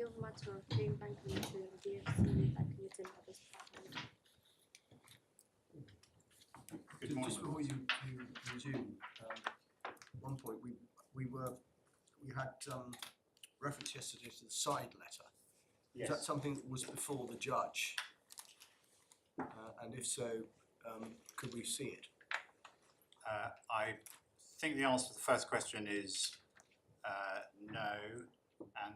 appeal matter of DFCU Bank Ltd and DFCU Bank Ltd and others department. Good morning. Just before you resume, one point we had reference yesterday to the side letter. Yes. Is that something that was before the judge? And if so, could we see it? I think the answer to the first question is no, and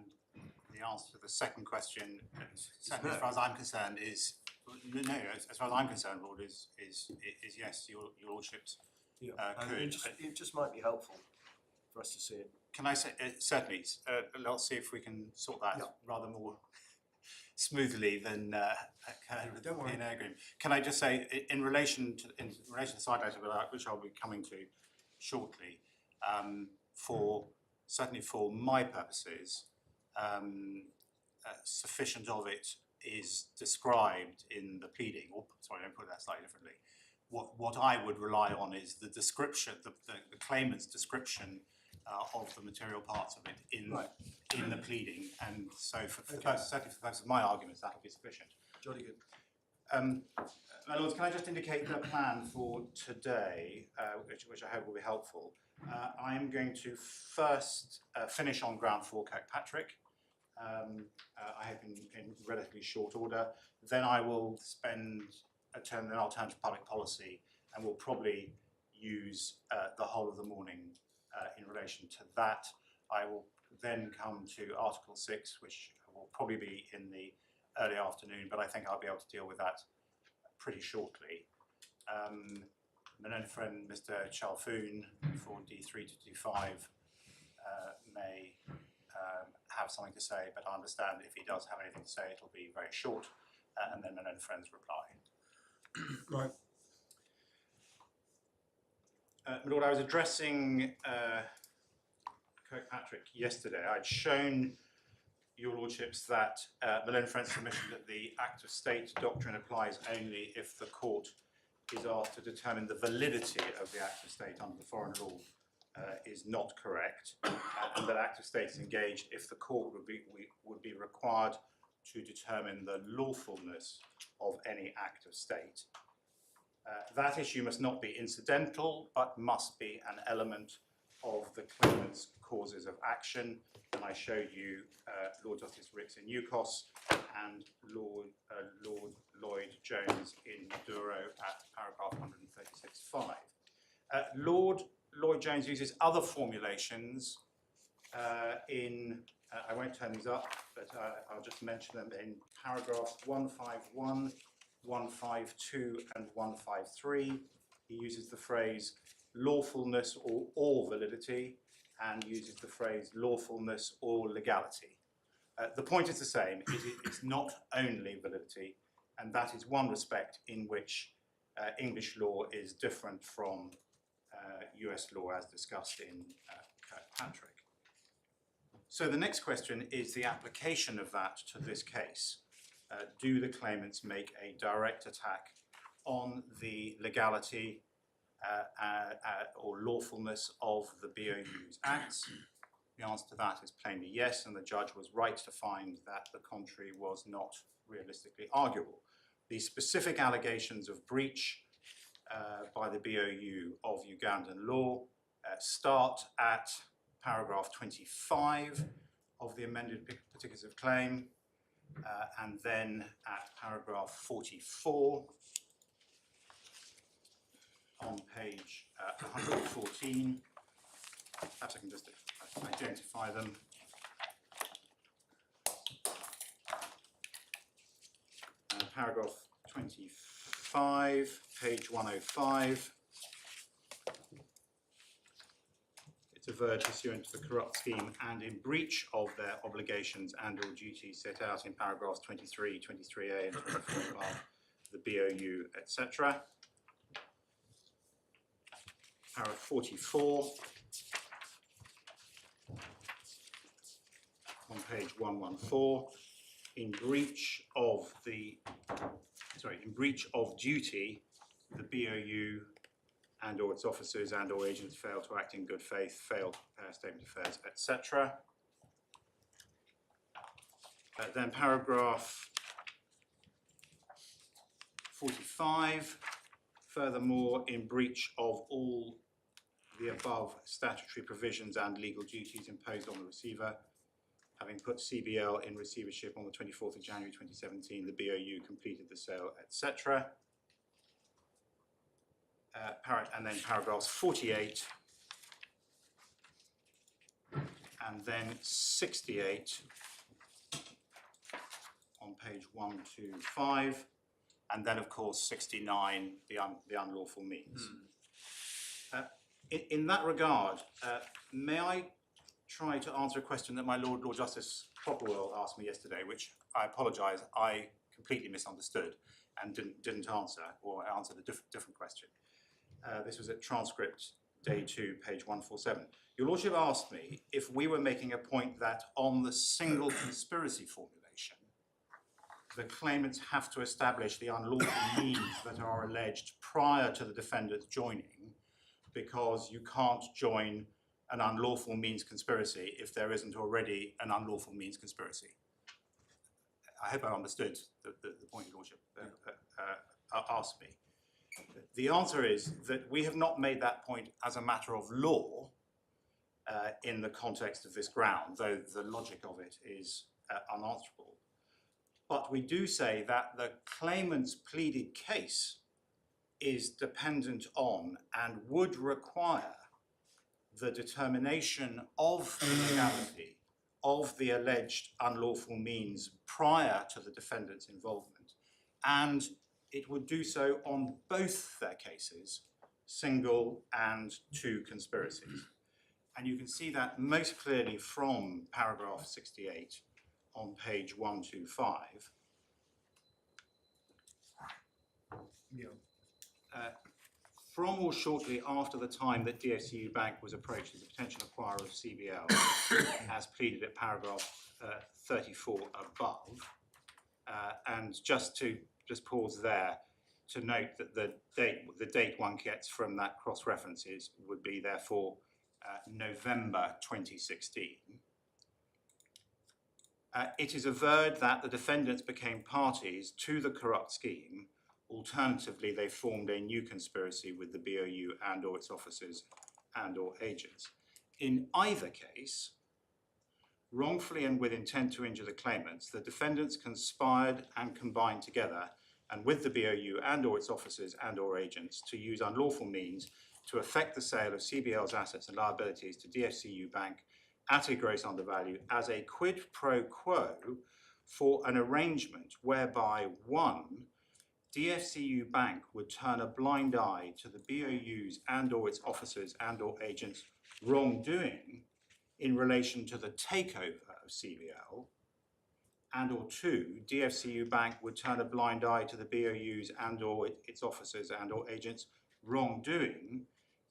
the answer to the second question, certainly no. as far as I'm concerned, is no. As far as I'm concerned, Lord, is yes. Your lordships could. It just might be helpful for us to see it. Can I say certainly? Let's see if we can sort that rather more smoothly than with the P&A agreement. Can I just say, in relation to the side letter, which I'll be coming to shortly, certainly for my purposes, sufficient of it is described in the pleading. Or sorry, let me put that slightly differently. What I would rely on is the description, the claimant's description of the material parts of it in the pleading, and so certainly for the purpose of my arguments, that will be sufficient. Jolly good. My Lords, can I just indicate the plan for today, which I hope will be helpful. I am going to first finish on ground 4 Kirkpatrick. I hope in relatively short order. Then I will spend a turn. Then I'll turn to public policy, and we'll probably use the whole of the morning in relation to that. I will then come to Article 6, which will probably be in the early afternoon, but I think I'll be able to deal with that pretty shortly. My own friend Mr. Chalfoon for D3 to D5 may have something to say, but I understand if he does have anything to say, it'll be very short, and then my own friend's reply. Right. My Lord, I was addressing Kirkpatrick yesterday. I'd shown your lordships that Malone Friend's submission that the Act of State doctrine applies only if the court is asked to determine the validity of the Act of State under the foreign law is not correct, and that Act of State is engaged if the court would be required to determine the lawfulness of any Act of State. That issue must not be incidental, but must be an element of the claimant's causes of action. And I showed you Lord Justice Ricks in Newcos and Lord Lloyd Jones in Maduro at paragraph 136.5. Lord Lloyd Jones uses other formulations I won't turn these up, but I'll just mention them in paragraphs 151, 152 and 153. He uses the phrase lawfulness or validity, and uses the phrase lawfulness or legality. The point is the same. It's not only validity, and that is one respect in which English law is different from US law as discussed in Kirkpatrick. So the next question is the application of that to this case. Do the claimants make a direct attack on the legality or lawfulness of the BOU's acts? The answer to that is plainly yes, and the judge was right to find that the contrary was not realistically arguable. The specific allegations of breach by the BOU of Ugandan law start at paragraph 25 of the amended particulars of claim, and then at paragraph 44 on page 114. Perhaps I can just identify them. Paragraph 25, page 105. It's averred pursuant to the corrupt scheme and in breach of their obligations and or duties set out in paragraphs 23, 23A and 24 of the BOU, etc. Paragraph 44 on page 114. In breach of duty, the BOU and or its officers and or agents fail to act in good faith, fail to prepare a statement of affairs, etc. Then paragraph 45, furthermore, in breach of all the above statutory provisions and legal duties imposed on the receiver, having put CBL in receivership on the 24th of January 2017, the BOU completed the sale, etc. And then paragraphs 48 and then 68 on page 125, and then of course 69, the unlawful means. In that regard, may I try to answer a question that my Lord Justice Popplewell asked me yesterday, which I apologise, I completely misunderstood and didn't answer, or I answered a different question. This was at transcript day 2, page 147. Your Lordship asked me if we were making a point that on the single conspiracy formulation, the claimants have to establish the unlawful means that are alleged prior to the defendant joining, because you can't join an unlawful means conspiracy if there isn't already an unlawful means conspiracy. I hope I understood the point Your Lordship asked me. The answer is that we have not made that point as a matter of law in the context of this ground, though the logic of it is unanswerable. But we do say that the claimant's pleaded case is dependent on and would require the determination of the legality of the alleged unlawful means prior to the defendant's involvement, and it would do so on both their cases, single and two conspiracies. And you can see that most clearly from paragraph 68 on page 125. Yeah. From or shortly after the time that DFCU Bank was approached as a potential acquirer of CBL, as pleaded at paragraph 34 above, and just pause there to note that the date one gets from that cross references would be therefore November 2016. It is averred that the defendants became parties to the corrupt scheme. Alternatively, they formed a new conspiracy with the BOU and or its officers and or agents. In either case, wrongfully and with intent to injure the claimants, the defendants conspired and combined together and with the BOU and or its officers and or agents to use unlawful means to effect the sale of CBL's assets and liabilities to DFCU Bank at a gross undervalue as a quid pro quo for an arrangement whereby, one, DFCU Bank would turn a blind eye to the BOU's and or its officers and or agents' wrongdoing in relation to the takeover of CBL, and or two, DFCU Bank would turn a blind eye to the BOU's and or its officers and or agents' wrongdoing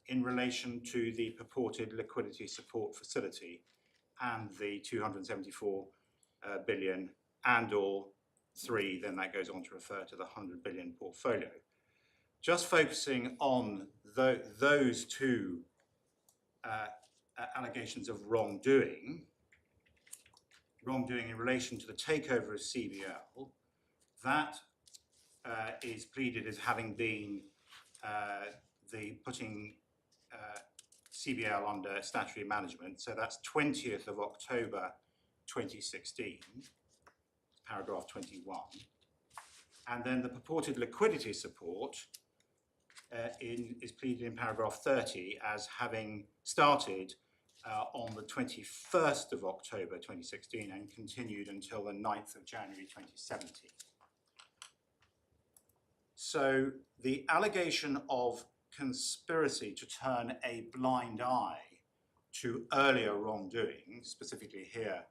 in relation to the purported liquidity support facility and the 274 billion and or 3, then that goes on to refer to the 100 billion portfolio. Just focusing on those two allegations of wrongdoing in relation to the takeover of CBL, that is pleaded as having been the putting CBL under statutory management. So that's 20th of October 2016. Paragraph 21, and then the purported liquidity support is pleaded in paragraph 30 as having started on the 21st of October 2016 and continued until the 9th of January 2017. So the allegation of conspiracy to turn a blind eye to earlier wrongdoing, specifically here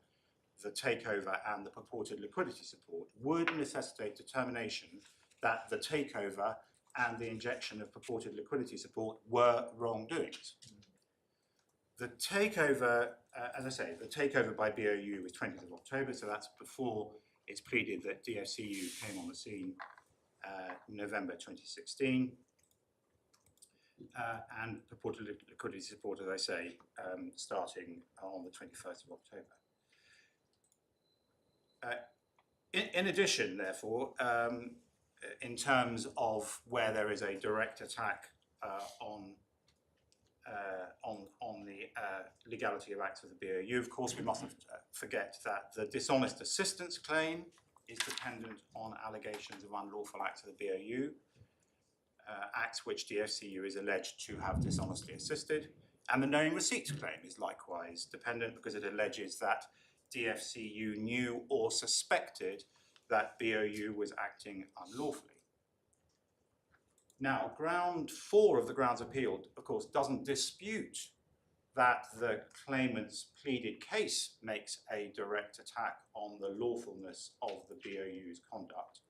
the takeover and the purported liquidity support, would necessitate determination that the takeover and the injection of purported liquidity support were wrongdoings. The takeover, as I say, the takeover by BOU was 20th of October, so that's before it's pleaded that DFCU came on the scene November 2016. And purported liquidity support, as I say, starting on the 21st of October. In addition, therefore, in terms of where there is a direct attack on the legality of acts of the BOU, of course, we mustn't forget that the dishonest assistance claim is dependent on allegations of unlawful acts of the BOU, acts which DFCU is alleged to have dishonestly assisted, and the knowing receipts claim is likewise dependent because it alleges that DFCU knew or suspected that BOU was acting unlawfully. Now, ground 4 of the grounds appealed, of course, doesn't dispute that the claimant's pleaded case makes a direct attack on the lawfulness of the BOU's conduct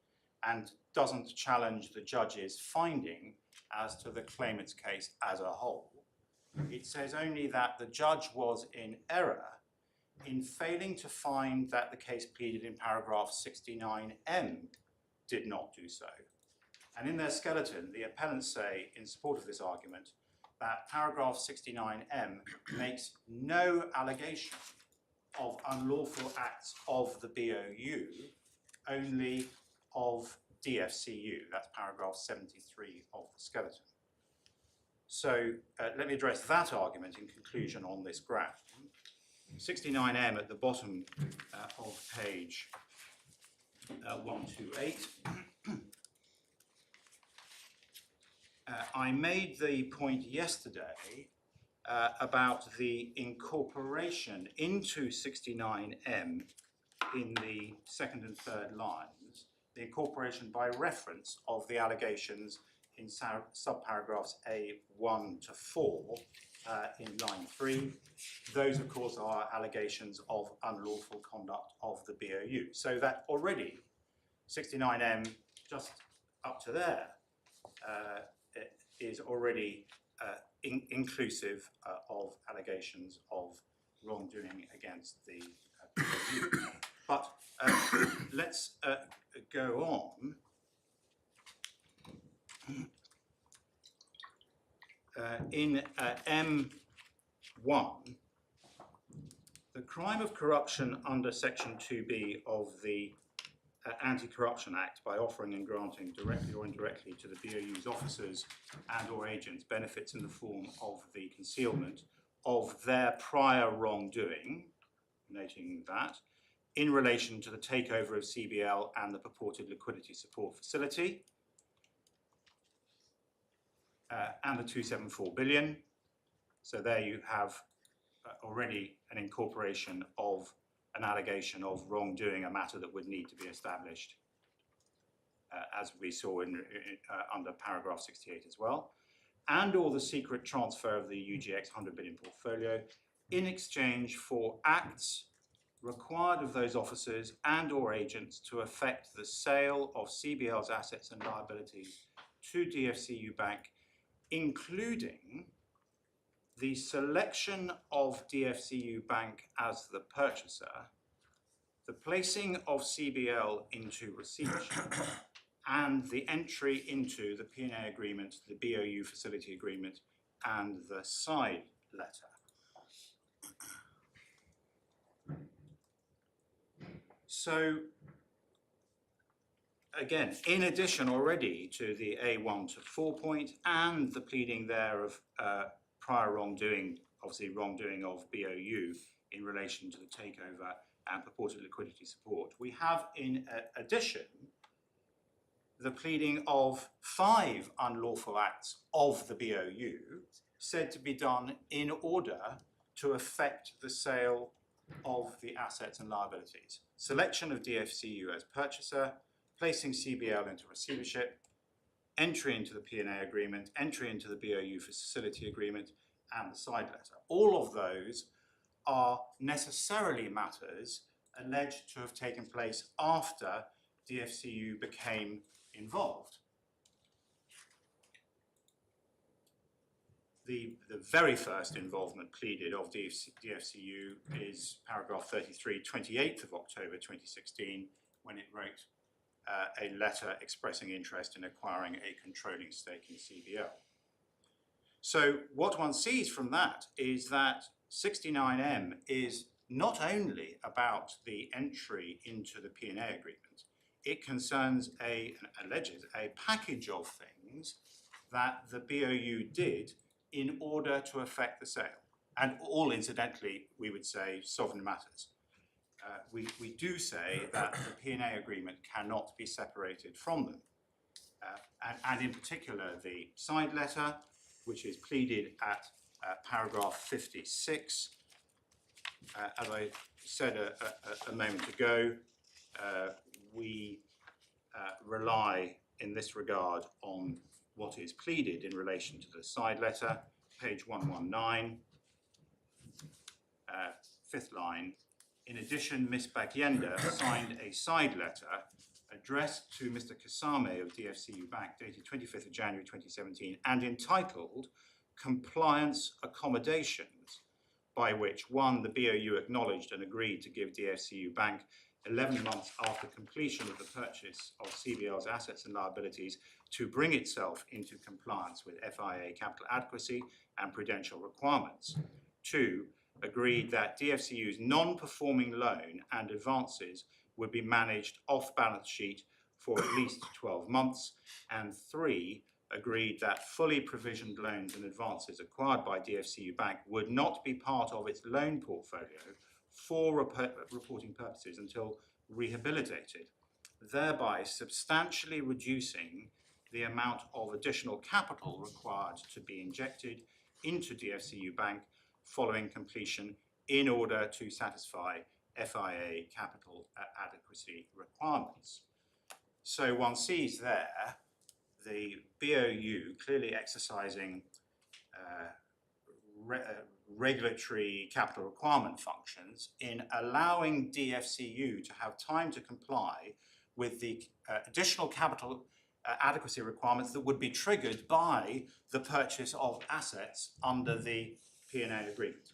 and doesn't challenge the judge's finding as to the claimant's case as a whole. It says only that the judge was in error in failing to find that the case pleaded in paragraph 69M did not do so. And in their skeleton, the appellants say, in support of this argument, that paragraph 69M makes no allegation of unlawful acts of the BOU, only of DFCU. That's paragraph 73 of the skeleton. So let me address that argument in conclusion on this ground. 69M at the bottom of page 128. I made the point yesterday about the incorporation into 69M in the second and third lines, the incorporation by reference of the allegations in subparagraphs A1 to 4 in line 3. Those, of course, are allegations of unlawful conduct of the BOU. So that already 69M, just up to there, is already inclusive of allegations of wrongdoing against the BOU. But let's go on. In M1, the crime of corruption under Section 2B of the Anti-Corruption Act by offering and granting directly or indirectly to the BOU's officers and or agents benefits in the form of the concealment of their prior wrongdoing, noting that, in relation to the takeover of CBL and the purported liquidity support facility, and the 274 billion. So there you have already an incorporation of an allegation of wrongdoing, a matter that would need to be established, as we saw under paragraph 68 as well, and or the secret transfer of the UGX 100 billion portfolio in exchange for acts required of those officers and or agents to effect the sale of CBL's assets and liabilities to DFCU Bank, including the selection of DFCU Bank as the purchaser, the placing of CBL into receivership, and the entry into the P&A agreement, the BOU facility agreement, and the side letter. So, again, in addition already to the A1 to 4 point and the pleading there of prior wrongdoing, obviously wrongdoing of BOU in relation to the takeover and purported liquidity support, we have in addition the pleading of 5 unlawful acts of the BOU said to be done in order to effect the sale of the assets and liabilities. Selection of DFCU as purchaser, placing CBL into receivership, entry into the P&A agreement, entry into the BOU facility agreement, and the side letter. All of those are necessarily matters alleged to have taken place after DFCU became involved. The very first involvement pleaded of DFCU is paragraph 33, 28th of October 2016, when it wrote a letter expressing interest in acquiring a controlling stake in CBL. So what one sees from that is that 69M is not only about the entry into the P&A agreement, it concerns alleges a package of things that the BOU did in order to effect the sale, and all incidentally, we would say, sovereign matters. We do say that the P&A agreement cannot be separated from them. And in particular, the side letter, which is pleaded at paragraph 56. As I said a moment ago, we rely in this regard on what is pleaded in relation to the side letter, page 119, fifth line. In addition, Ms. Bagyenda signed a side letter addressed to Mr. Kasame of DFCU Bank, dated 25th of January 2017, and entitled Compliance Accommodations, by which, one, the BOU acknowledged and agreed to give DFCU Bank 11 months after completion of the purchase of CBL's assets and liabilities to bring itself into compliance with FIA capital adequacy and prudential requirements. Two, agreed that DFCU's non-performing loan and advances would be managed off balance sheet for at least 12 months. And three, agreed that fully provisioned loans and advances acquired by DFCU Bank would not be part of its loan portfolio for reporting purposes until rehabilitated, thereby substantially reducing the amount of additional capital required to be injected into DFCU Bank following completion in order to satisfy FIA capital adequacy requirements. So one sees there the BOU clearly exercising regulatory capital requirement functions in allowing DFCU to have time to comply with the additional capital adequacy requirements that would be triggered by the purchase of assets under the P&A agreement.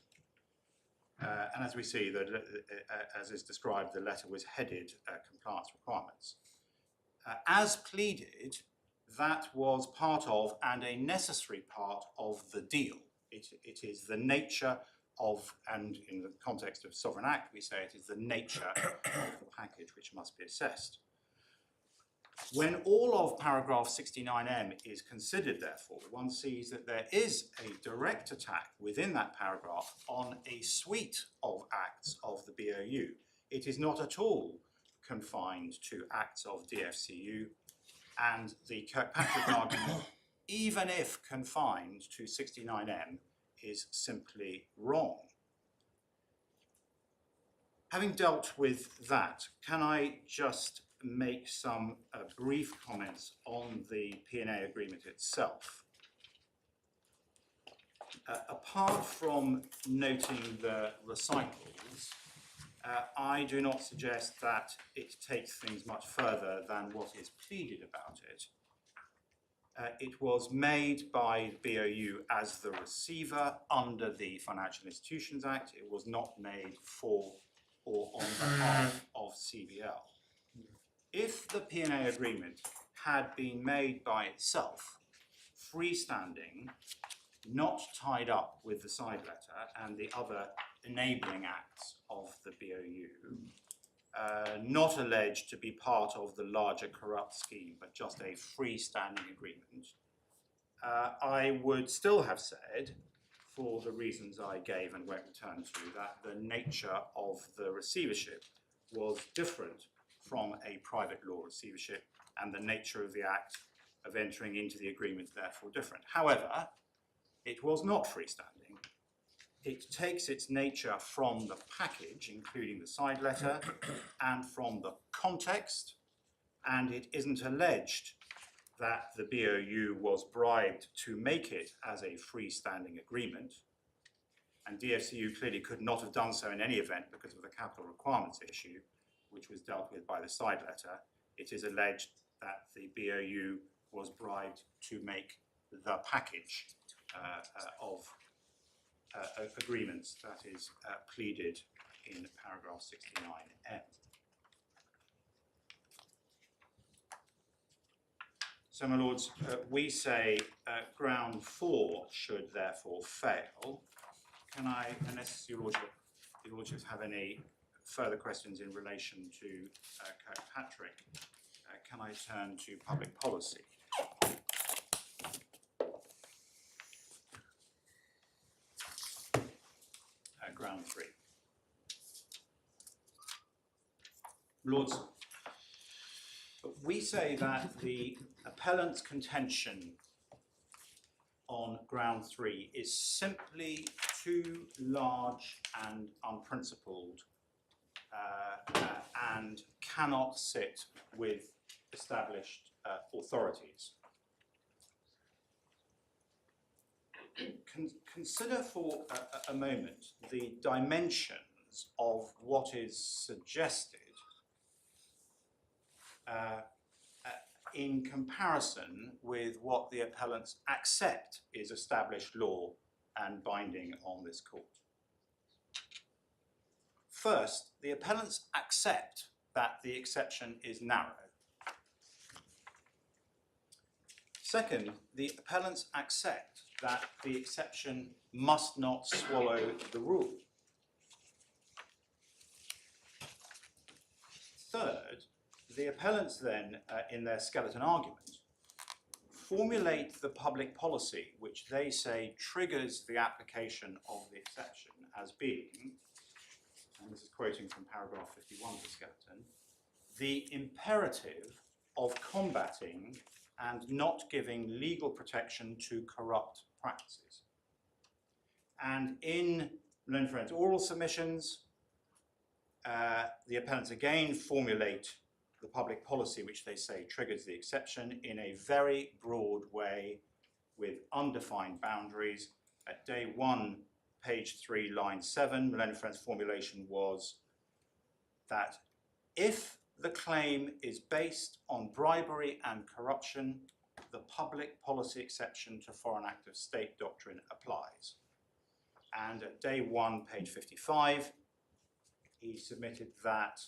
And as we see, as is described, the letter was headed compliance requirements. As pleaded, that was part of and a necessary part of the deal. It is the nature of, and in the context of Sovereign Act, we say it is the nature of the package which must be assessed. When all of paragraph 69M is considered, therefore, one sees that there is a direct attack within that paragraph on a suite of acts of the BOU. It is not at all confined to acts of DFCU, and the Kirkpatrick argument, even if confined to 69M, is simply wrong. Having dealt with that, can I just make some brief comments on the P&A agreement itself? Apart from noting the recitals, I do not suggest that it takes things much further than what is pleaded about it. It was made by BOU as the receiver under the Financial Institutions Act. It was not made for or on behalf of CBL. If the P&A agreement had been made by itself, freestanding, not tied up with the side letter and the other enabling acts of the BOU, not alleged to be part of the larger corrupt scheme, but just a freestanding agreement, I would still have said, for the reasons I gave and won't return to, that the nature of the receivership was different from a private law receivership, and the nature of the act of entering into the agreement therefore different. However, it was not freestanding. It takes its nature from the package, including the side letter, and from the context, and it isn't alleged that the BOU was bribed to make it as a freestanding agreement, and DFCU clearly could not have done so in any event because of the capital requirements issue, which was dealt with by the side letter. It is alleged that the BOU was bribed to make the package of agreements that is pleaded in paragraph 69M. So, my lords, we say ground 4 should therefore fail. Can I, unless your lordship the auditors have any further questions in relation to Kirkpatrick, can I turn to public policy? Ground 3. Lords, we say that the appellant's contention on ground 3 is simply too large and unprincipled and cannot sit with established authorities. Consider for a moment the dimensions of what is suggested in comparison with what the appellants accept is established law and binding on this court. First, the appellants accept that the exception is narrow. Second, the appellants accept that the exception must not swallow the rule. Third, the appellants then, in their skeleton argument, formulate the public policy which they say triggers the application of the exception as being, and this is quoting from paragraph 51 of the skeleton, the imperative of combating and not giving legal protection to corrupt practices. And in Learned Friends' oral submissions, the appellants again formulate the public policy which they say triggers the exception in a very broad way with undefined boundaries. At day 1, page 3, line 7, Learned Friends' formulation was that if the claim is based on bribery and corruption, the public policy exception to Foreign Act of State doctrine applies. And at day 1, page 55, he submitted that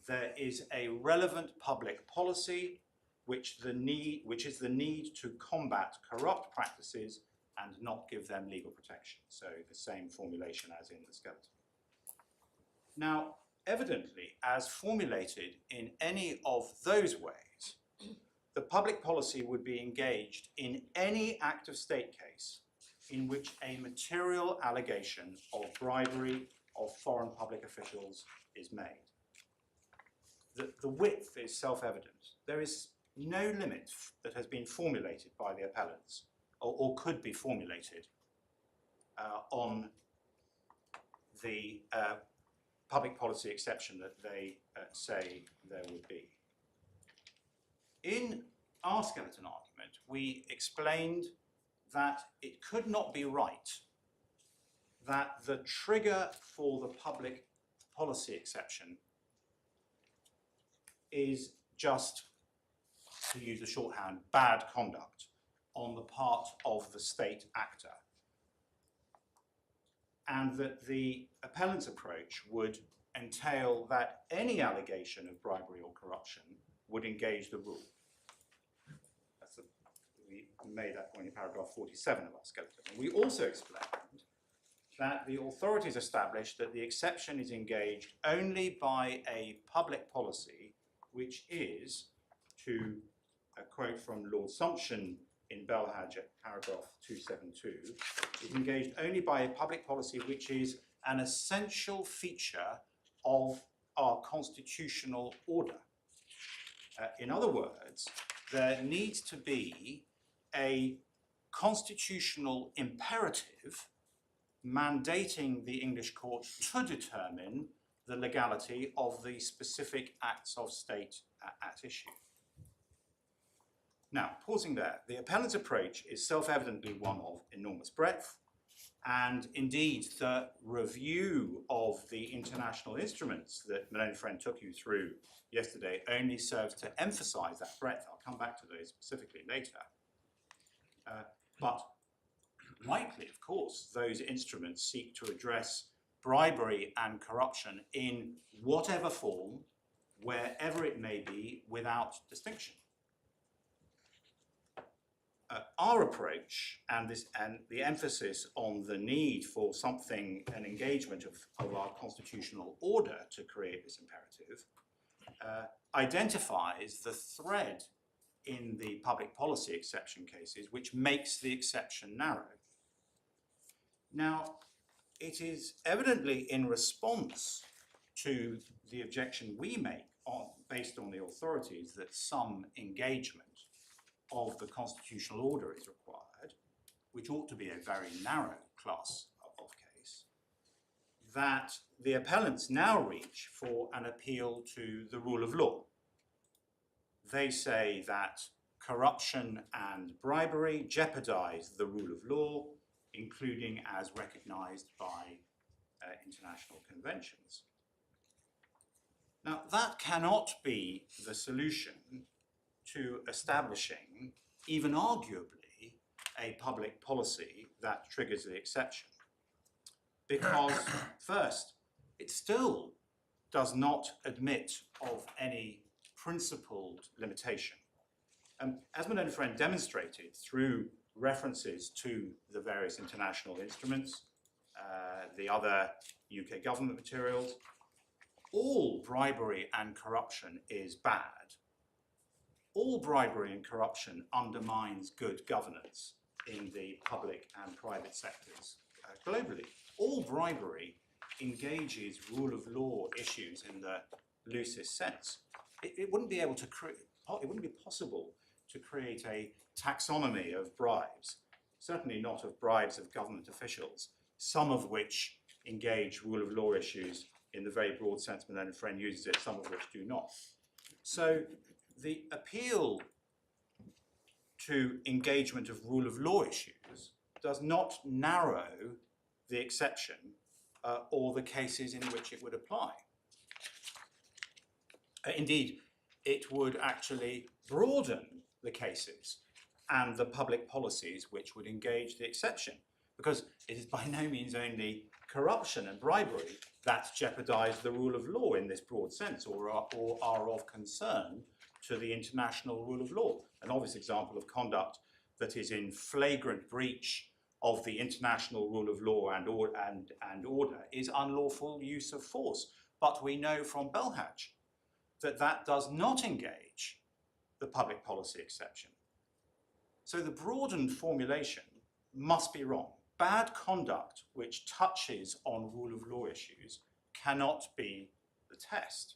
there is a relevant public policy which is the need to combat corrupt practices and not give them legal protection. So the same formulation as in the skeleton. Now, evidently, as formulated in any of those ways, the public policy would be engaged in any act of state case in which a material allegation of bribery of foreign public officials is made. The width is self-evident. There is no limit that has been formulated by the appellants or could be formulated on the public policy exception that they say there would be. In our skeleton argument, we explained that it could not be right that the trigger for the public policy exception is just, to use a shorthand, bad conduct on the part of the state actor. And that the appellant's approach would entail that any allegation of bribery or corruption would engage the rule. We made that point in paragraph 47 of our skeleton. And we also explained that the authorities established that the exception is engaged only by a public policy which is, to quote from Lord Sumption in Belhadge at paragraph 272, is engaged only by a public policy which is an essential feature of our constitutional order. In other words, there needs to be a constitutional imperative mandating the English court to determine the legality of the specific acts of state at issue. Now, pausing there, the appellant's approach is self-evidently one of enormous breadth, and indeed the review of the international instruments that Malone Friend took you through yesterday only serves to emphasize that breadth. I'll come back to those specifically later. But likely, of course, those instruments seek to address bribery and corruption in whatever form, wherever it may be, without distinction. our approach and the emphasis on the need for an engagement of our constitutional order to create this imperative identifies the thread in the public policy exception cases which makes the exception narrow. Now, it is evidently in response to the objection we make based on the authorities that some engagement of the constitutional order is required, which ought to be a very narrow class of case, that the appellants now reach for an appeal to the rule of law. They say that corruption and bribery jeopardize the rule of law, including as recognized by international conventions. Now, that cannot be the solution to establishing, even arguably, a public policy that triggers the exception. Because, first, it still does not admit of any principled limitation. As my learned friend demonstrated through references to the various international instruments, the other UK government materials, all bribery and corruption is bad. All bribery and corruption undermines good governance in the public and private sectors globally. All bribery engages rule of law issues in the loosest sense. It wouldn't be able to it wouldn't be possible to create a taxonomy of bribes, certainly not of bribes of government officials, some of which engage rule of law issues in the very broad sense my learned friend uses it, some of which do not. So the appeal to engagement of rule of law issues does not narrow the exception or the cases in which it would apply. Indeed, it would actually broaden the cases and the public policies which would engage the exception, because it is by no means only corruption and bribery that jeopardize the rule of law in this broad sense or are of concern to the international rule of law. An obvious example of conduct that is in flagrant breach of the international rule of law and order is unlawful use of force. But we know from Belhaj that that does not engage the public policy exception. So the broadened formulation must be wrong. Bad conduct which touches on rule of law issues cannot be the test.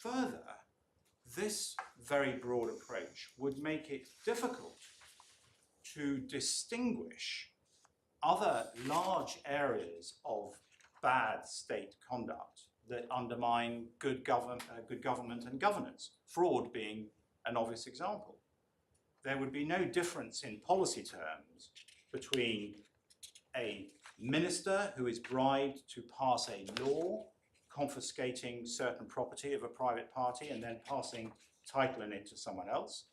Further, this very broad approach would make it difficult to distinguish other large areas of bad state conduct that undermine good government and governance, fraud being an obvious example. There would be no difference in policy terms between a minister who is bribed to pass a law confiscating certain property of a private party and then passing title in it to someone else,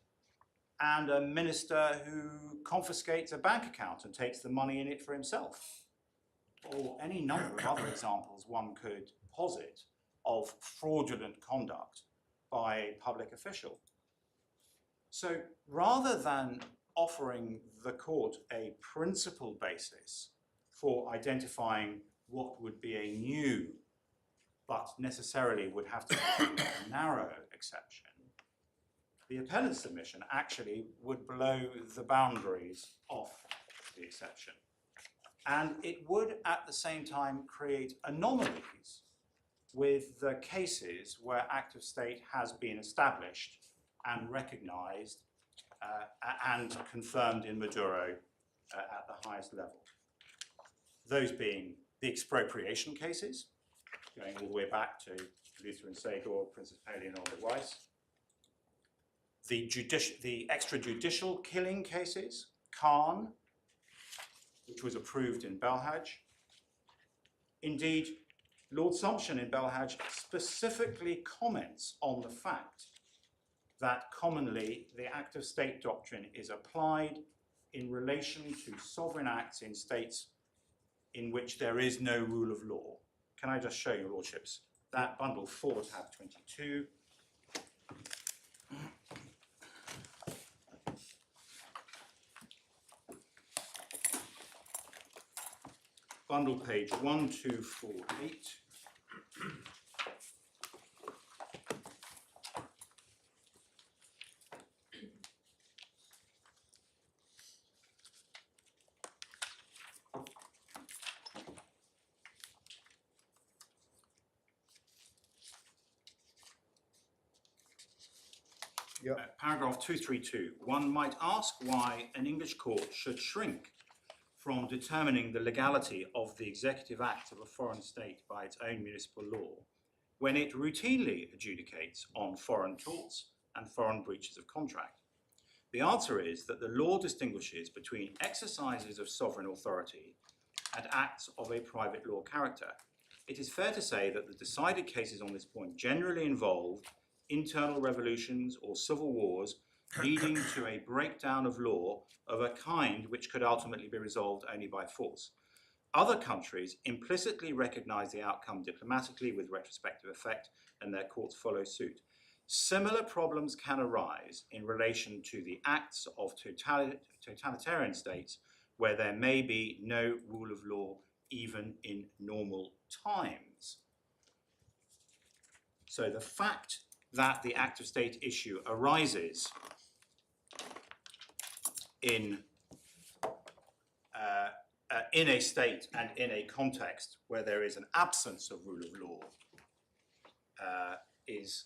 and a minister who confiscates a bank account and takes the money in it for himself, or any number of other examples one could posit of fraudulent conduct by a public official. So rather than offering the court a principled basis for identifying what would be a new but necessarily would have to be a narrow exception, the appellant's submission actually would blow the boundaries off the exception. And it would at the same time create anomalies with the cases where active state has been established and recognized and confirmed in Maduro at the highest level. Those being the expropriation cases, going all the way back to Luther and Sagor, Princess Paley and Oliver Weiss. The extrajudicial killing cases, Khan, which was approved in Belhaj. Indeed, Lord Sumption in Belhaj specifically comments on the fact that commonly the active state doctrine is applied in relation to sovereign acts in states in which there is no rule of law. Can I just show your lordships that bundle 4 tab 22. bundle page 1248. Paragraph 232. One might ask why an English court should shrink from determining the legality of the executive act of a foreign state by its own municipal law when it routinely adjudicates on foreign torts and foreign breaches of contract. The answer is that the law distinguishes between exercises of sovereign authority and acts of a private law character. It is fair to say that the decided cases on this point generally involve internal revolutions or civil wars leading to a breakdown of law of a kind which could ultimately be resolved only by force. Other countries implicitly recognize the outcome diplomatically with retrospective effect, and their courts follow suit. Similar problems can arise in relation to the acts of totalitarian states where there may be no rule of law even in normal times. So the fact that the act of state issue arises in a state and in a context where there is an absence of rule of law is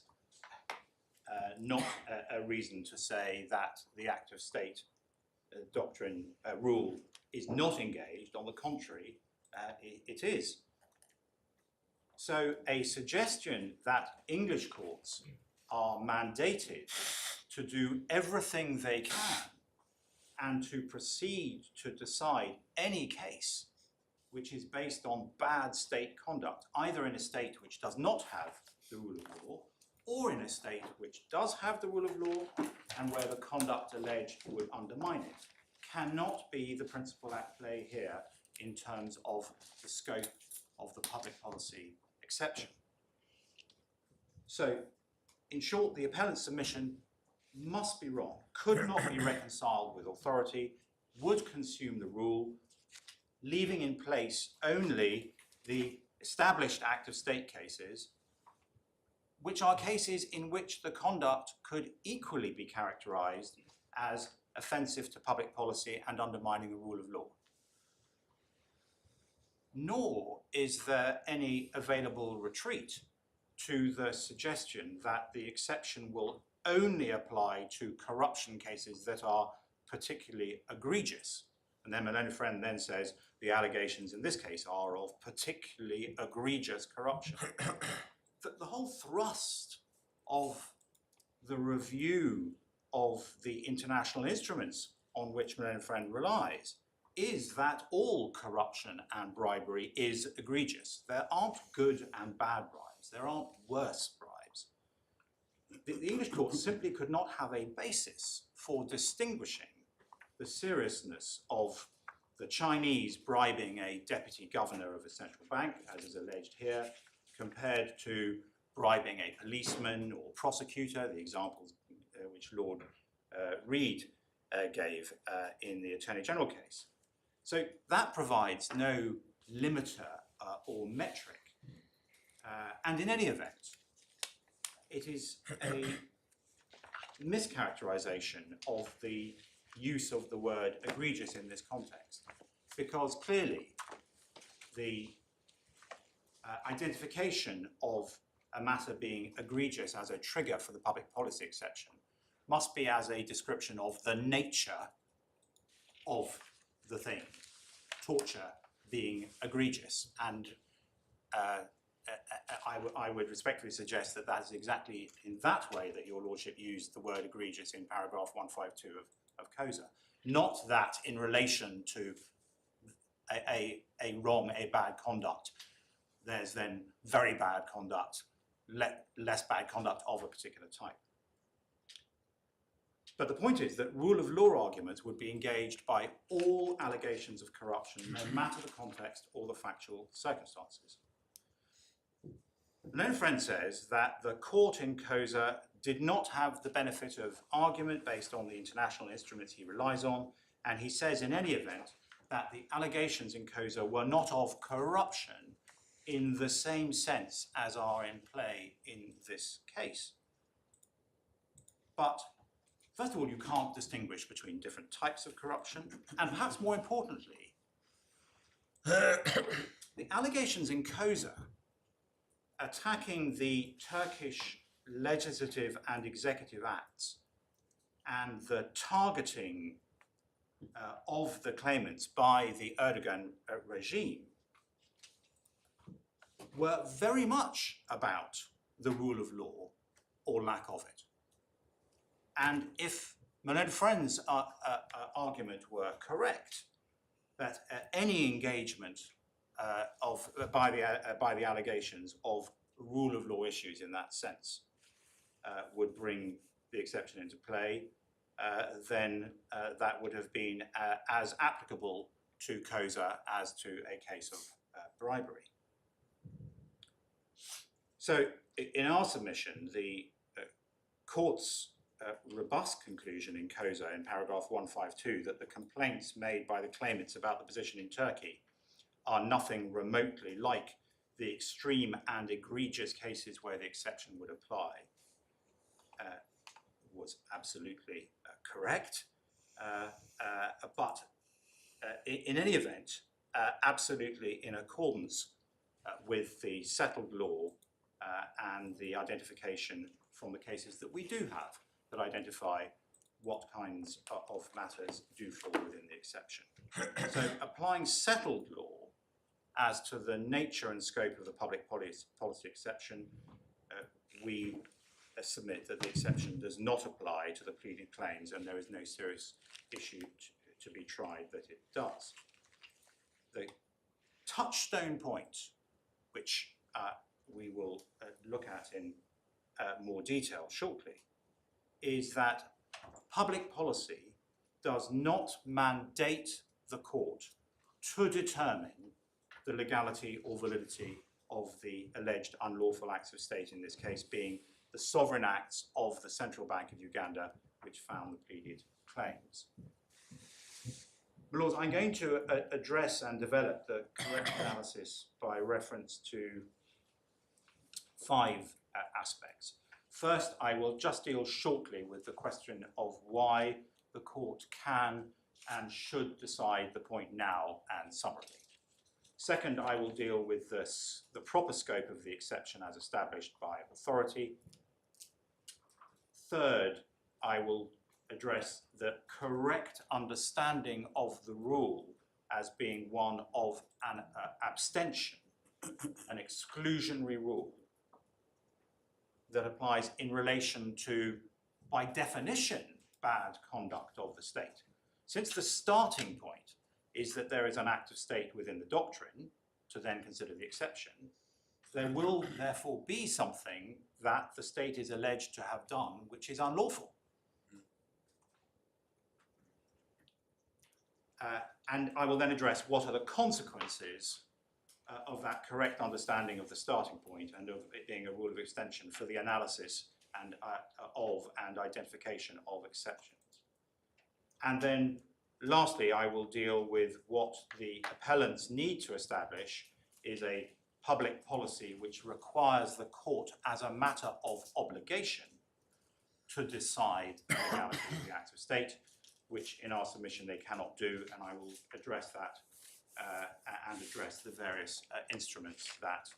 not a reason to say that the act of state doctrine rule is not engaged. On the contrary, it is. So a suggestion that English courts are mandated to do everything they can and to proceed to decide any case which is based on bad state conduct, either in a state which does not have the rule of law, or in a state which does have the rule of law and where the conduct alleged would undermine it, cannot be the principle at play here in terms of the scope of the public policy exception. So, in short, the appellant's submission must be wrong, could not be reconciled with authority, would consume the rule, leaving in place only the established act of state cases, which are cases in which the conduct could equally be characterized as offensive to public policy and undermining the rule of law. Nor is there any available retreat to the suggestion that the exception will only apply to corruption cases that are particularly egregious. And then my learned friend then says the allegations in this case are of particularly egregious corruption. The whole thrust of the review of the international instruments on which my learned friend relies is that all corruption and bribery is egregious. There aren't good and bad bribes. There aren't worse bribes. The English court simply could not have a basis for distinguishing the seriousness of the Chinese bribing a deputy governor of a central bank, as is alleged here, compared to bribing a policeman or prosecutor, the examples which Lord Reed gave in the Attorney General case. So that provides no limiter or metric. And in any event, it is a mischaracterization of the use of the word egregious in this context, because clearly the identification of a matter being egregious as a trigger for the public policy exception must be as a description of the nature of the thing, torture being egregious. And I would respectfully suggest that that is exactly in that way that your lordship used the word egregious in paragraph 152 of COSA, not that in relation to a bad conduct, there's then very bad conduct, less bad conduct of a particular type. But the point is that rule of law arguments would be engaged by all allegations of corruption, no matter the context or the factual circumstances. Learned friend says that the court in COSA did not have the benefit of argument based on the international instruments he relies on, and he says in any event, that the allegations in COSA were not of corruption in the same sense as are in play in this case. But first of all, you can't distinguish between different types of corruption, and perhaps more importantly, the allegations in COSA attacking the Turkish legislative and executive acts and the targeting of the claimants by the Erdogan regime were very much about the rule of law or lack of it. And if my own friend's argument were correct, that any engagement by the allegations of rule of law issues in that sense would bring the exception into play, then that would have been as applicable to COSA as to a case of bribery. So in our submission, the court's robust conclusion in COSA in paragraph 152 that the complaints made by the claimants about the position in Turkey are nothing remotely like the extreme and egregious cases where the exception would apply was absolutely correct, but in any event, absolutely in accordance with the settled law and the identification from the cases that we do have that identify what kinds of matters do fall within the exception. So applying settled law as to the nature and scope of the public policy exception, we submit that the exception does not apply to the pleaded claims, and there is no serious issue to be tried that it does. The touchstone point, which we will look at in more detail shortly, is that public policy does not mandate the court to determine the legality or validity of the alleged unlawful acts of state, in this case being the sovereign acts of the Central Bank of Uganda, which found the pleaded claims. My Lords, I'm going to address and develop the correct analysis by reference to 5 aspects. First, I will just deal shortly with the question of why the court can and should decide the point now and summarily. Second, I will deal with the proper scope of the exception as established by authority. Third, I will address the correct understanding of the rule as being one of an abstention, an exclusionary rule that applies in relation to, by definition, bad conduct of the state. Since the starting point is that there is an act of state within the doctrine to then consider the exception, there will therefore be something that the state is alleged to have done which is unlawful. And I will then address what are the consequences of that correct understanding of the starting point and of it being a rule of extension for the analysis and and identification of exceptions. And then lastly, I will deal with what the appellants need to establish is a public policy which requires the court as a matter of obligation to decide the legality of the act of state, which in our submission they cannot do, and I will address that and address the various instruments that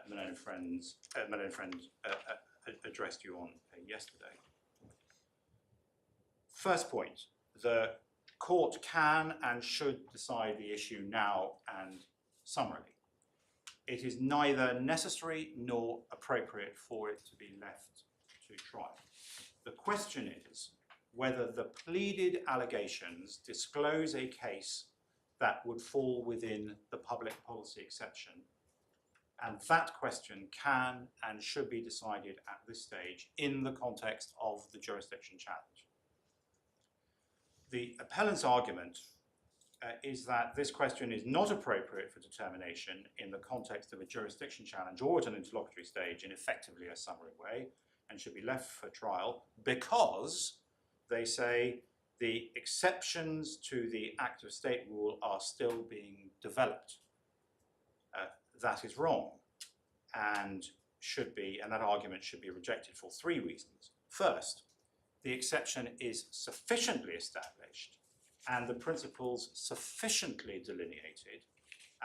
my own friend addressed you on yesterday. First point, the court can and should decide the issue now and summarily. It is neither necessary nor appropriate for it to be left to trial. The question is whether the pleaded allegations disclose a case that would fall within the public policy exception, and that question can and should be decided at this stage in the context of the jurisdiction challenge. The appellant's argument is that this question is not appropriate for determination in the context of a jurisdiction challenge or at an interlocutory stage in effectively a summary way, and should be left for trial because they say The exceptions to the Act of State rule are still being developed. That is wrong and that argument should be rejected for three reasons. First, the exception is sufficiently established and the principles sufficiently delineated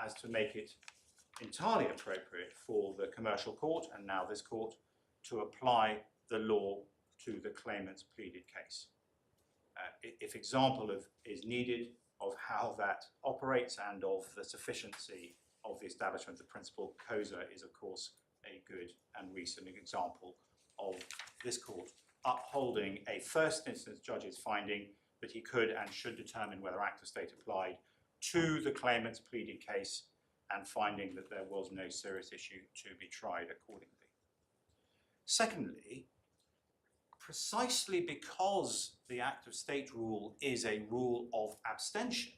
as to make it entirely appropriate for the commercial court, and now this court, to apply the law to the claimant's pleaded case. If example is needed of how that operates and of the sufficiency of the establishment of the principle, COSA is of course a good and recent example of this court upholding a first instance judge's finding that he could and should determine whether Act of State applied to the claimant's pleaded case and finding that there was no serious issue to be tried accordingly. Secondly, precisely because the Act of State rule is a rule of abstention,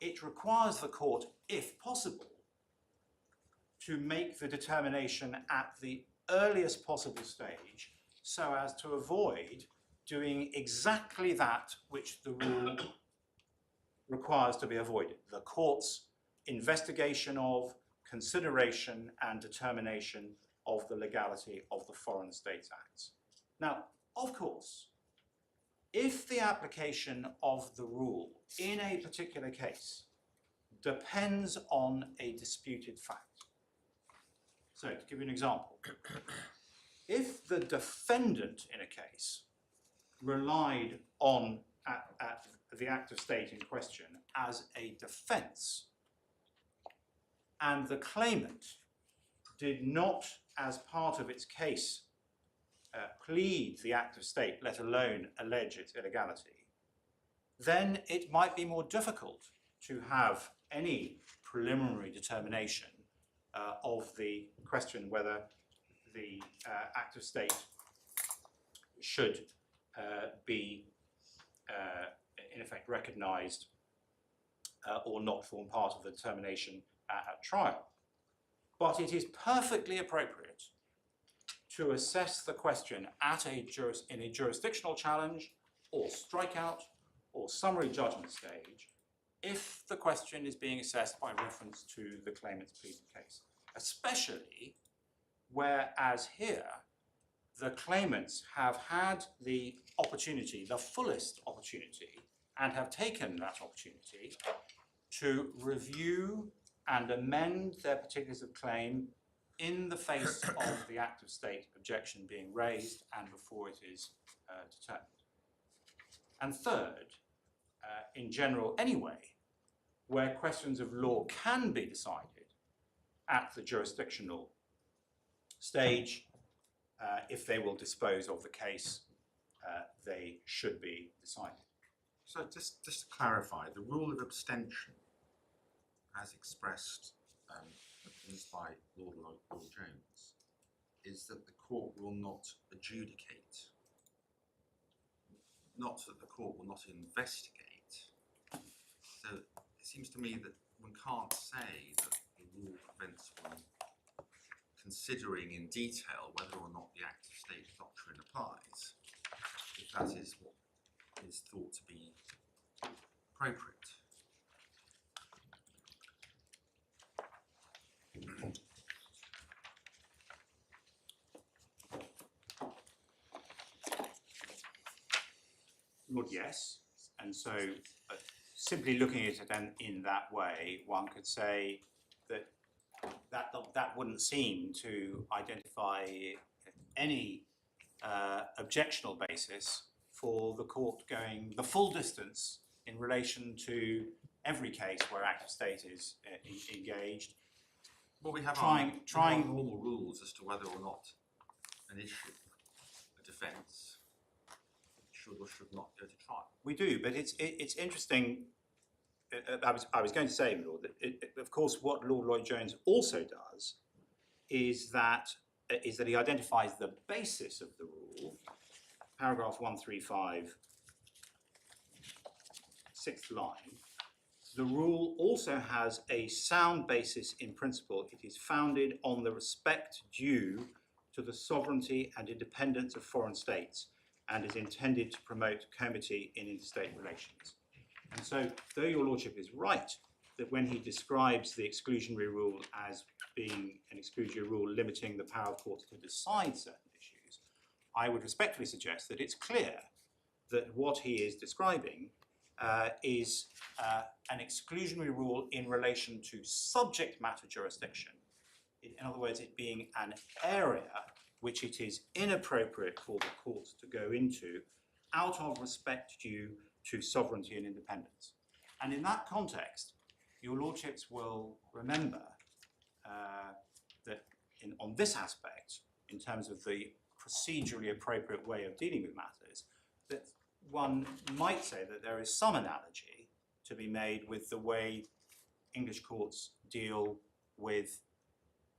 it requires the court, if possible, to make the determination at the earliest possible stage so as to avoid doing exactly that which the rule requires to be avoided. The court's investigation of, consideration and determination of the legality of the Foreign States Acts. Now, of course, if the application of the rule in a particular case depends on a disputed fact. So, to give you an example, if the defendant in a case relied on the Act of State in question as a defence, and the claimant did not, as part of its case, plead the Act of State, let alone allege its illegality, then it might be more difficult to have any preliminary determination of the question whether the Act of State should be, in effect, recognised or not form part of the determination at trial. But it is perfectly appropriate to assess the question in a jurisdictional challenge or strikeout or summary judgment stage if the question is being assessed by reference to the claimant's pleaded case, especially whereas here the claimants have had the opportunity, the fullest opportunity, and have taken that opportunity to review and amend their particulars of claim in the face of the Act of State objection being raised and before it is determined. And third, in general anyway, where questions of law can be decided at the jurisdictional stage, if they will dispose of the case, they should be decided. So just to clarify, the rule of abstention, as expressed by Lord Jones, is that the court will not adjudicate, not that the court will not investigate. So it seems to me that one can't say that the rule prevents one considering in detail whether or not the Act of State doctrine applies, if that is what is thought to be appropriate. Well, yes, and so simply looking at it in that way, one could say that wouldn't seem to identify any objectional basis for the court going the full distance in relation to every case where Act of State is engaged. Well, we have trying our normal rules as to whether or not an issue, a defence, should or should not go to trial. We do, but it's interesting. I was going to say, Lord, that of course what Lord Lloyd Jones also does is that he identifies the basis of the rule, paragraph 135, sixth line. The rule also has a sound basis in principle. It is founded on the respect due to the sovereignty and independence of foreign states and is intended to promote comity in interstate relations. And so, though your lordship is right that when he describes the exclusionary rule as being an exclusionary rule limiting the power of courts to decide certain issues, I would respectfully suggest that it's clear that what he is describing is an exclusionary rule in relation to subject matter jurisdiction. In other words, it being an area which it is inappropriate for the courts to go into out of respect due to sovereignty and independence. And in that context, your lordships will remember that on this aspect, in terms of the procedurally appropriate way of dealing with matters, that one might say that there is some analogy to be made with the way English courts deal with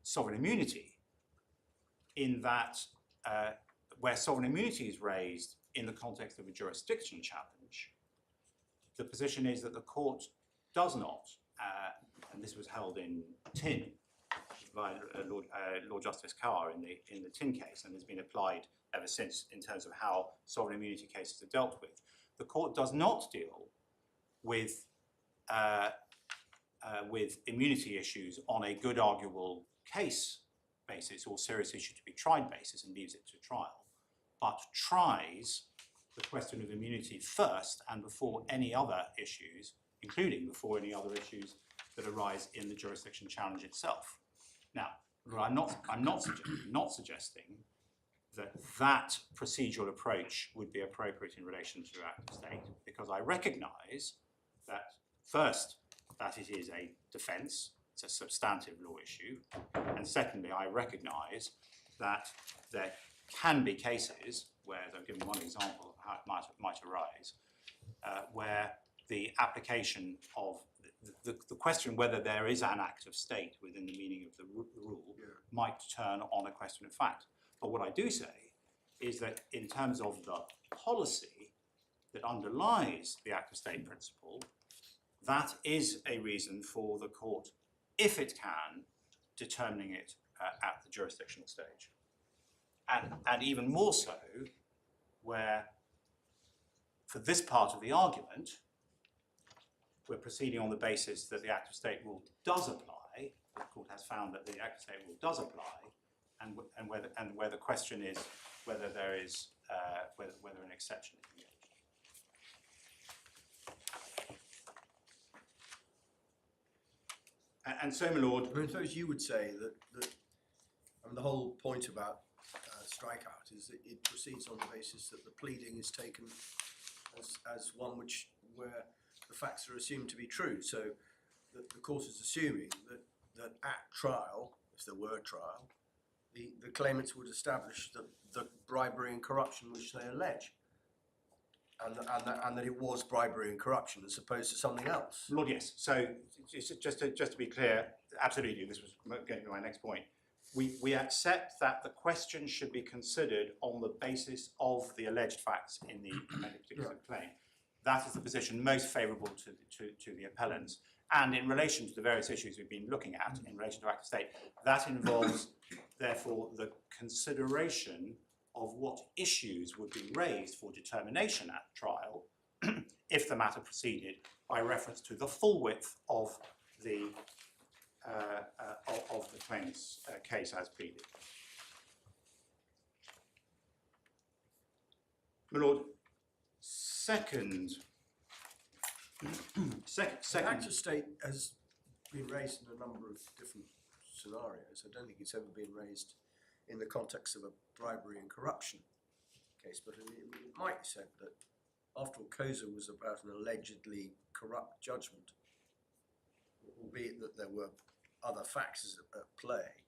sovereign immunity, in that where sovereign immunity is raised in the context of a jurisdiction challenge, the position is that the court does not, and this was held in Tin by Lord Justice Carr in the Tin case, and has been applied ever since in terms of how sovereign immunity cases are dealt with. The court does not deal with immunity issues on a good arguable case basis or serious issue to be tried basis and leaves it to trial, but tries the question of immunity first and before any other issues, including before any other issues that arise in the jurisdiction challenge itself. Now, I'm not suggesting that procedural approach would be appropriate in relation to Act of State, because I recognise that first, that it is a defence, it's a substantive law issue, and secondly, I recognise that there can be cases where, as I've given one example of how it might arise, where the application of the question whether there is an act of state within the meaning of the rule might turn on a question of fact. But what I do say is that in terms of the policy that underlies the act of state principle, that is a reason for the court, if it can, determining it at the jurisdictional stage. And even more so, where for this part of the argument, we're proceeding on the basis that the Act of State rule does apply. The court has found that the Act of State rule does apply, and where the question is whether there is whether an exception is made. And so, my lord, I suppose you would say that the whole point about strikeout is that it proceeds on the basis that the pleading is taken as one where the facts are assumed to be true. So that the court is assuming that at trial, if there were a trial, the claimants would establish the bribery and corruption which they allege, and that it was bribery and corruption as opposed to something else. Lord, yes. So just to be clear, absolutely, this was going to be my next point. We accept that the question should be considered on the basis of the alleged facts in the amended particular claim. That is the position most favourable to the appellants. And in relation to the various issues we've been looking at in relation to Act of State, that involves, therefore, the consideration of what issues would be raised for determination at trial if the matter proceeded by reference to the full width of the claimant's case as pleaded. My lord, second. The Act of State has been raised in a number of different scenarios. I don't think it's ever been raised in the context of a bribery and corruption case, but it might be said that after all, COSA was about an allegedly corrupt judgment, albeit that there were other factors at play,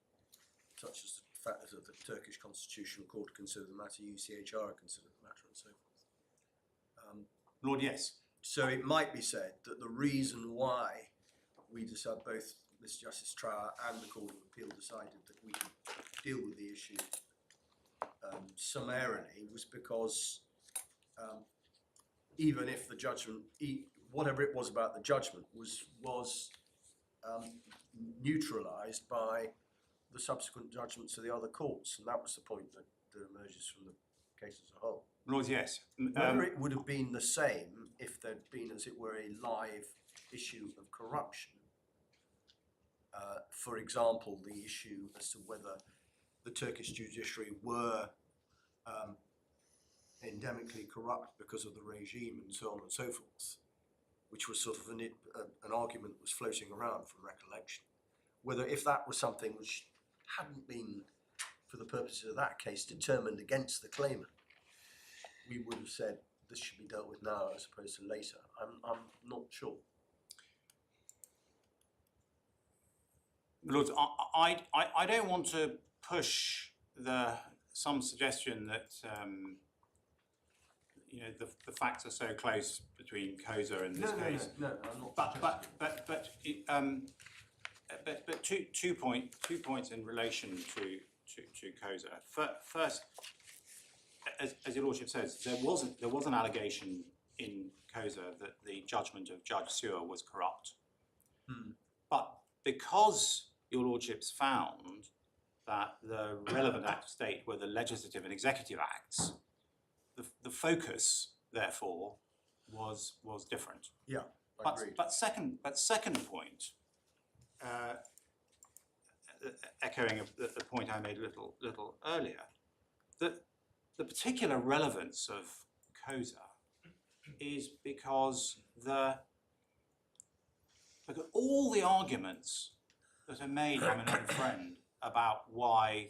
such as the fact that the Turkish Constitutional Court considered the matter, UCHR considered the matter, and so forth. Lord, yes. So it might be said that the reason why we decided, both Mr. Justice Trower and the Court of Appeal decided that we could deal with the issue summarily was because even if the judgment, whatever it was about the judgment, was neutralised by the subsequent judgments of the other courts, and that was the point that emerges from the case as a whole. Lords, yes. Whether it would have been the same if there'd been, as it were, a live issue of corruption. For example, the issue as to whether the Turkish judiciary were endemically corrupt because of the regime and so on and so forth, which was sort of an argument that was floating around from recollection. Whether if that was something which hadn't been, for the purposes of that case, determined against the claimant, we would have said this should be dealt with now as opposed to later. I'm not sure. Lords, I don't want to push some suggestion that the facts are so close between COSA in this case. No, I'm not. But two points in relation to COSA. First, as your Lordship says, there was an allegation in COSA that the judgment of Judge Sewer was corrupt. But because your Lordships found that the relevant Act of State were the legislative and executive acts, the focus, therefore, was different. Yeah, I agree. But second point, echoing the point I made a little earlier, that the particular relevance of COSA is because all the arguments that are made by my own friend about why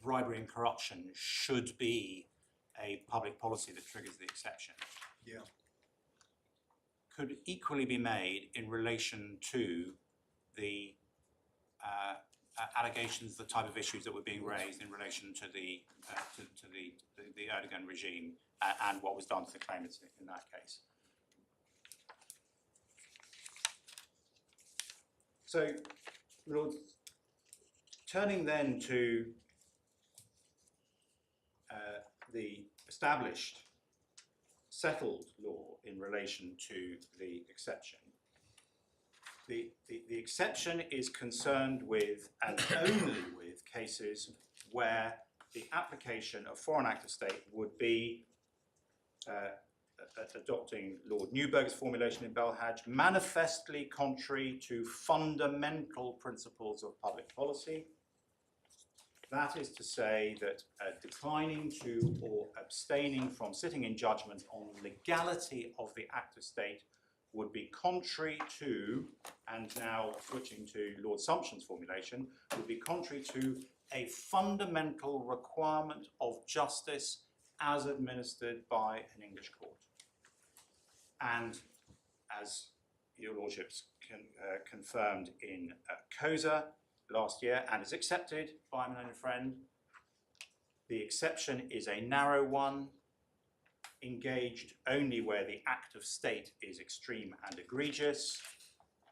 bribery and corruption should be a public policy that triggers the exception, could equally be made in relation to the allegations, the type of issues that were being raised in relation to the Erdogan regime and what was done to the claimants in that case. So, Lord, turning then to the established, settled law in relation to the exception. The exception is concerned with, and only with, cases where the application of foreign act of state would be adopting Lord Newberg's formulation in Belhaj, manifestly contrary to fundamental principles of public policy. That is to say that declining to or abstaining from sitting in judgment on legality of the act of state would be contrary to, and now switching to Lord Sumption's formulation, would be contrary to a fundamental requirement of justice as administered by an English court. And as your Lordships confirmed in COSA last year and is accepted by my own friend, the exception is a narrow one, engaged only where the act of state is extreme and egregious,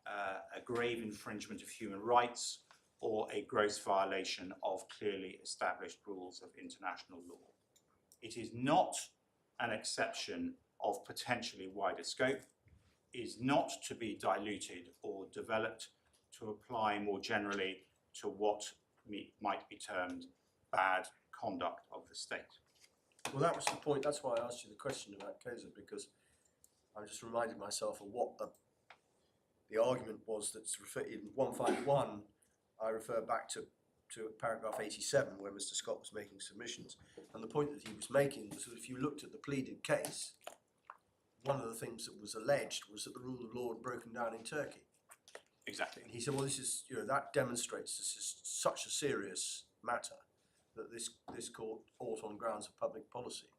a grave infringement of human rights, or a gross violation of clearly established rules of international law. It is not an exception of potentially wider scope, is not to be diluted or developed to apply more generally to what might be termed bad conduct of the state. Well, that was the point. That's why I asked you the question about COSA, because I just reminded myself of what the argument was that's referred in 151. I refer back to paragraph 87, where Mr. Scott was making submissions, and the point that he was making was that if you looked at the pleaded case, one of the things that was alleged was that the rule of law had broken down in Turkey. Exactly. And he said, well, this is, that demonstrates this is such a serious matter that this court ought, on grounds of public policy,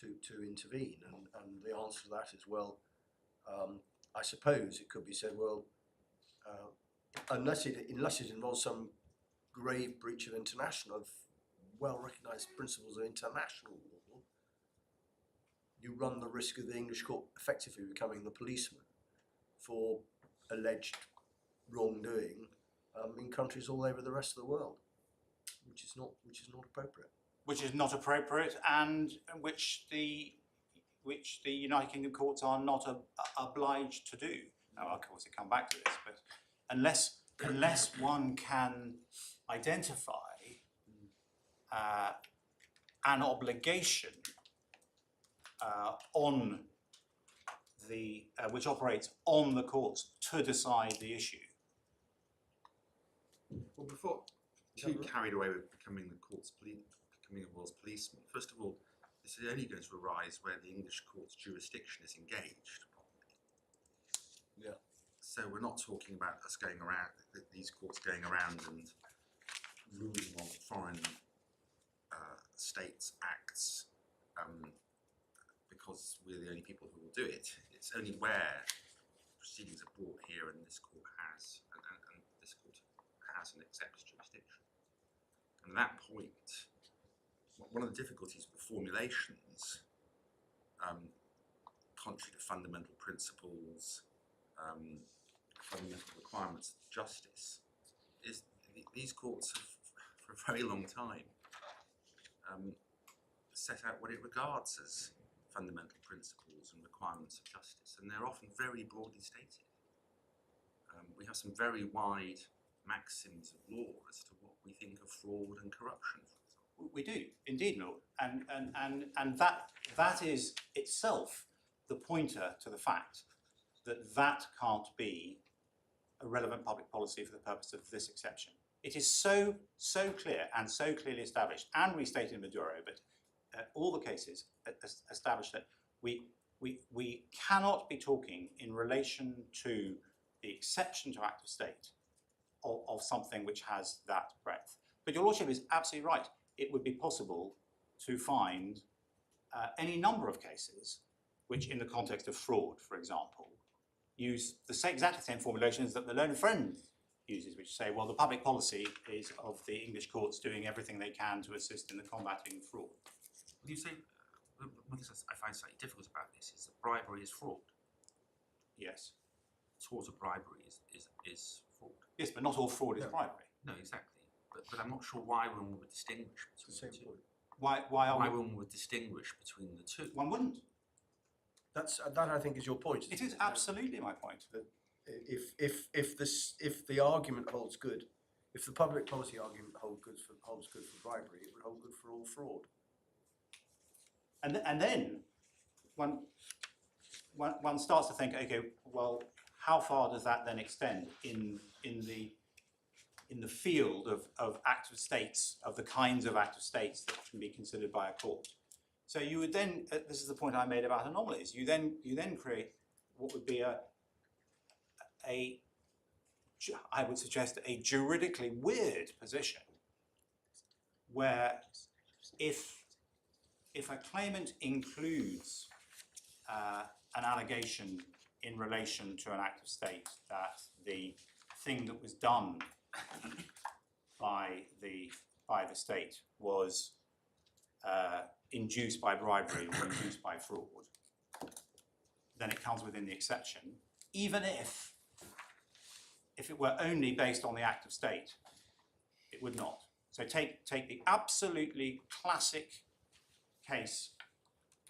to intervene. And the answer to that is, well, I suppose it could be said, well, unless it involves some grave breach of well-recognised principles of international law, you run the risk of the English court effectively becoming the policeman for alleged wrongdoing in countries all over the rest of the world, which is not appropriate. Which is not appropriate, and which the United Kingdom courts are not obliged to do. Now, of course, I come back to this, but unless one can identify an obligation on the which operates on the courts to decide the issue. Well, before too carried away with becoming the world's policeman, first of all, this is only going to arise where the English court's jurisdiction is engaged. Yeah. So we're not talking about us going around, these courts going around and ruling on foreign states' acts because we're the only people who will do it. It's only where proceedings are brought here and this court has, and this court has and accepts jurisdiction. And at that point, one of the difficulties with the formulations, contrary to fundamental principles, fundamental requirements of justice, is these courts have, for a very long time, set out what it regards as fundamental principles and requirements of justice, and they're often very broadly stated. We have some very wide maxims of law as to what we think of fraud and corruption, for example. We do, indeed, Lord. And that is itself the pointer to the fact that that can't be a relevant public policy for the purpose of this exception. It is so clear and so clearly established and restated in Maduro, but all the cases establish that we cannot be talking in relation to the exception to act of state of something which has that breadth. But your Lordship is absolutely right. It would be possible to find any number of cases which, in the context of fraud, for example, use the exactly the same formulations that the learned friend uses, which say, well, the public policy is of the English courts doing everything they can to assist in the combating of fraud. Would you say, one thing I find slightly difficult about this is that bribery is fraud. Yes. Tort of bribery is fraud. Yes, but not all fraud is bribery. No, exactly. But I'm not sure why one would distinguish between the two. Why one would distinguish between the two. One wouldn't. That I think is your point. It is absolutely my point. That if the argument holds good, if the public policy argument holds good for bribery, it would hold good for all fraud. And then one starts to think, okay, well, how far does that then extend in the field of active states, of the kinds of active states that can be considered by a court? So you would then, this is the point I made about anomalies, you then create what would be I would suggest a juridically weird position where if a claimant includes an allegation in relation to an act of state that the thing that was done by the state was induced by bribery or induced by fraud, then it comes within the exception, even if it were only based on the act of state, it would not. So take the absolutely classic case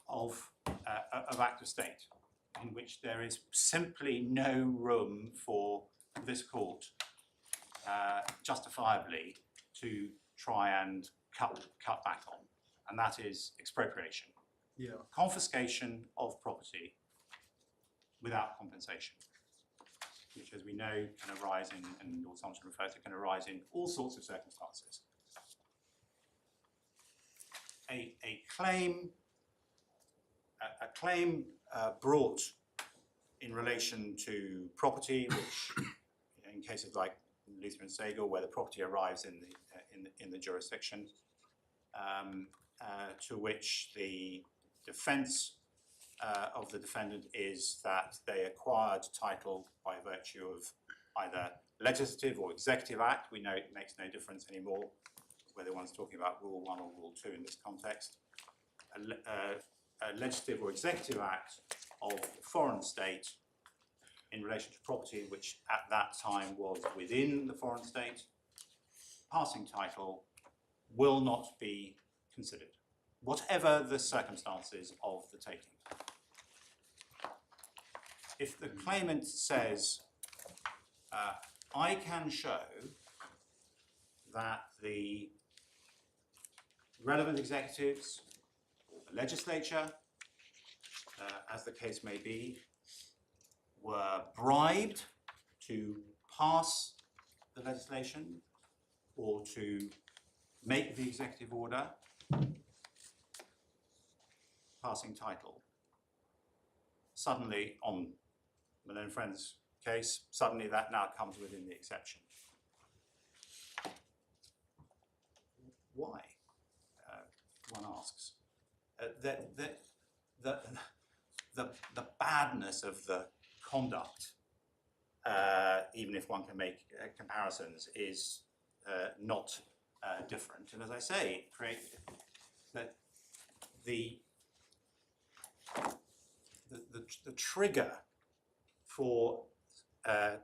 of act of state, in which there is simply no room for this court justifiably to try and cut back on, and that is expropriation. Yeah. Confiscation of property without compensation, which, as we know, can arise in, and Lord Sumption refers to, can arise in all sorts of circumstances. A claim brought in relation to property, which in cases like Luther and Sagal, where the property arrives in the jurisdiction, to which the defence of the defendant is that they acquired title by virtue of either legislative or executive act. We know it makes no difference anymore whether one's talking about Rule 1 or Rule 2 in this context. A legislative or executive act of a foreign state in relation to property which at that time was within the foreign state, passing title will not be considered, whatever the circumstances of the taking. If the claimant says, I can show that relevant executives, or the legislature, as the case may be, were bribed to pass the legislation or to make the executive order passing title. Suddenly, on Malone Friends' case, suddenly that now comes within the exception. Why? One asks. The badness of the conduct, even if one can make comparisons, is not different. And as I say, that the trigger for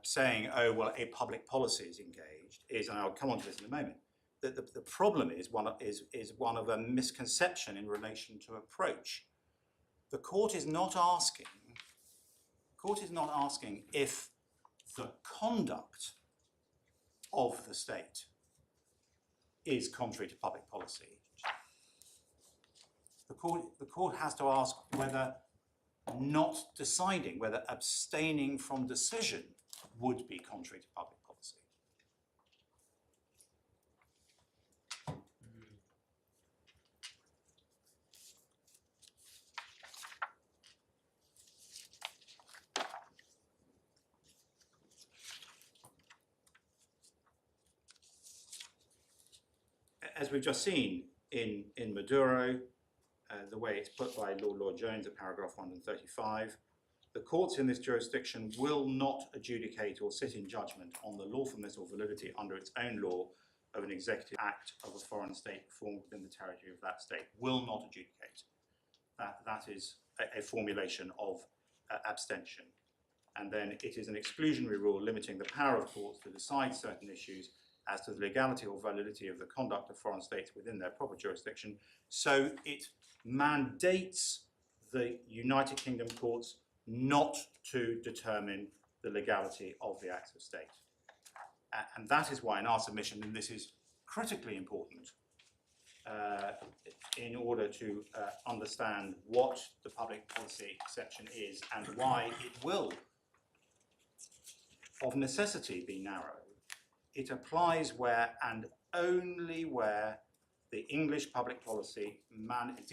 saying, oh, well, a public policy is engaged is, and I'll come on to this in a moment, that the problem is one of a misconception in relation to approach. The court is not asking if the conduct of the state is contrary to public policy. The court has to ask whether abstaining from decision would be contrary to public policy. As we've just seen in Maduro, the way it's put by Lord Jones at paragraph 135, the courts in this jurisdiction will not adjudicate or sit in judgment on the lawfulness or validity under its own law of an executive act of a foreign state performed within the territory of that state. Will not adjudicate. That is a formulation of abstention. And then it is an exclusionary rule limiting the power of courts to decide certain issues as to the legality or validity of the conduct of foreign states within their proper jurisdiction. So it mandates the United Kingdom courts not to determine the legality of the acts of state. And that is why in our submission, and this is critically important in order to understand what the public policy exception is and why it will of necessity be narrow. It applies where and only where the English public policy, it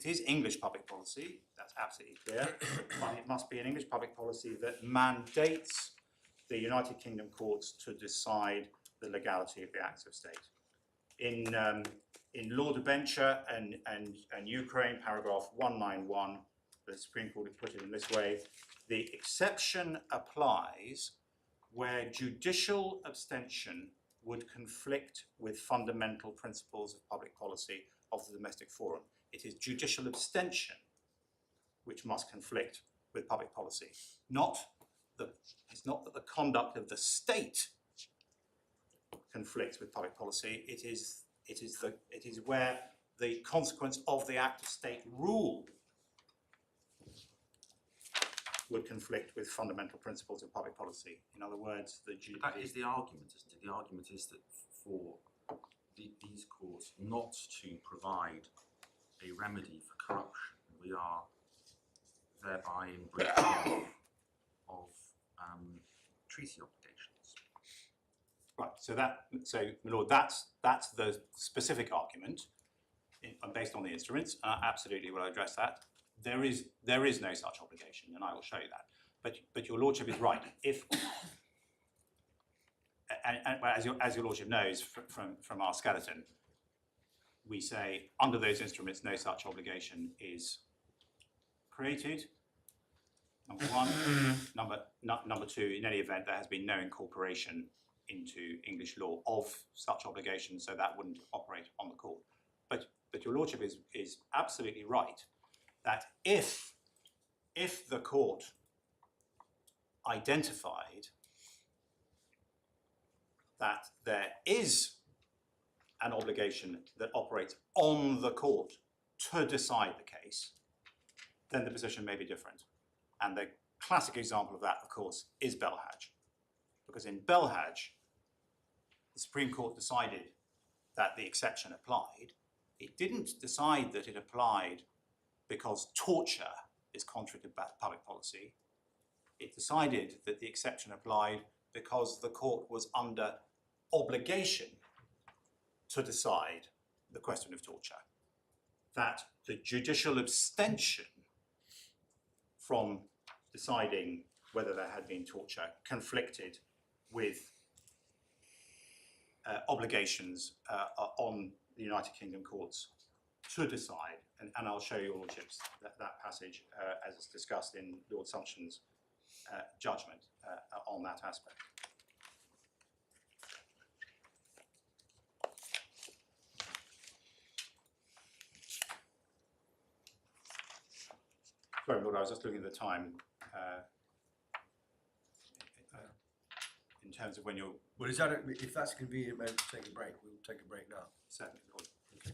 is English public policy, that's absolutely clear, but it must be an English public policy that mandates the United Kingdom courts to decide the legality of the acts of state. In Law Debenture and Ukraine, paragraph 191, the Supreme Court has put it in this way: the exception applies where judicial abstention would conflict with fundamental principles of public policy of the domestic forum. It is judicial abstention which must conflict with public policy. It's not that the conduct of the state conflicts with public policy. It is where the consequence of the act of state rule would conflict with fundamental principles of public policy. In other words, that is the argument, isn't it? The argument is that for these courts not to provide a remedy for corruption, we are thereby in breach of treaty obligations. Right. So, my lord, that's the specific argument based on the instruments. Absolutely, will address that. There is no such obligation, and I will show you that. But your lordship is right. If as your lordship knows from our skeleton, we say under those instruments no such obligation is created. Number one. Number two, in any event, there has been no incorporation into English law of such obligation, so that wouldn't operate on the court. But your lordship is absolutely right that if the court identified that there is an obligation that operates on the court to decide the case, then the position may be different. And the classic example of that, of course, is Belhaj. Because in Belhaj, the Supreme Court decided that the exception applied. It didn't decide that it applied because torture is contrary to public policy. It decided that the exception applied because the court was under obligation to decide the question of torture. That the judicial abstention from deciding whether there had been torture conflicted with obligations on the United Kingdom courts to decide, and I'll show you, Lordships, that passage as it's discussed in Lord Sumption's judgment on that aspect. Sorry, Lord, I was just looking at the time in terms of when you're... Well, is that, if that's a convenient moment to take a break, we'll take a break now. Certainly, Lord. Okay.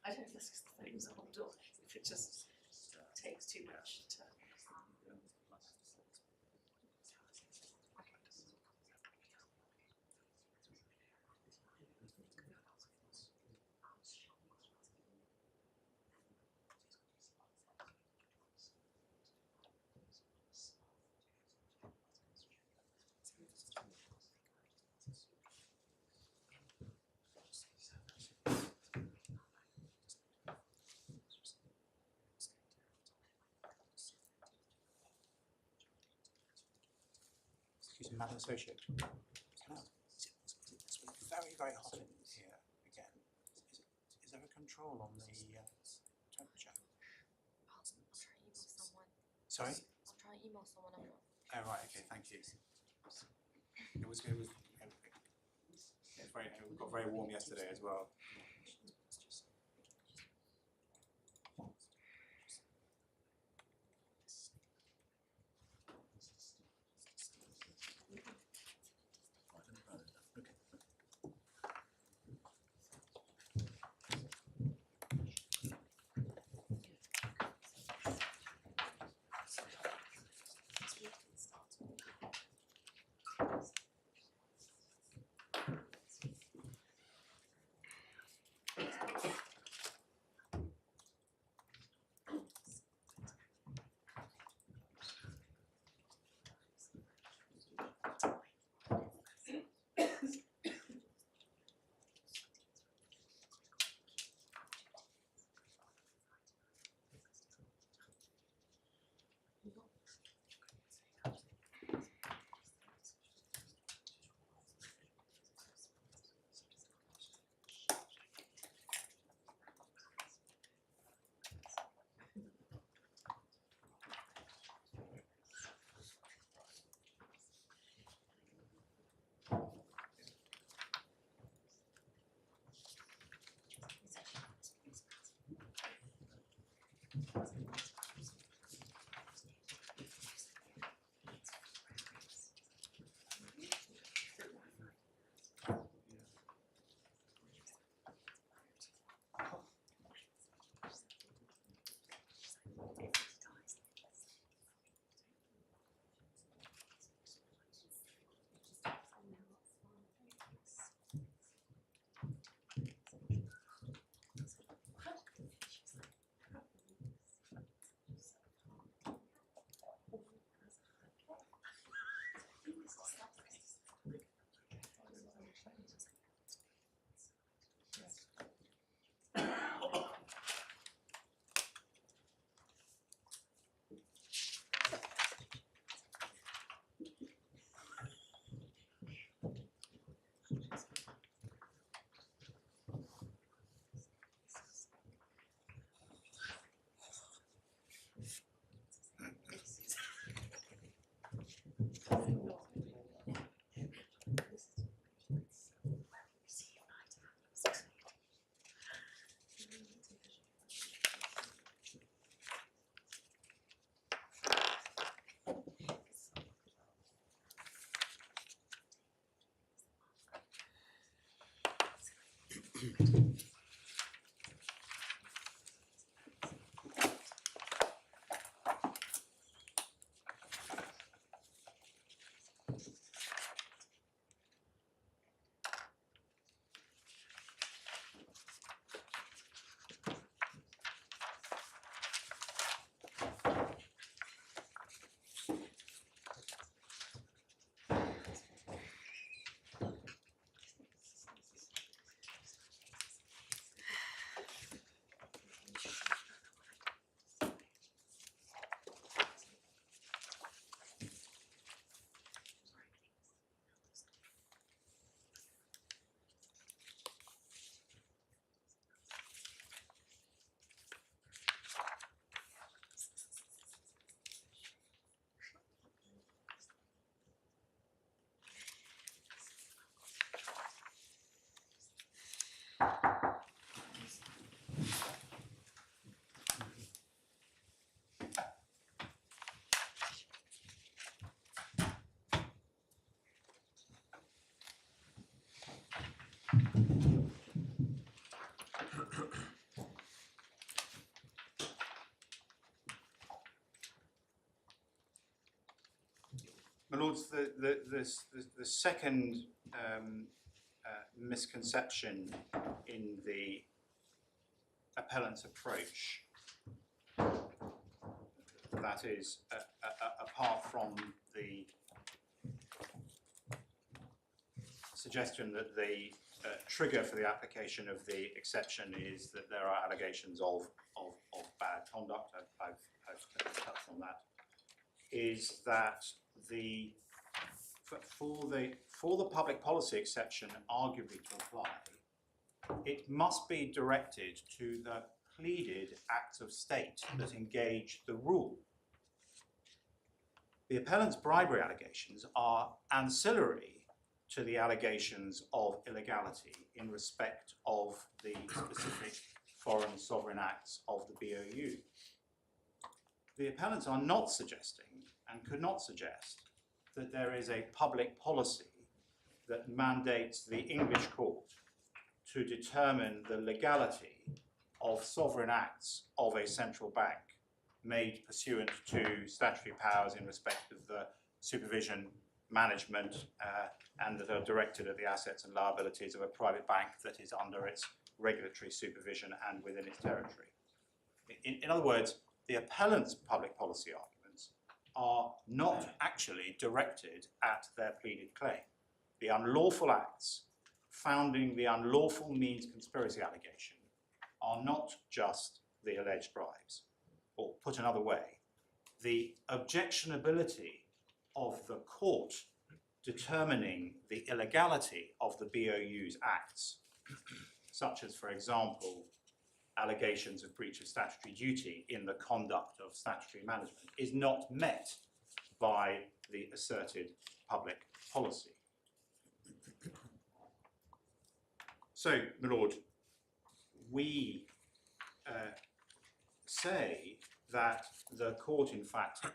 I don't think it's the things on the door, if it just takes too much to. Excuse me, Madam Associate. It's very, very hot in here again. Is there a control on the temperature? I'll try and email someone. Sorry? I'll try and email someone. I'm not. Oh, right, okay, thank you. It's very, it got very warm yesterday as well. My lords, the second misconception in the appellant's approach, that is, apart from the suggestion that the trigger for the application of the exception is that there are allegations of bad conduct, I've touched on that, is that for the public policy exception arguably to apply, it must be directed to the pleaded acts of state that engage the rule. The appellant's bribery allegations are ancillary to the allegations of illegality in respect of the specific foreign sovereign acts of the BOU. The appellants are not suggesting and could not suggest that there is a public policy that mandates the English court to determine the legality of sovereign acts of a central bank made pursuant to statutory powers in respect of the supervision, management, and that are directed at the assets and liabilities of a private bank that is under its regulatory supervision and within its territory. In other words, the appellant's public policy arguments are not actually directed at their pleaded claim. The unlawful acts founding the unlawful means conspiracy allegation are not just the alleged bribes. Or put another way, the objectionability of the court determining the illegality of the BOU's acts, such as, for example, allegations of breach of statutory duty in the conduct of statutory management, is not met by the asserted public policy. So, my lord, we say that the court, in fact,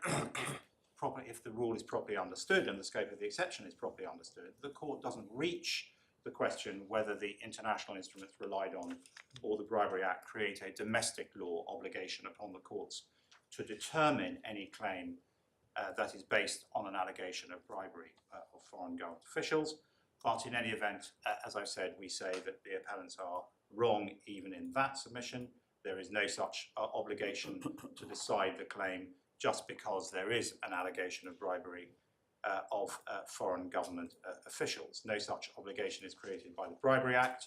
if the rule is properly understood and the scope of the exception is properly understood, the court doesn't reach the question whether the international instruments relied on or the Bribery Act create a domestic law obligation upon the courts to determine any claim that is based on an allegation of bribery of foreign government officials. But in any event, as I've said, we say that the appellants are wrong even in that submission. There is no such obligation to decide the claim just because there is an allegation of bribery of foreign government officials. No such obligation is created by the Bribery Act.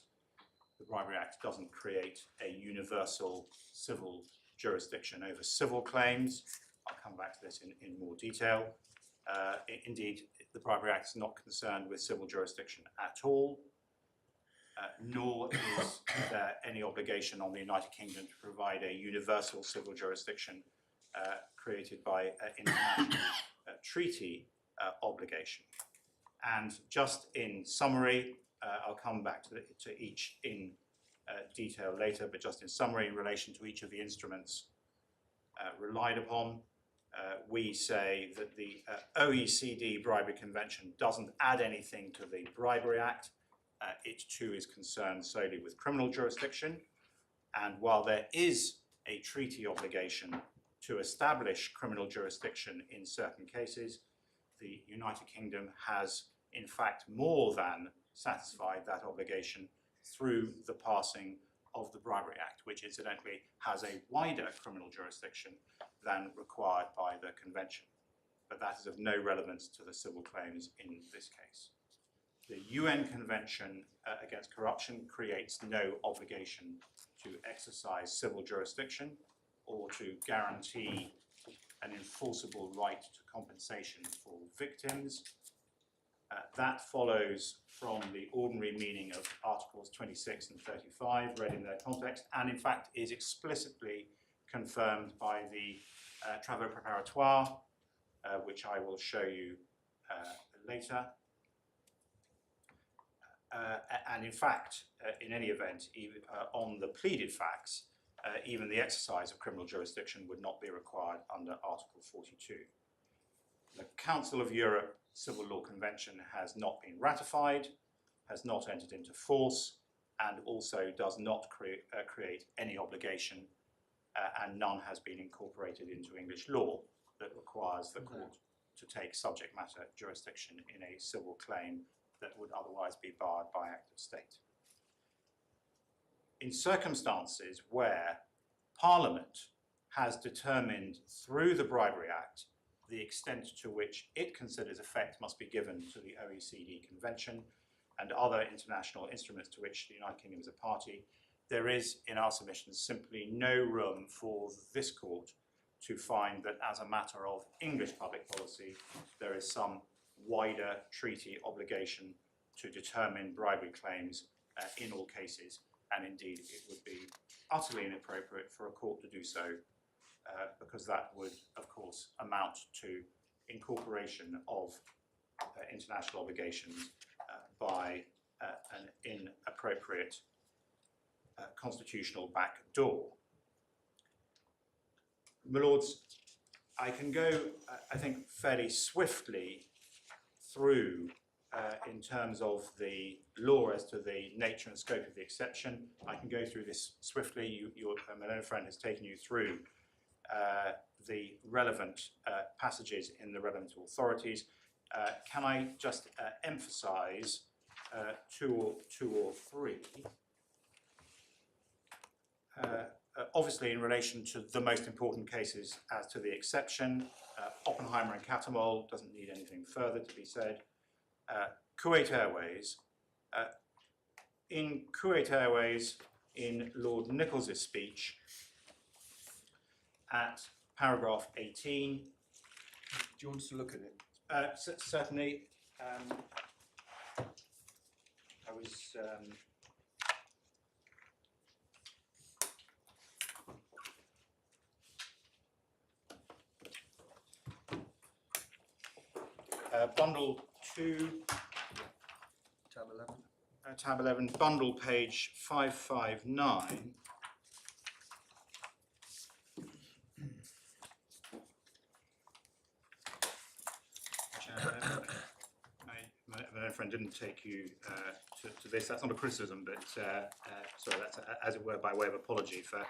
The Bribery Act doesn't create a universal civil jurisdiction over civil claims. I'll come back to this in more detail. Indeed, the Bribery Act is not concerned with civil jurisdiction at all, nor is there any obligation on the United Kingdom to provide a universal civil jurisdiction created by international treaty obligation. And just in summary, I'll come back to each in detail later, but just in summary, in relation to each of the instruments relied upon, we say that the OECD Bribery Convention doesn't add anything to the Bribery Act. it too is concerned solely with criminal jurisdiction. And while there is a treaty obligation to establish criminal jurisdiction in certain cases, the United Kingdom has in fact more than satisfied that obligation through the passing of the Bribery Act, which incidentally has a wider criminal jurisdiction than required by the Convention. But that is of no relevance to the civil claims in this case. The UN Convention against Corruption creates no obligation to exercise civil jurisdiction or to guarantee an enforceable right to compensation for victims. That follows from the ordinary meaning of Articles 26 and 35, read in their context, and in fact is explicitly confirmed by the Travaux Préparatoires, which I will show you later. And in fact, in any event, even, on the pleaded facts, even the exercise of criminal jurisdiction would not be required under Article 42. The Council of Europe Civil Law Convention has not been ratified, has not entered into force, and also does not create any obligation, and none has been incorporated into English law that requires the court to take subject matter jurisdiction in a civil claim that would otherwise be barred by Act of State. In circumstances where Parliament has determined through the Bribery Act the extent to which it considers effect must be given to the OECD Convention and other international instruments to which the United Kingdom is a party, there is, in our submissions, simply no room for this court to find that as a matter of English public policy, there is some wider treaty obligation to determine bribery claims in all cases, and indeed it would be utterly inappropriate for a court to do so because that would, of course, amount to incorporation of international obligations by an inappropriate constitutional back door. My Lords, I can go, I think, fairly swiftly through in terms of the law as to the nature and scope of the exception. I can go through this swiftly. My own friend has taken you through the relevant passages in the relevant authorities. Can I just emphasise two or three? Obviously, in relation to the most important cases as to the exception, Oppenheimer and Catamol doesn't need anything further to be said. Kuwait Airways. In Kuwait Airways, in Lord Nicholls' speech, at paragraph 18. Do you want us to look at it? Certainly. I was bundle 2, Tab 11. tab 11, bundle page 559. My own friend didn't take you to this. That's not a criticism, but sorry, that's as it were by way of apology for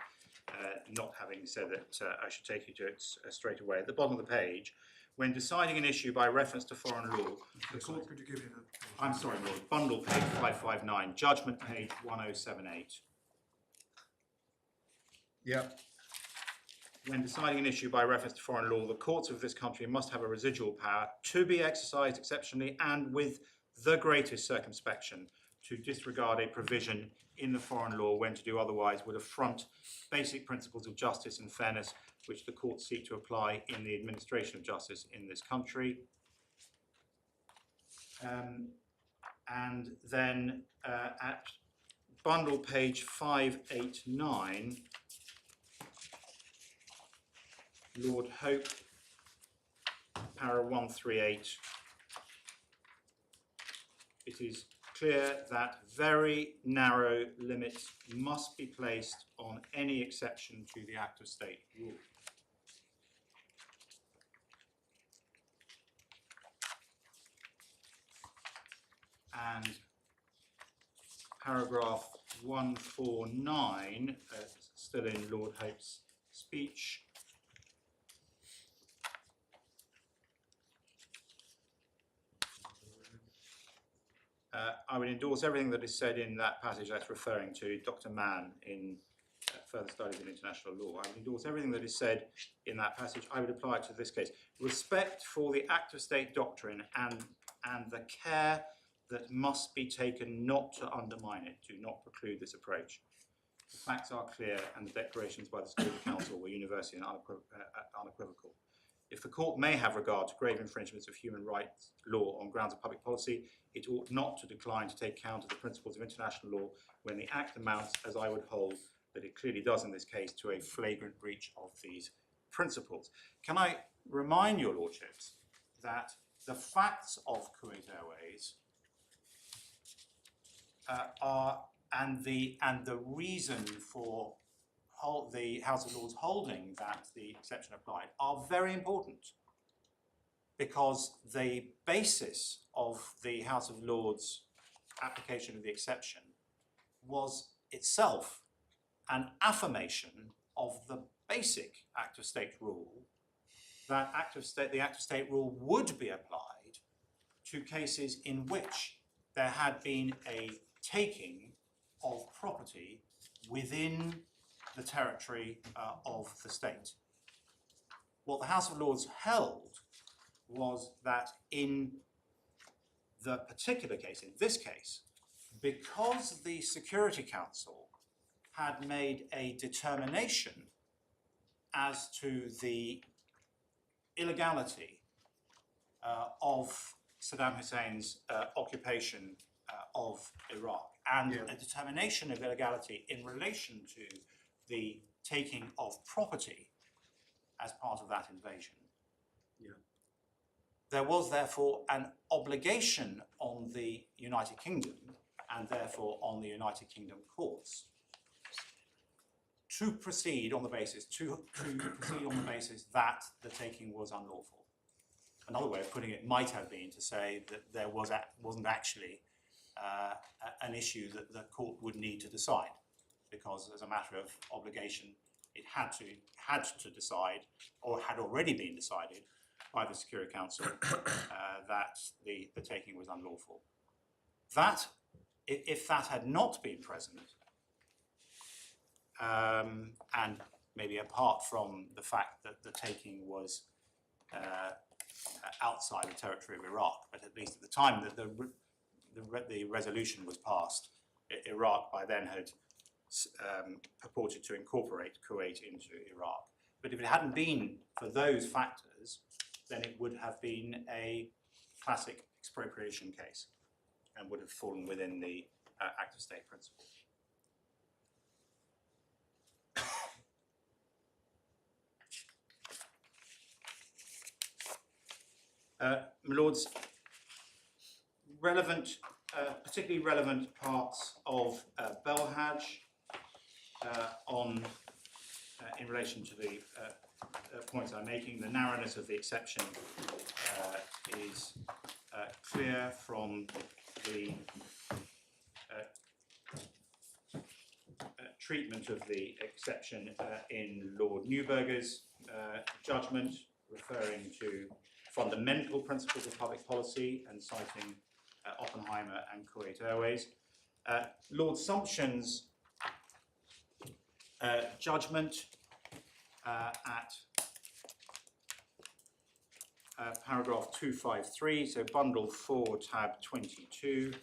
not having said that I should take you to it straight away. At the bottom of the page, when deciding an issue by reference to foreign law, the court. Could you give me the? I'm sorry, Lord. Bundle page 559, judgment page 1078. Yeah. When deciding an issue by reference to foreign law, the courts of this country must have a residual power to be exercised exceptionally and with the greatest circumspection to disregard a provision in the foreign law when to do otherwise would affront basic principles of justice and fairness which the courts seek to apply in the administration of justice in this country. And then at bundle page 589, Lord Hope, para 138, it is clear that very narrow limits must be placed on any exception to the Act of State rule. And paragraph 149, still in Lord Hope's speech. I would endorse everything that is said in that passage that's referring to Dr. Mann in Further Studies in International Law. I would endorse everything that is said in that passage. I would apply it to this case. Respect for the Act of State doctrine and the care that must be taken not to undermine it, do not preclude this approach. The facts are clear and the declarations by the Security Council were universally and unequivocal. If the court may have regard to grave infringements of human rights law on grounds of public policy, it ought not to decline to take account of the principles of international law when the act amounts, as I would hold that it clearly does in this case, to a flagrant breach of these principles. Can I remind your lordships that the facts of Kuwait Airways and the reason for the House of Lords holding that the exception applied are very important, because the basis of the House of Lords application of the exception was itself an affirmation of the basic Act of State rule, that the Act of State rule would be applied to cases in which there had been a taking of property within the territory of the state. What the House of Lords held was that in the particular case, in this case, because the Security Council had made a determination as to the illegality of Saddam Hussein's occupation of Iraq, and a determination of illegality in relation to the taking of property as part of that invasion. There was therefore an obligation on the United Kingdom, and therefore on the United Kingdom courts, to proceed on the basis that the taking was unlawful. Another way of putting it might have been to say that there wasn't actually an issue that the court would need to decide, because as a matter of obligation, it had to decide, or had already been decided by the Security Council, that the taking was unlawful. That, if that had not been present, and maybe apart from the fact that the taking was outside the territory of Iraq, but at least at the time that the resolution was passed, Iraq by then had purported to incorporate Kuwait into Iraq. But if it hadn't been for those factors, then it would have been a classic expropriation case and would have fallen within the Act of State principle. My Lords, particularly relevant parts of Belhaj in relation to the points I'm making. The narrowness of the exception is clear from the treatment of the exception in Lord Neuberger's judgment, referring to fundamental principles of public policy and citing Oppenheimer and Kuwait Airways. Lord Sumption's judgment at paragraph 253, so bundle 4, tab 22.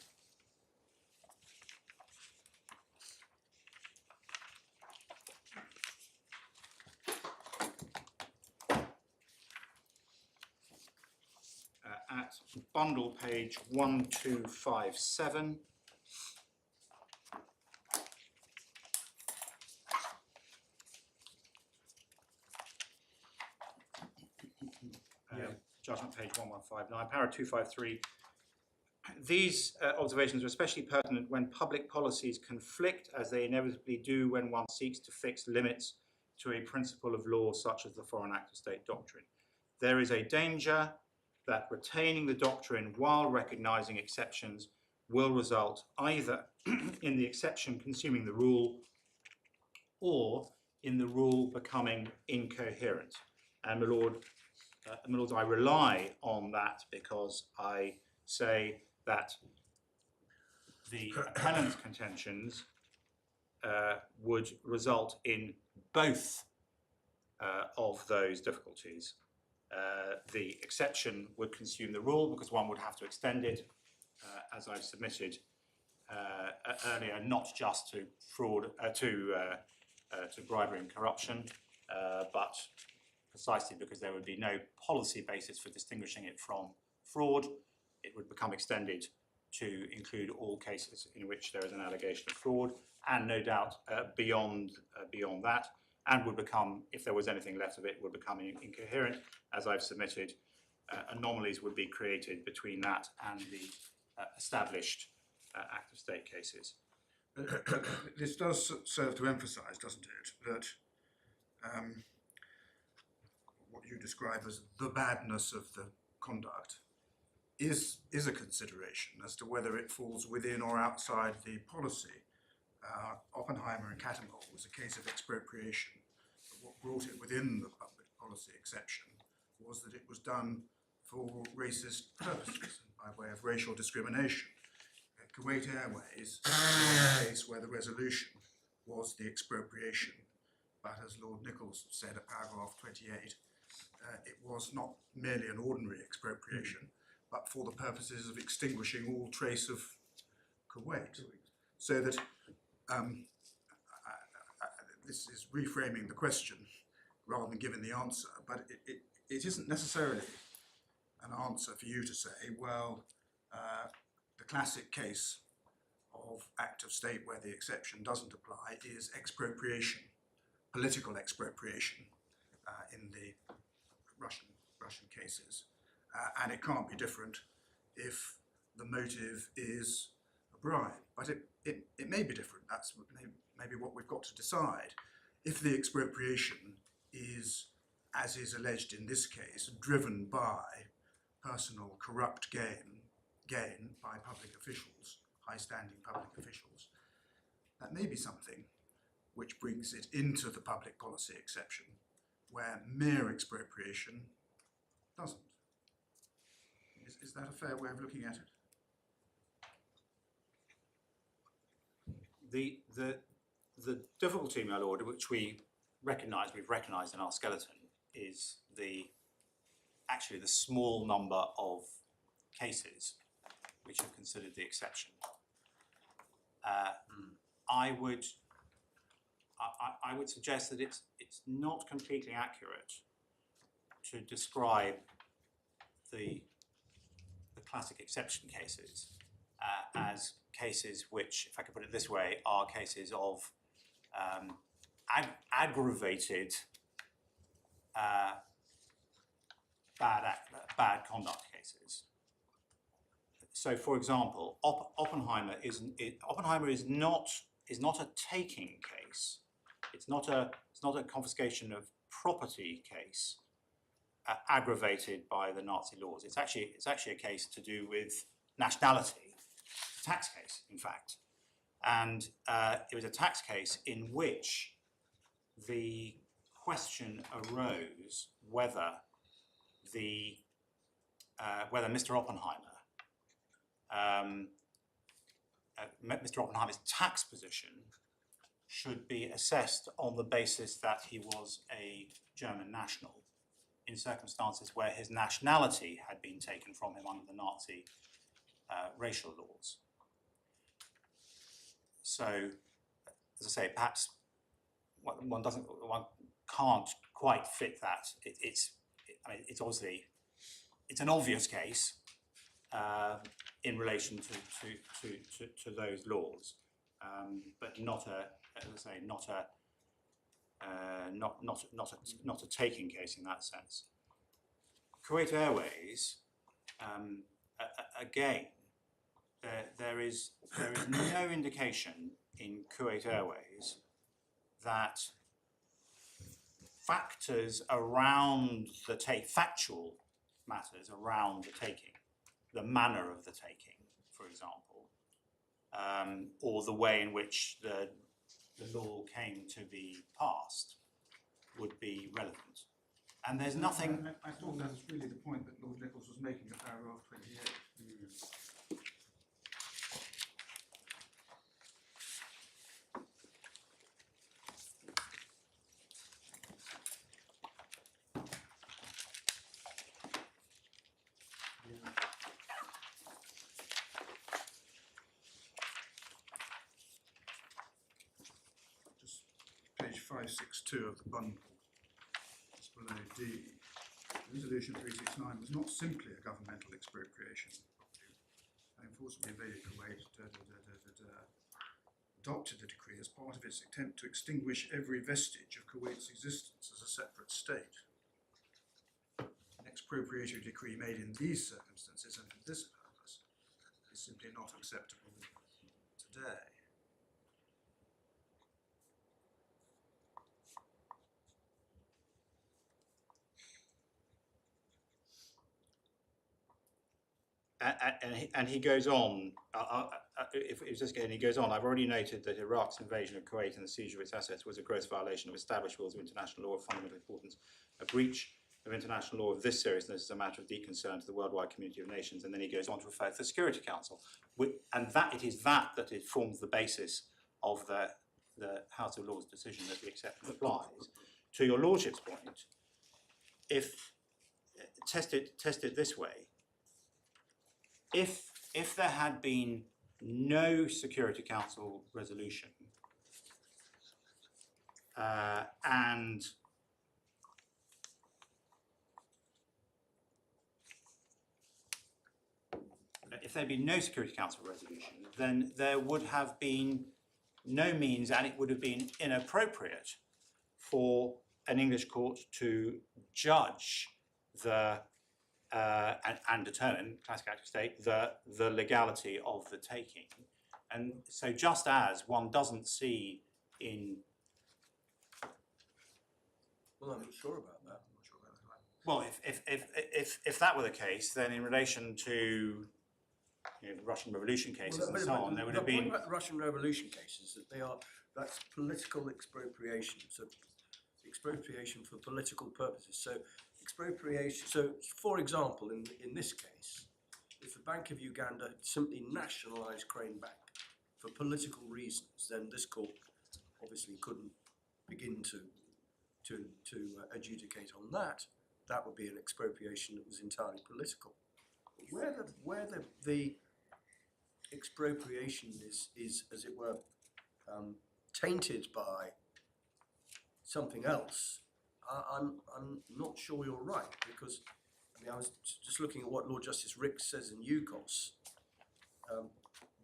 At bundle page 1257. Judgment page 1159, para 253. These observations are especially pertinent when public policies conflict, as they inevitably do when one seeks to fix limits to a principle of law such as the Foreign Act of State doctrine. There is a danger that retaining the doctrine while recognizing exceptions will result either in the exception consuming the rule or in the rule becoming incoherent. And my Lord, I rely on that because I say that the appellant's contentions would result in both of those difficulties. The exception would consume the rule because one would have to extend it, as I've submitted earlier, not just to fraud, to bribery and corruption, but precisely because there would be no policy basis for distinguishing it from fraud. It would become extended to include all cases in which there is an allegation of fraud, and no doubt beyond that, and would become, if there was anything left of it, would become incoherent. As I've submitted, anomalies would be created between that and the established act of state cases. This does serve to emphasise, doesn't it, that what you describe as the badness of the conduct is a consideration as to whether it falls within or outside the policy. Oppenheimer and Catamol was a case of expropriation. But what brought it within the public policy exception was that it was done for racist purposes, by way of racial discrimination. Kuwait Airways was a case where the resolution was the expropriation, but as Lord Nichols said at paragraph 28, it was not merely an ordinary expropriation, but for the purposes of extinguishing all trace of Kuwait. So that this is reframing the question rather than giving the answer, but it isn't necessarily an answer for you to say, well, the classic case of act of state where the exception doesn't apply is expropriation, political expropriation in the Russian cases. And it can't be different if the motive is a bribe. But it may be different. That's maybe what we've got to decide. If the expropriation is, as is alleged in this case, driven by personal corrupt gain by public officials, high-standing public officials, that may be something which brings it into the public policy exception, where mere expropriation doesn't. Is that a fair way of looking at it? The difficulty, my lord, which we've recognised in our skeleton, is actually the small number of cases which have considered the exception. I would suggest that it's not completely accurate to describe the classic exception cases as cases which, if I could put it this way, are cases of aggravated bad conduct cases. So, for example, Oppenheimer is not a taking case. It's not a confiscation of property case aggravated by the Nazi laws. It's actually a case to do with nationality, a tax case, in fact, and it was a tax case in which the question arose whether Mr. Oppenheimer's tax position should be assessed on the basis that he was a German national in circumstances where his nationality had been taken from him under the Nazi racial laws. So, as I say, perhaps one can't quite fit that. It's an obvious case in relation to those laws, but not a taking case in that sense. Kuwait Airways, again, there is no indication in Kuwait Airways that factors around factual matters around the taking, the manner of the taking, for example, or the way in which the law came to be passed would be relevant. And there's nothing. I thought that was really the point that Lord Nichols was making at paragraph 28. Just page 562 of the bundle. It's below D. Resolution 369 was not simply a governmental expropriation of property. Unfortunately, invaded Kuwait adopted the decree as part of its attempt to extinguish every vestige of Kuwait's existence as a separate state. An expropriatory decree made in these circumstances and for this purpose is simply not acceptable today. And he goes on, if it's just getting, he goes on, I've already noted that Iraq's invasion of Kuwait and the seizure of its assets was a gross violation of established rules of international law of fundamental importance. A breach of international law of this seriousness is a matter of deep concern to the worldwide community of nations. And then he goes on to refer to the Security Council. And that it is that it forms the basis of the House of Lords decision that the exception applies. To your Lordship's point, if test it this way, if there had been no Security Council resolution and if there had been no Security Council resolution, then there would have been no means, and it would have been inappropriate for an English court to judge the and determine, classic act of state, the legality of the taking. And so just as one doesn't see in... Well, I'm not sure about that. I'm not sure about that. Well, if that were the case, then in relation to the Russian Revolution cases and so on, there would have been... The point about the Russian Revolution cases that that's political expropriation. So expropriation for political purposes. So expropriation. So, for example, in this case, if the Bank of Uganda had simply nationalised Crane Bank for political reasons, then this court obviously couldn't begin to adjudicate on that. That would be an expropriation that was entirely political. Where the expropriation is as it were tainted by something else, I'm not sure you're right, because I was just looking at what Lord Justice Ricks says in UCOS,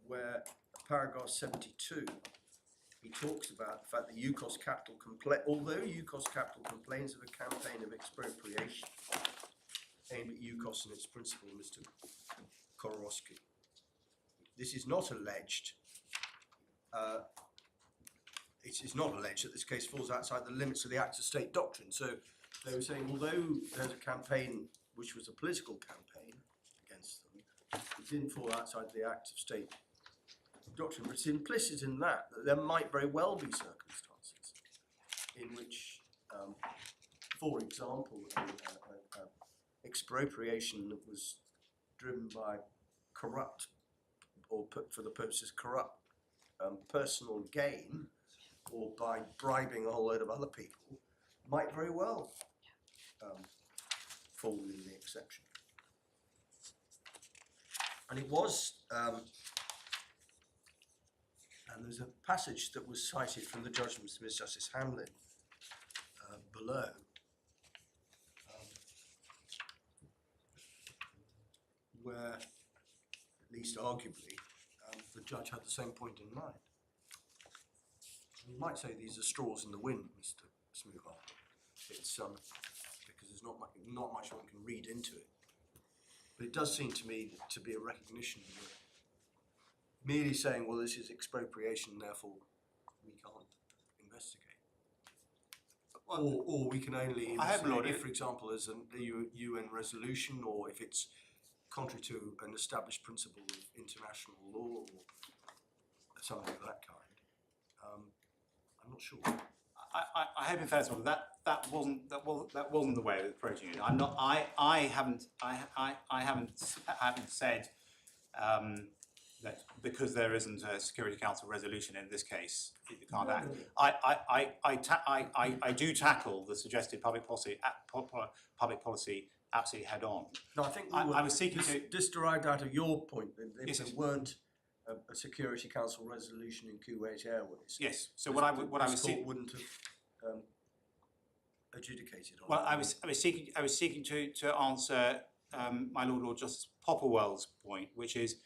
where paragraph 72, he talks about the fact that UCOS Capital although UCOS Capital complains of a campaign of expropriation aimed at UCOS and its principal, Mr. Kororowski, this is not alleged. It is not alleged that this case falls outside the limits of the Act of State doctrine. So they were saying, although there's a campaign which was a political campaign against them, it didn't fall outside the Act of State doctrine. But it's implicit in that there might very well be circumstances in which, for example, expropriation that was driven by corrupt or put for the purposes of corrupt personal gain, or by bribing a whole load of other people, might very well fall within the exception. And it was, and there's a passage that was cited from the judgments of Mr. Justice Hamlin below, where, at least arguably, the judge had the same point in mind. You might say these are straws in the wind, Mr. Smoothall. It's because there's not much one can read into it. But it does seem to me to be a recognition that merely saying, well, this is expropriation, therefore we can't investigate. Or we can only investigate if, for example, there's a UN resolution, or if it's contrary to an established principle of international law, something of that kind. I'm not sure. I hope in fairness, that wasn't the way of approaching it. I'm not. I haven't said that because there isn't a Security Council resolution in this case, you can't act. I do tackle the suggested public policy absolutely head on. No, I think I was seeking this derived out of your point that if Yes, there yes. weren't a Security Council resolution in Kuwait Airways, Yes. So this- what I this was court seeking. wouldn't have adjudicated on. Well, it. I was seeking to answer my Lord Justice Popplewell's point, which is,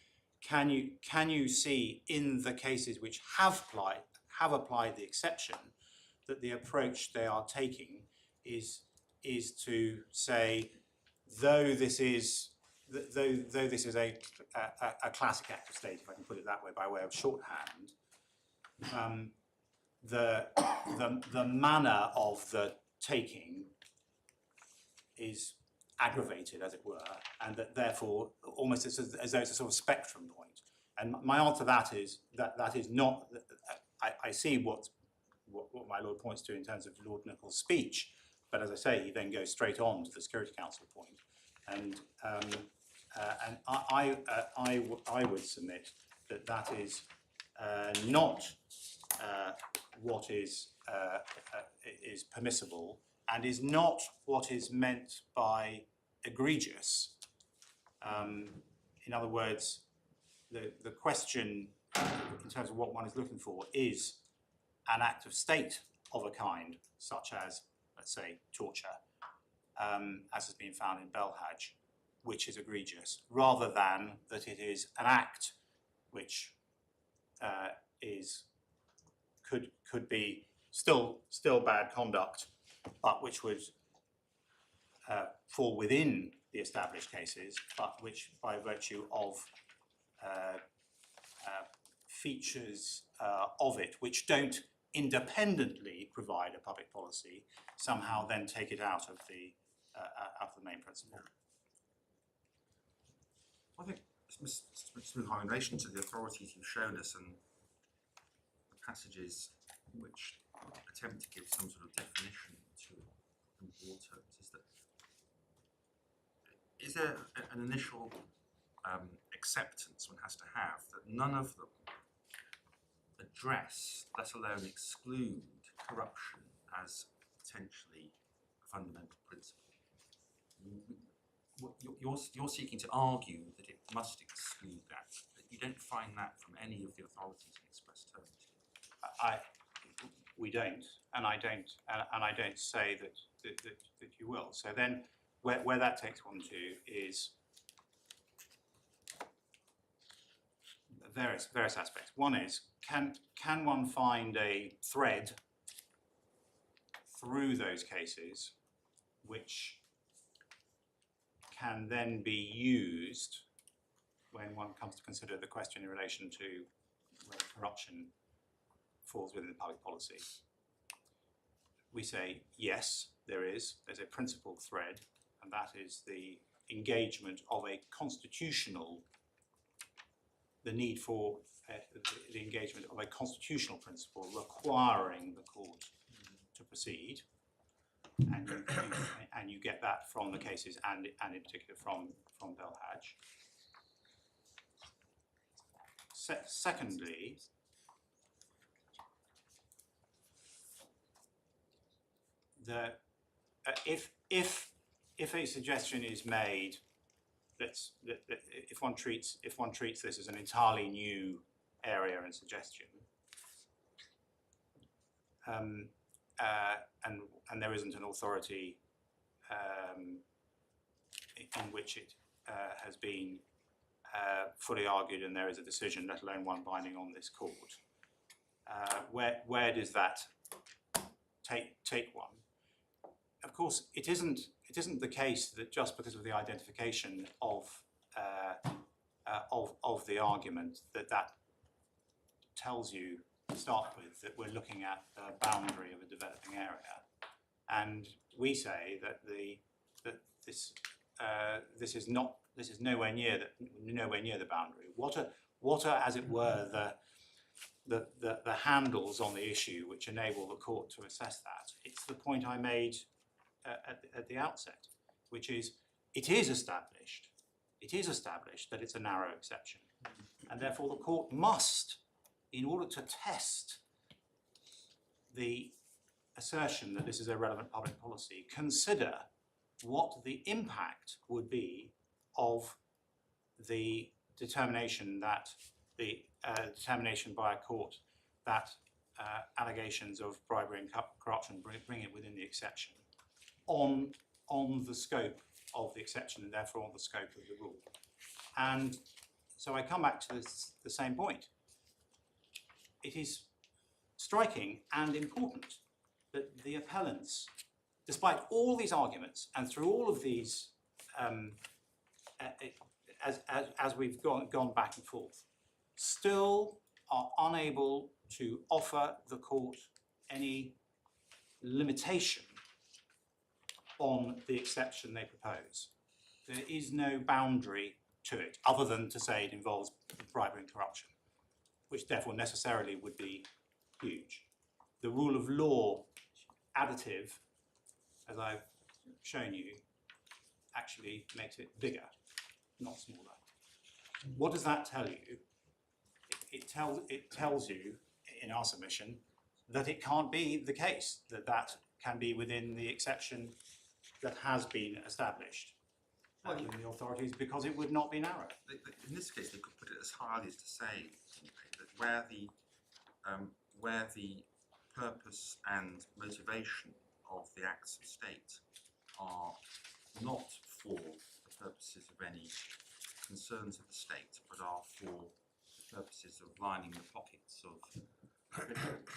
can you see in the cases which have applied the exception that the approach they are taking is to say, though this is a classic act of state, if I can put it that way, by way of shorthand, the manner of the taking is aggravated, as it were, and that therefore almost as though it's a sort of spectrum point. And my answer to that is that is not. I see what my Lord points to in terms of Lord Nichols' speech, but as I say, he then goes straight on to the Security Council point, and I would submit that is not what is permissible, and is not what is meant by egregious. In other words, the question in terms of what one is looking for is an act of state of a kind, such as, let's say, torture, as has been found in Belhaj, which is egregious, rather than that it is an act which could be still bad conduct, but which would fall within the established cases, but which, by virtue of features of it which don't independently provide a public policy, somehow then take it out of the main principle. I think, Mr. Smoothheim, in relation to the authorities you've shown us and the passages which attempt to give some sort of definition to broad terms, is there an initial acceptance one has to have that none of them address, let alone exclude, corruption as potentially a fundamental principle? You're seeking to argue that it must exclude that, but you don't find that from any of the authorities in express terms. We don't, and I don't say that you will. So then, where that takes one to is various aspects. One is, can one find a thread through those cases which can then be used when one comes to consider the question in relation to whether corruption falls within the public policy? We say yes, there's a principal thread, and that is the engagement of a constitutional, the need for the engagement of a constitutional principle requiring the court to proceed, and you get that from the cases and in particular from Belhaj. Secondly, if a suggestion is made that if one treats this as an entirely new area and suggestion, and there isn't an authority in which it has been fully argued and there is a decision, let alone one binding on this court, where does that take one? Of course, it isn't the case that just because of the identification of the argument that tells you to start with that we're looking at the boundary of a developing area, and we say that this is nowhere near the boundary. What are as it were the handles on the issue which enable the court to assess that. It's the point I made at the outset, which is it is established that it's a narrow exception, and therefore the court must, in order to test the assertion that this is a relevant public policy, consider what the impact would be of the determination that determination by a court that allegations of bribery and corruption bring it within the exception on the scope of the exception and therefore on the scope of the rule. And so I come back to the same point. It is striking and important that the appellants, despite all these arguments and through all of these, as we've gone back and forth, still are unable to offer the court any limitation on the exception they propose. There is no boundary to it other than to say it involves bribery and corruption, which therefore necessarily would be huge. The rule of law additive, as I've shown you, actually makes it bigger, not smaller. What does that tell you? It tells you, in our submission, that it can't be the case that that can be within the exception that has been established in the authorities, because it would not be narrow. In this case, they could put it as hard as to say that where the purpose and motivation of the acts of state are not for the purposes of any concerns of the state, but are for the purposes of lining the pockets of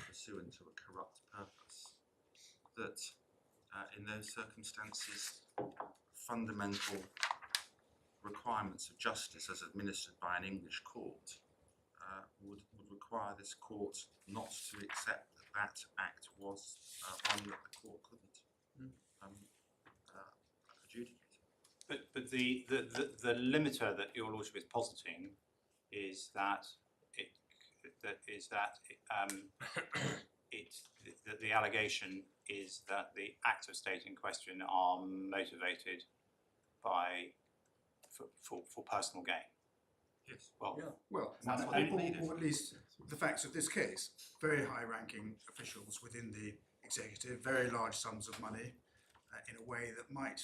pursuant to a corrupt purpose, that in those circumstances, fundamental requirements of justice as administered by an English court would require this court not to accept that that act was one that the court couldn't adjudicate. But the limiter that your lordship is positing is that the allegation is that the acts of state in question are motivated by for personal gain. Yes. Well, Yeah. Well, That's what they needed. or at least the facts of this case, very high-ranking officials within the executive, very large sums of money, in a way that might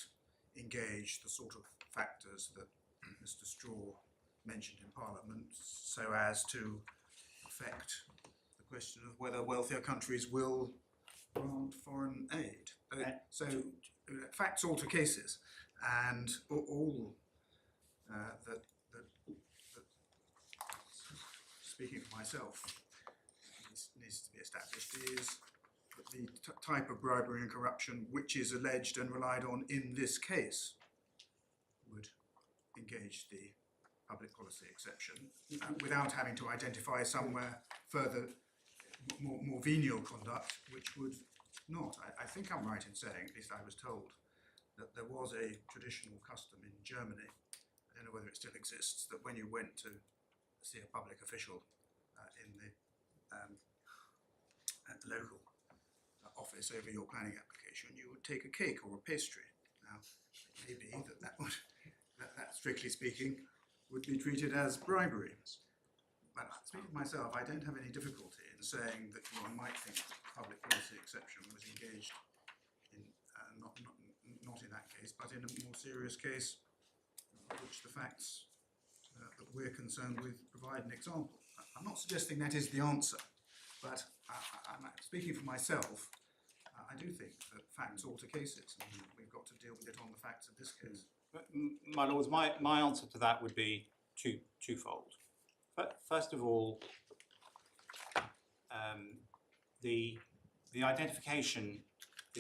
engage the sort of factors that Mr. Straw mentioned in Parliament, so as to affect the question of whether wealthier countries will grant foreign aid. Facts alter cases, and all that speaking for myself, needs to be established is that the type of bribery and corruption which is alleged and relied on in this case would engage the public policy exception without having to identify somewhere further more venial conduct which would not. I think I'm right in saying, at least I was told, that there was a traditional custom in Germany, I don't know whether it still exists, that when you went to see a public official in the at the local office over your planning application, you would take a cake or a pastry. Now, it may be that strictly speaking would be treated as bribery. But speaking for myself, I don't have any difficulty in saying that one might think the public policy exception was engaged in not in that case, but in a more serious case, which the facts that we're concerned with provide an example. I'm not suggesting that is the answer, but I'm speaking for myself. I do think that facts alter cases, and we've got to deal with it on the facts of this case. But, my lords, my answer to that would be twofold. But first of all, the identification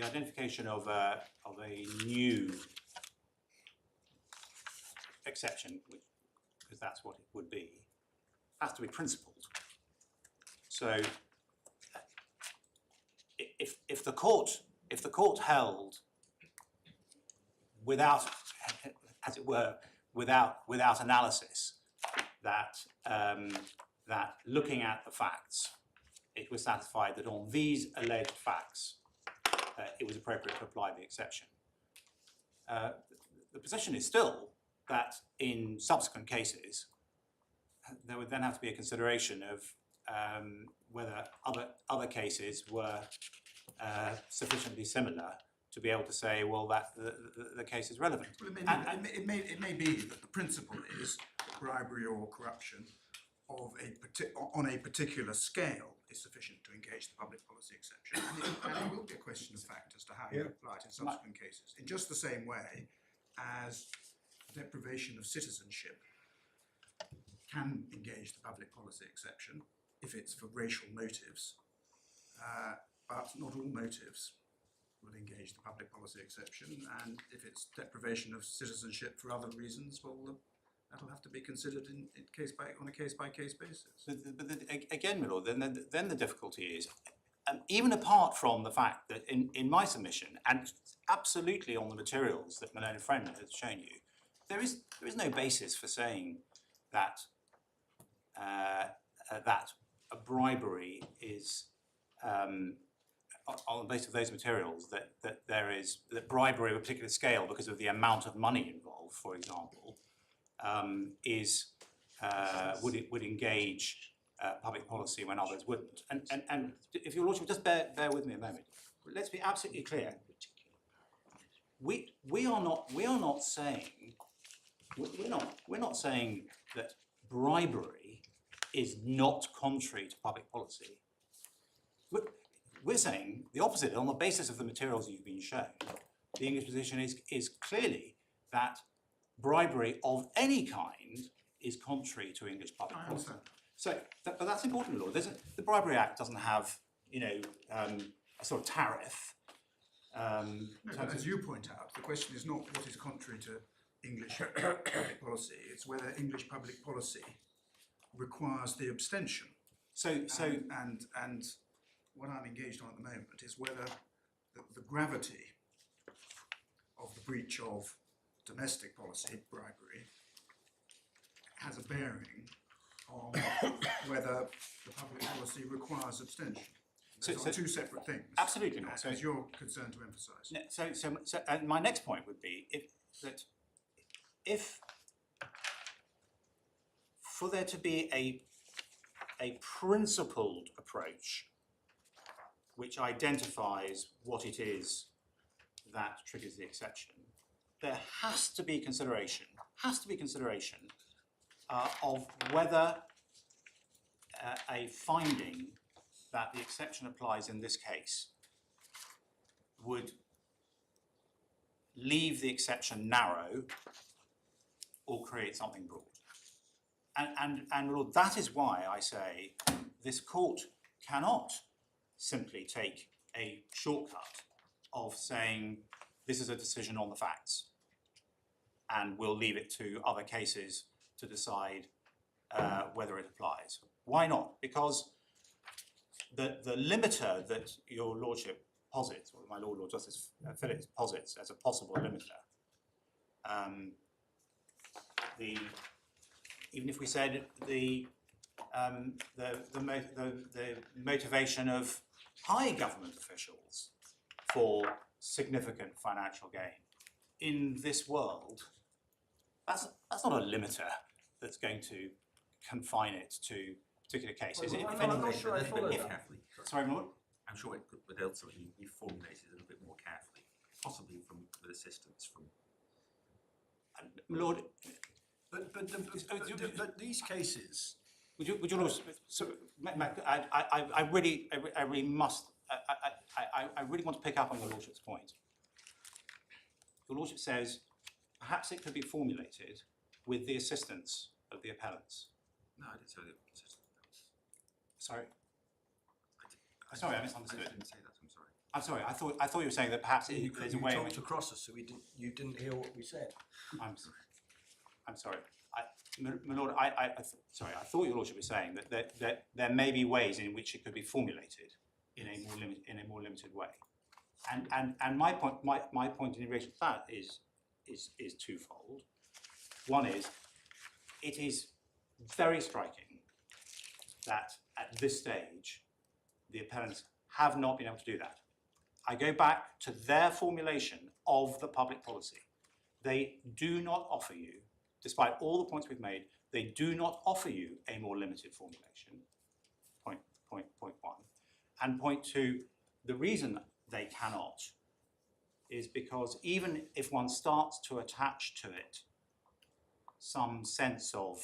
of a new exception, because that's what it would be, has to be principled. So if the court held without, as it were, without analysis, that that looking at the facts, it was satisfied that on these alleged facts, it was appropriate to apply the exception. The position is still that in subsequent cases, there would then have to be a consideration of whether other cases were sufficiently similar to be able to say, well, that the case is relevant. Well, it may be that the principle is that bribery or corruption of on a particular scale is sufficient to engage the public policy exception. And it will be a question of fact as to how you apply it in subsequent cases. In just the same way as deprivation of citizenship can engage the public policy exception if it's for racial motives, but not all motives will engage the public policy exception, and if it's deprivation of citizenship for other reasons, well, that'll have to be considered on a case-by-case basis. But again, my lord, then the difficulty is, even apart from the fact that in my submission, and absolutely on the materials that Malone and Friend has shown you, there is no basis for saying that that a bribery is on the basis of those materials that bribery of a particular scale because of the amount of money involved, for example, would engage public policy when others wouldn't. And if your lordship, just bear with me a moment. Let's be absolutely clear. We're not saying that bribery is not contrary to public policy. We're saying the opposite. On the basis of the materials you've been shown, the English position is clearly that bribery of any kind is contrary to English public policy. So, but that's important, Lord. The Bribery Act doesn't have, a sort of tariff. No, but as you point out, the question is not what is contrary to English public policy, it's whether English public policy requires the abstention. And what I'm engaged on at the moment is whether the gravity of the breach of domestic policy, bribery, has a bearing on whether the public policy requires abstention. Those are two separate things. Absolutely not. As you're concerned to emphasise. So my next point would be if for there to be a principled approach which identifies what it is that triggers the exception, there has to be consideration of whether a finding that the exception applies in this case would leave the exception narrow or create something broad. And Lord, that is why I say this court cannot simply take a shortcut of saying this is a decision on the facts and we'll leave it to other cases to decide whether it applies. Why not? Because the limiter that your lordship posits, or my Lord Justice Phillips posits as a possible limiter, even if we said the motivation of high government officials for significant financial gain in this world, that's not a limiter that's going to confine it to particular cases. I'm not sure I follow that. Sorry, my Lord? I'm sure it could, but also you formulated it a little bit more carefully, possibly with assistance from. My Lord, But these cases. would you Lord, so, I really want to pick up on your lordship's point. Your lordship says perhaps it could be formulated with the assistance of the appellants. No, I didn't say that. Sorry. Sorry, I misunderstood. I didn't say that. I'm sorry. I'm sorry. I thought you were saying that perhaps there's a way in which talked across us, so you didn't hear what we said. I'm sorry. My Lord, sorry. I thought your lordship was saying that there may be ways in which it could be formulated in a more limited way, and my point in relation to that is twofold. One is, it is very striking that at this stage, the appellants have not been able to do that. I go back to their formulation of the public policy. They do not offer you, despite all the points we've made, they do not offer you a more limited formulation, point one. And point two, the reason they cannot is because even if one starts to attach to it some sense of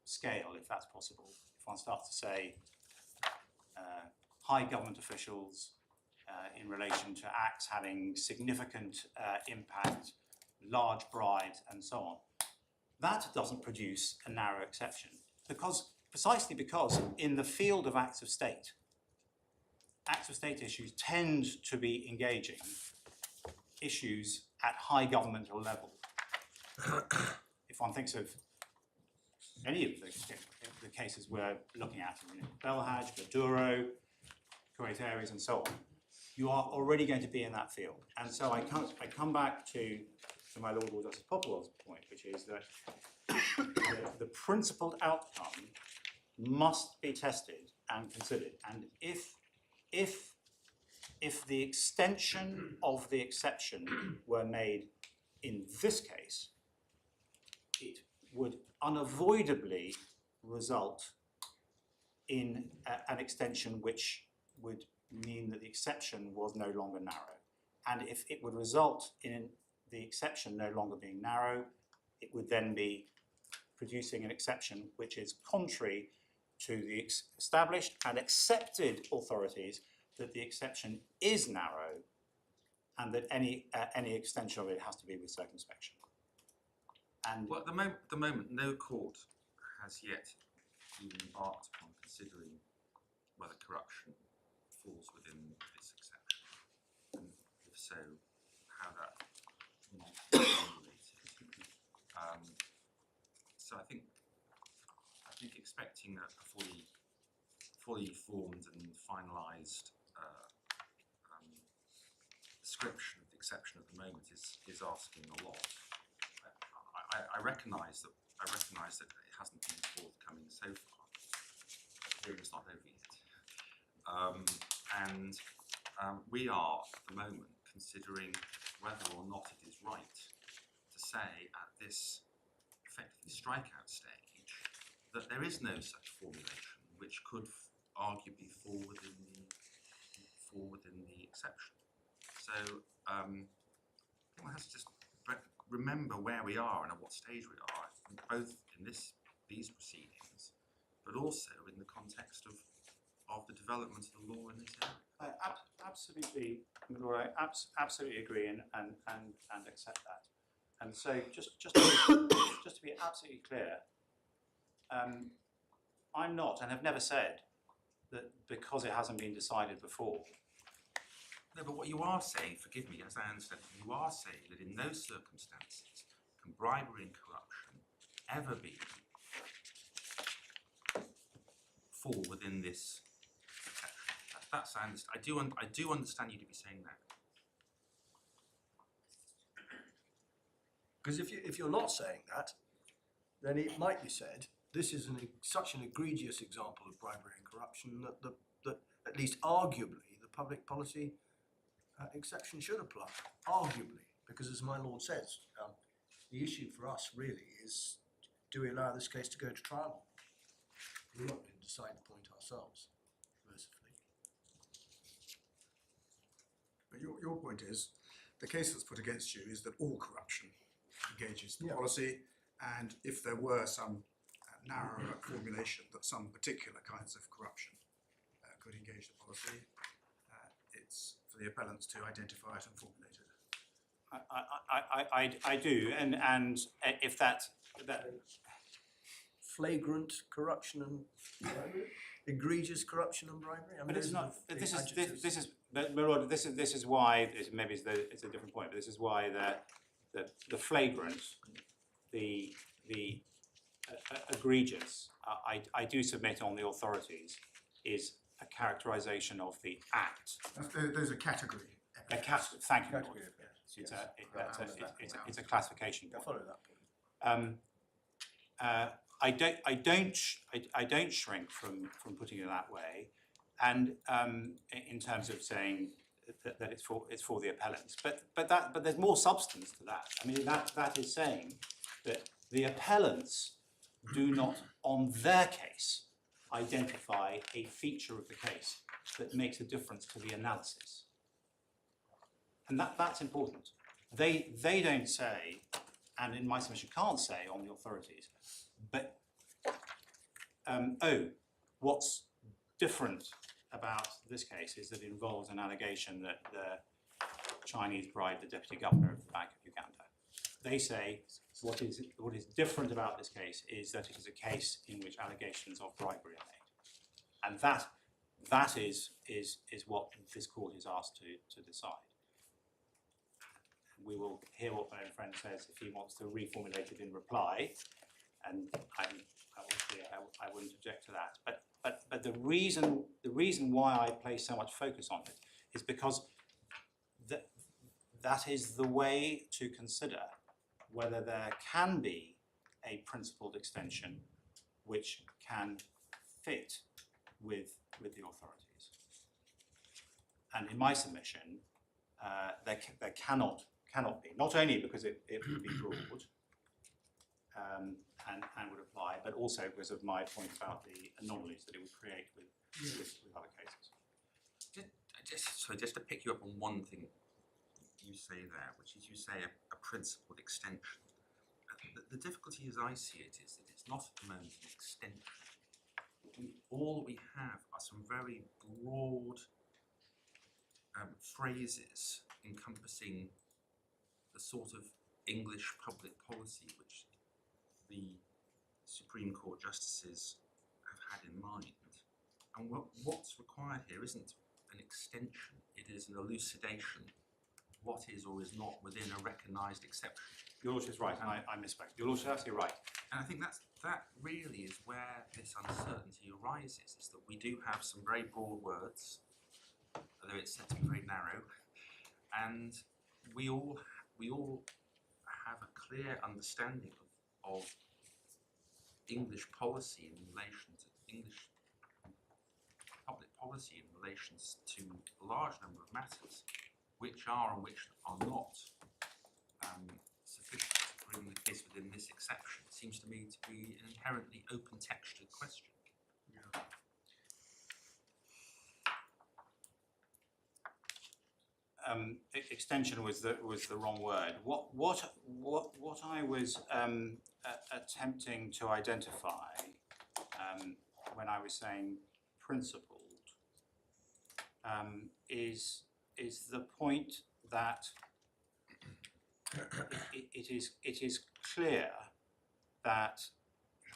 scale, if that's possible, if one starts to say high government officials in relation to acts having significant impact, large bribes and so on, that doesn't produce a narrow exception, precisely because in the field of acts of state issues tend to be engaging issues at high governmental level. If one thinks of any of the cases we're looking at, Belhaj, Maduro, Kuwait Airways and so on, you are already going to be in that field. And so I come back to my Lord Justice Popplewell's point, which is that the principled outcome must be tested and considered. And if the extension of the exception were made in this case, it would unavoidably result in an extension which would mean that the exception was no longer narrow. And if it would result in the exception no longer being narrow, it would then be producing an exception which is contrary to the established and accepted authorities that the exception is narrow and that any extension of it has to be with circumspection. And well, at the moment, no court has yet even embarked upon considering whether corruption falls within this exception, and if so, how that might be regulated. So I think expecting a fully formed and finalised description of the exception at the moment is asking a lot. I recognise that it hasn't been forthcoming so far. The hearing's not over yet, and we are at the moment considering whether or not it is right to say at this effectively strikeout stage that there is no such formulation which could arguably fall within the exception. So I think one has to just remember where we are and at what stage we are, both in these proceedings, but also in the context of the development of the law in this area. Absolutely, Laura, I absolutely agree and accept that. And so just to be absolutely clear, I'm not and have never said that because it hasn't been decided before. No, but what you are saying, forgive me, as I understand, you are saying that in those circumstances can bribery and corruption ever fall within this exception. That's I understand. I do understand you to be saying that. Because if you're not saying that, then it might be said this is such an egregious example of bribery and corruption that at least arguably the public policy exception should apply. Arguably, because as my lord says, the issue for us really is, do we allow this case to go to trial? We're not going to decide the point ourselves, mercifully. But your point is, the case that's put against you is that all corruption engages the policy, and if there were some narrower formulation that some particular kinds of corruption could engage the policy, it's for the appellants to identify it and formulate it. I do, and if that Flagrant corruption and bribery? Egregious corruption and bribery? I mean, but it's not. those This are is adjectives. this is. But my lord, this is why maybe it's a different point. But this is why the flagrant, the egregious. I do submit on the authorities is a characterisation of the act. Those are category. Thank you. Category Lord. of It's a classification I point. follow that point. I don't shrink from putting it that way, and in terms of saying that it's for the appellants, but there's more substance to that. I mean that is saying that the appellants do not, on their case, identify a feature of the case that makes a difference to the analysis, and that's important. They don't say, and in my submission can't say on the authorities, but what's different about this case is that it involves an allegation that the Chinese bribed the deputy governor of the Bank of Uganda. They say what is different about this case is that it is a case in which allegations of bribery are made, and that is what this court is asked to decide. We will hear what my own friend says if he wants to reformulate it in reply, and I wouldn't object to that. But the reason why I place so much focus on it is because that is the way to consider whether there can be a principled extension which can fit with the authorities. And in my submission, there cannot be, not only because it would be broad and would apply, but also because of my point about the anomalies that it would create with other cases. Just to pick you up on one thing you say there, which is you say a principled extension. The difficulty as I see it is that it's not at the moment an extension. All we have are some very broad phrases encompassing the sort of English public policy which the Supreme Court justices have had in mind. And what's required here isn't an extension, it is an elucidation of what is or is not within a recognised exception. Your Lordship's right, and I misspoke. Your Lordship's absolutely right. And I think that really is where this uncertainty arises, is that we do have some very broad words, although it's set to be very narrow, and we all have a clear understanding of English policy in relation to English public policy in relation to a large number of matters, which are and which are not sufficient to bring the case within this exception. It seems to me to be an inherently open textured question. Yeah. Extension was the wrong word. What I was attempting to identify when I was saying principled is the point that it is clear that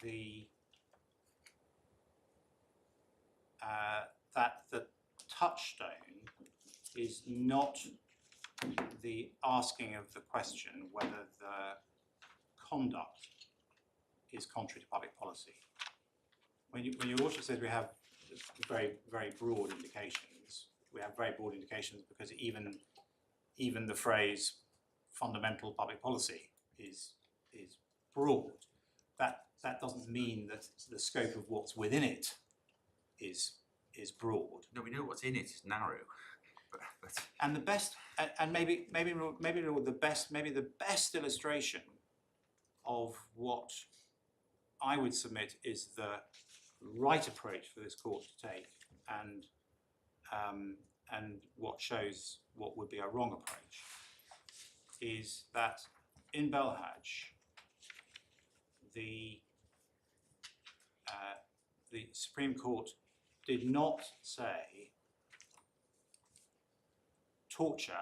the touchstone is not the asking of the question whether the conduct is contrary to public policy. When your Lordship says we have very, very broad indications, we have very broad indications because even the phrase fundamental public policy is broad. That doesn't mean that the scope of what's within it is broad. No, we know what's in it is narrow. But And the best, and maybe the best illustration of what I would submit is the right approach for this court to take, and what shows what would be a wrong approach, is that in Belhaj, the Supreme Court did not say torture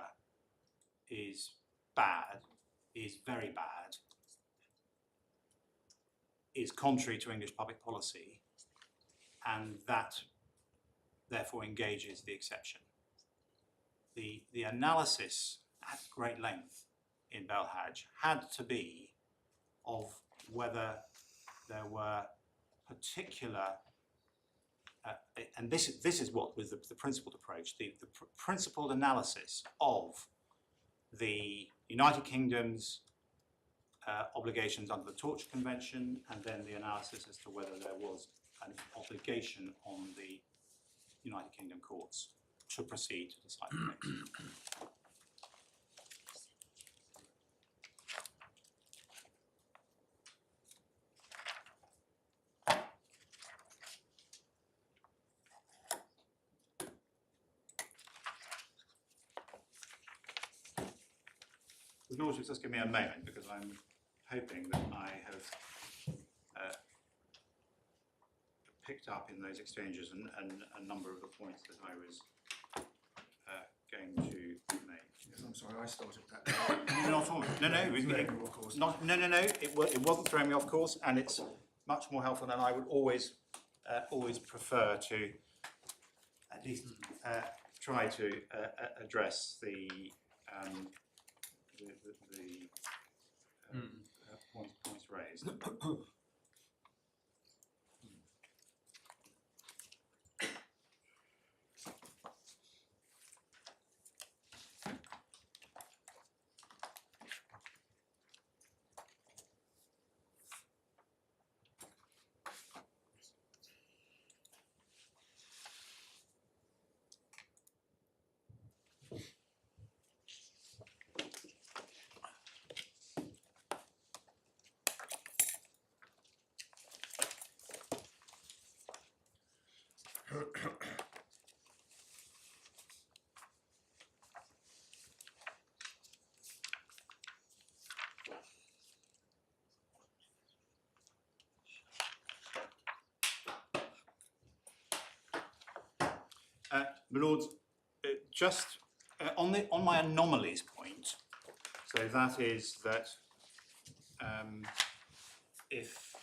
is bad, is very bad, is contrary to English public policy, and that therefore engages the exception. The analysis at great length in Belhaj had to be of whether there were particular and this is what was the principled approach, the principled analysis of the United Kingdom's obligations under the Torture Convention, and then the analysis as to whether there was an obligation on the United Kingdom courts to proceed to decide the case. Would Lordships just give me a moment, because I'm hoping that I have picked up in those exchanges and a number of the points that I was going to make. Yes, I'm sorry, I started that. No, Of course. it wasn't throwing me off course, and it's much more helpful than I would always prefer to at least try to address the points raised. My Lords, just on my anomalies point, so that is that if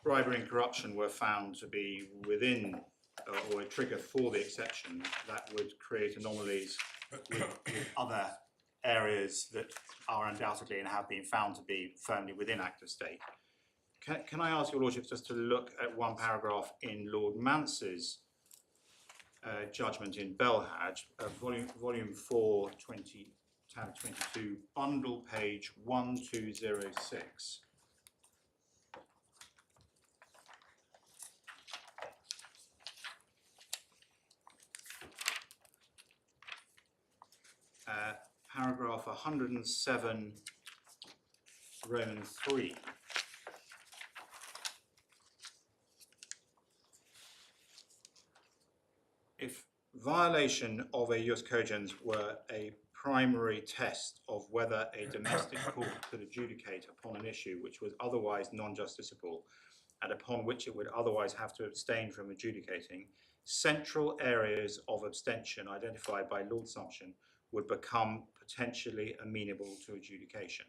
bribery and corruption were found to be within or a trigger for the exception, that would create anomalies with other areas that are undoubtedly and have been found to be firmly within Act of State. Can I ask your Lordships just to look at one paragraph in Lord Mance's judgment in Belhadge, volume 4, tab 22, bundle page 1206. Paragraph 107, Roman 3. If violation of a jus cogens were a primary test of whether a domestic court could adjudicate upon an issue which was otherwise non-justiciable and upon which it would otherwise have to abstain from adjudicating, central areas of abstention identified by Lord Sumption would become potentially amenable to adjudication.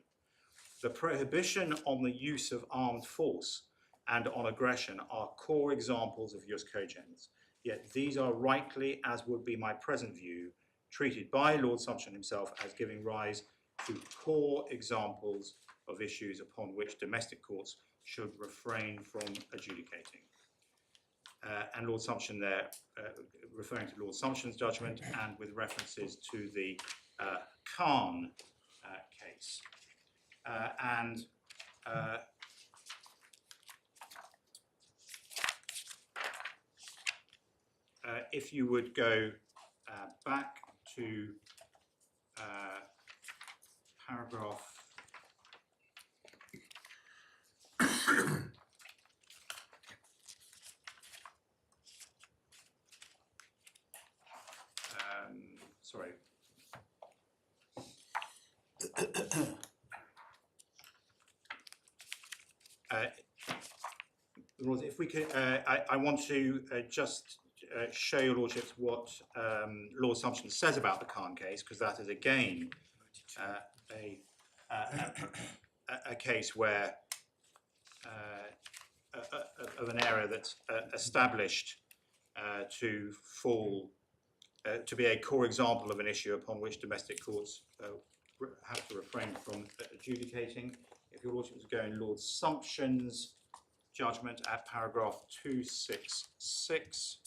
The prohibition on the use of armed force and on aggression are core examples of jus cogens. Yet these are rightly, as would be my present view, treated by Lord Sumption himself as giving rise to core examples of issues upon which domestic courts should refrain from adjudicating. And Lord Sumption there, referring to Lord Sumption's judgment and with references to the Khan case. If you would go back to paragraph sorry. Lords, if we could, I want to just show your Lordships what Lord Sumption says about the Khan case, because that is again a case where of an area that's established to fall to be a core example of an issue upon which domestic courts have to refrain from adjudicating. If your Lordships go in Lord Sumption's judgment at paragraph 266.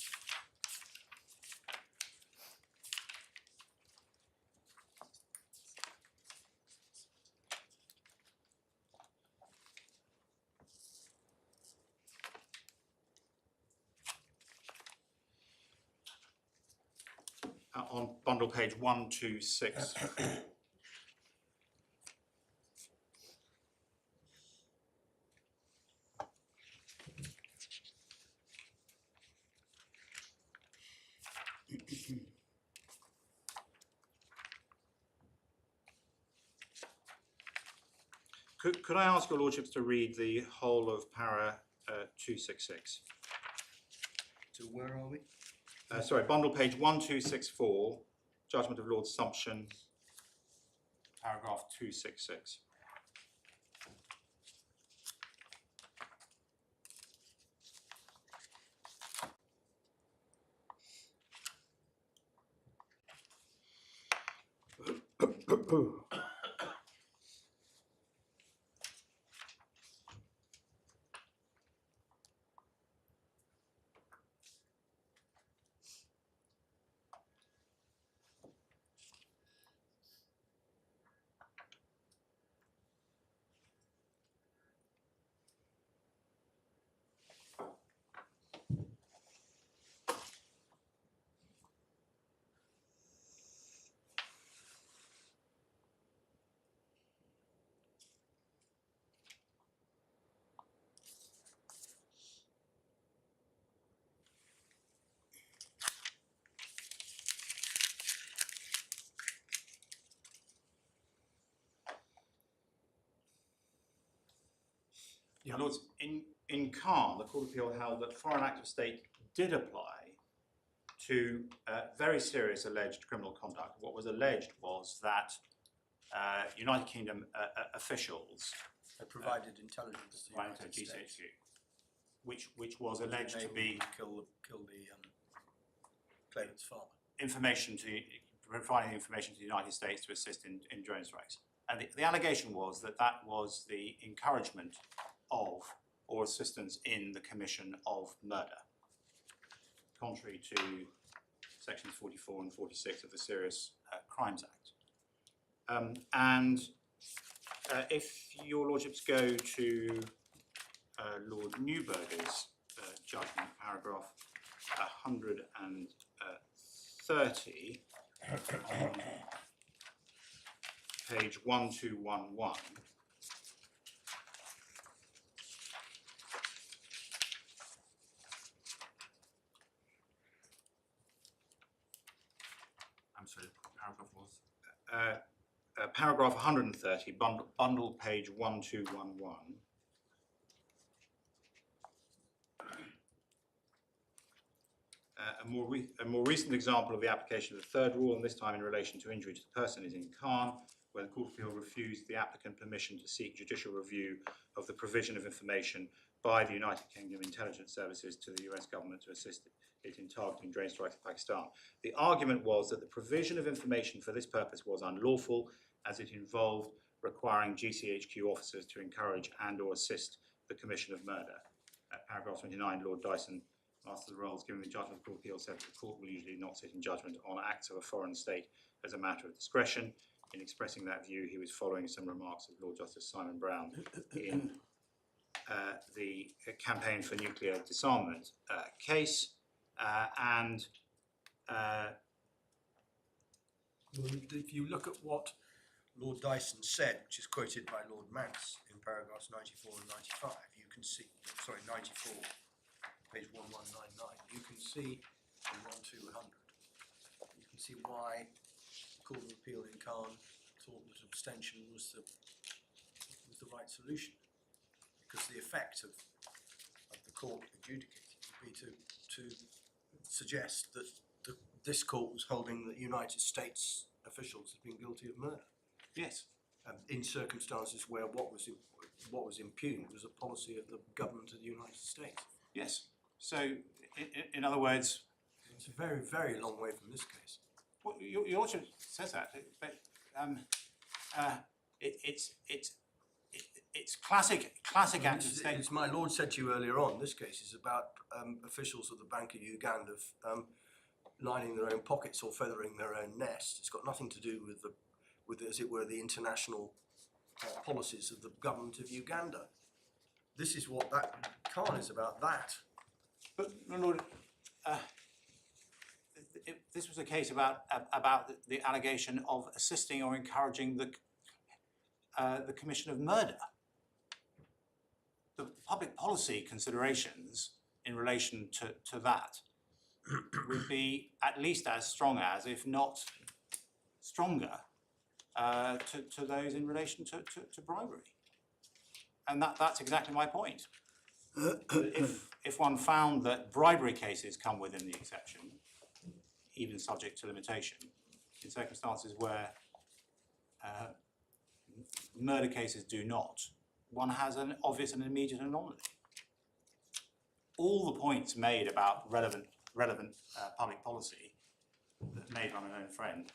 on bundle page 126. Could I ask your lordships to read the whole of para 266? So where are we? Sorry, bundle page 1264, Judgment of Lord Sumption, paragraph 266. Yeah. Lords, in Khan, the Court of Appeal held that Foreign Act of State did apply to very serious alleged criminal conduct. What was alleged was that United Kingdom officials They provided intelligence to the ran United into States. GCHQ, which was alleged to be kill the claimant's father. providing information to the United States to assist in joint strikes. And the allegation was that that was the encouragement of or assistance in the commission of murder, contrary to sections 44 and 46 of the Serious Crimes Act. If your lordships go to Lord Newburger's judgment, paragraph 130, on page 1211. I'm sorry, paragraph was? Paragraph 130, bundle page 1211. A more recent example of the application of the third rule, and this time in relation to injury to the person, is in Khan, where the Court of Appeal refused the applicant permission to seek judicial review of the provision of information by the United Kingdom intelligence services to the US government to assist it in targeting drone strikes in Pakistan. The argument was that the provision of information for this purpose was unlawful, as it involved requiring GCHQ officers to encourage and or assist the commission of murder. At paragraph 29, Lord Dyson, Master of the Rolls, given the judgment of the Court of Appeal, said that the court will usually not sit in judgment on acts of a foreign state as a matter of discretion. In expressing that view, he was following some remarks of Lord Justice Simon Brown in the Campaign for Nuclear Disarmament case. If you look at what Lord Dyson said, which is quoted by Lord Mance in paragraphs 94 and 95, you can see, sorry, 94, page 1199, you can see in 1200, you can see why the Court of Appeal in Khan thought that abstention was the right solution, because the effect of the court adjudicating would be to suggest that this court was holding that United States officials had been guilty of murder. Yes. In circumstances where what was impugned was a policy of the government of the United States. Yes. So, in other words, It's a very, very long way from this case. well, your lordship says that, but it's classic act of state. As my lord said to you earlier on, this case is about officials of the Bank of Uganda lining their own pockets or feathering their own nest. It's got nothing to do with as it were, the international policies of the government of Uganda. This is what that Khan is about, that. But, my lord, this was a case about the allegation of assisting or encouraging the commission of murder. The public policy considerations in relation to that would be at least as strong as, if not stronger, to those in relation to bribery. And that's exactly my point. If one found that bribery cases come within the exception, even subject to limitation, in circumstances where murder cases do not, one has an obvious and immediate anomaly. All the points made about relevant public policy made by my own friend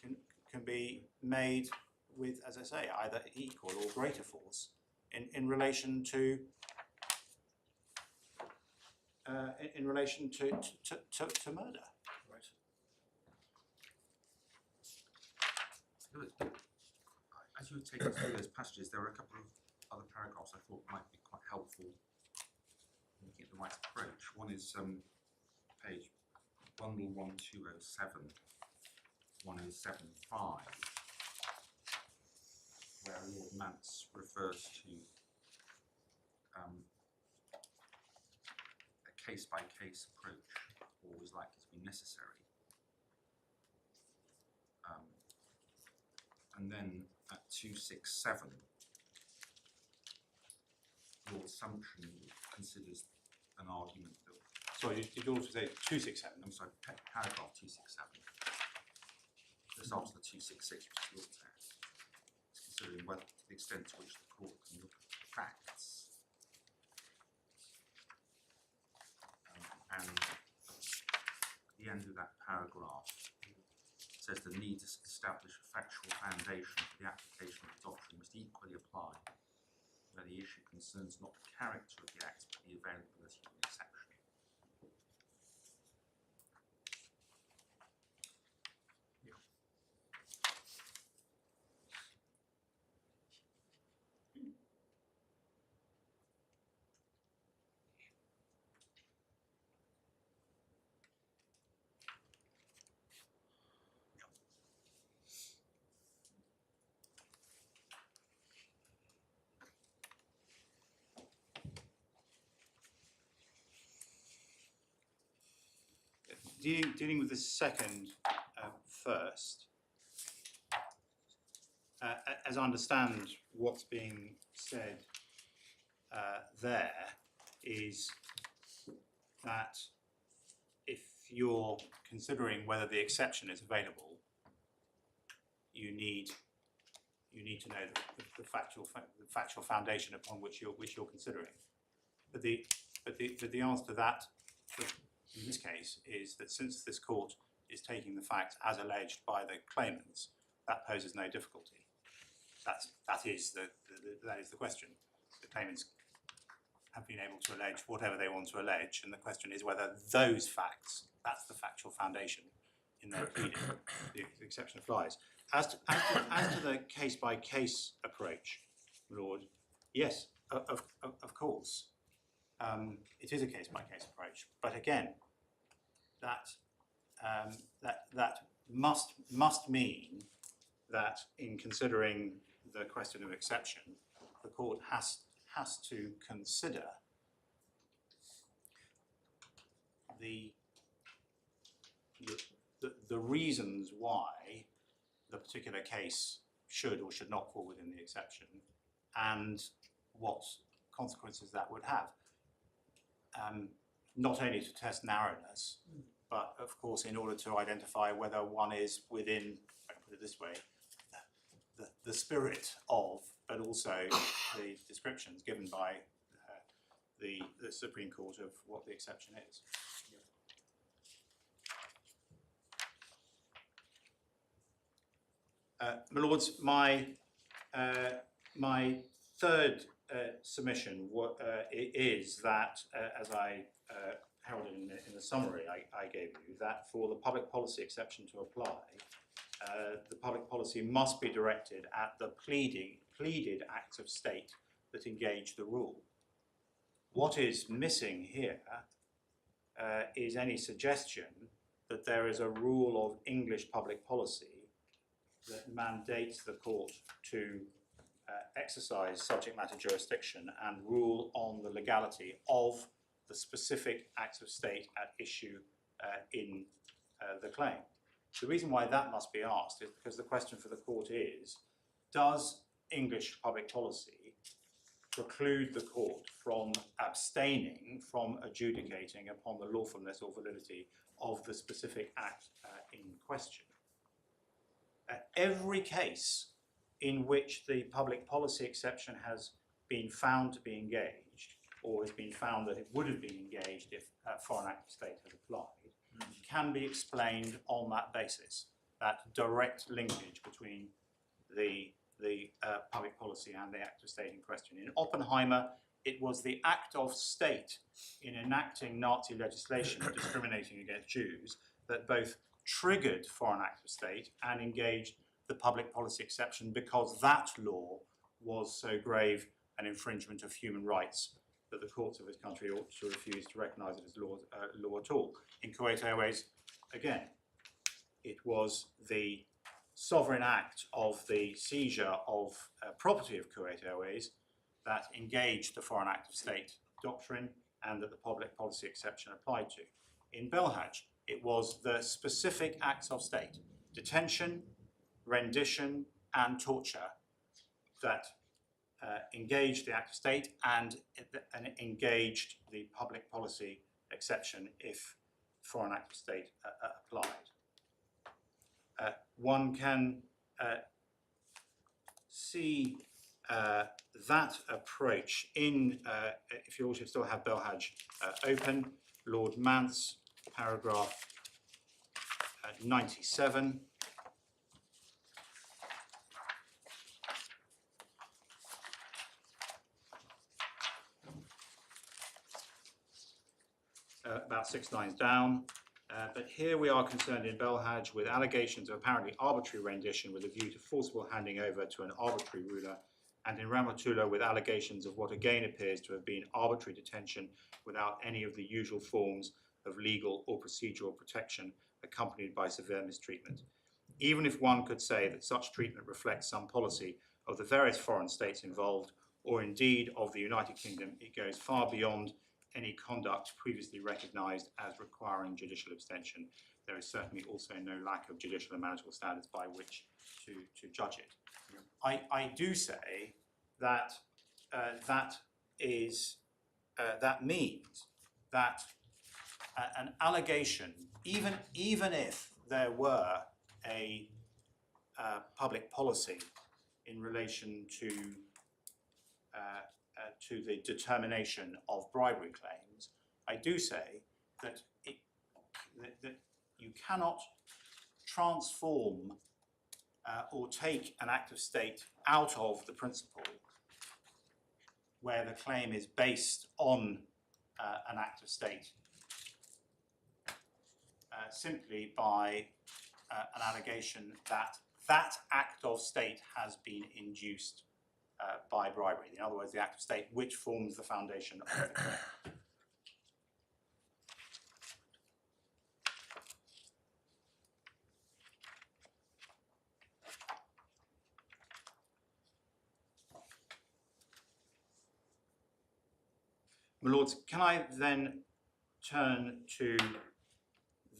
can be made with, as I say, either equal or greater force in relation to murder. Right. As you were taking through those passages, there were a couple of other paragraphs I thought might be quite helpful in looking at the right approach. One is page 11207, 1075, where Lord Mance refers to a case-by-case approach always likely to be necessary. And then at 267, Lord Sumption considers an argument that... Sorry, did you also say 267? I'm sorry, paragraph 267. This after the 266, which is looked at. It's considering whether, to the extent to which the court can look at facts. And at the end of that paragraph, says the need to establish a factual foundation for the application of the doctrine must equally apply where the issue concerns not the character of the act but the availability of an exception. Dealing with the second first, as I understand what's being said there is that if you're considering whether the exception is available, you need to know the factual foundation upon which you're considering. But the answer to that, in this case, is that since this court is taking the facts as alleged by the claimants, that poses no difficulty. That is the question. The claimants have been able to allege whatever they want to allege, and the question is whether those facts, that's the factual foundation in their pleading, the exception applies. As to the case-by-case approach, Lord, yes, of course, it is a case-by-case approach. But again, that must mean that in considering the question of exception, the court has to consider the reasons why the particular case should or should not fall within the exception, and what consequences that would have. Not only to test narrowness, but of course in order to identify whether one is within, if I can put it this way, the spirit of, but also the descriptions given by the Supreme Court of what the exception is. My Lords, my third submission is that, as I heralded in the summary I gave you, that for the public policy exception to apply, the public policy must be directed at the pleaded acts of state that engage the rule. What is missing here is any suggestion that there is a rule of English public policy that mandates the court to exercise subject matter jurisdiction and rule on the legality of the specific acts of state at issue in the claim. The reason why that must be asked is because the question for the court is, does English public policy preclude the court from abstaining from adjudicating upon the lawfulness or validity of the specific act in question? Every case in which the public policy exception has been found to be engaged, or has been found that it would have been engaged if a foreign act of state had applied, can be explained on that basis, that direct linkage between the public policy and the act of state in question. In Oppenheimer, it was the act of state in enacting Nazi legislation discriminating against Jews that both triggered foreign act of state and engaged the public policy exception, because that law was so grave an infringement of human rights that the courts of this country ought to refuse to recognise it as law at all. In Kuwait Airways, again, it was the sovereign act of the seizure of property of Kuwait Airways that engaged the foreign act of state doctrine and that the public policy exception applied to. In Belhaj, it was the specific acts of state, detention, rendition and torture, that engaged the act of state and engaged the public policy exception if foreign act of state applied. One can see that approach in, if you also still have Belhaj open, Lord Mance, paragraph 97. About 6 lines down, but here we are concerned in Belhaj with allegations of apparently arbitrary rendition with a view to forcible handing over to an arbitrary ruler, and in Rahmatullah with allegations of what again appears to have been arbitrary detention without any of the usual forms of legal or procedural protection accompanied by severe mistreatment. Even if one could say that such treatment reflects some policy of the various foreign states involved, or indeed of the United Kingdom, it goes far beyond any conduct previously recognised as requiring judicial abstention. There is certainly also no lack of judicial and manageable standards by which to judge it. I do say that that means that an allegation, even if there were a public policy in relation to the determination of bribery claims, I do say that that you cannot transform or take an act of state out of the principle where the claim is based on an act of state simply by an allegation that that act of state has been induced by bribery. In other words, the act of state which forms the foundation of the claim. My Lords, can I then turn to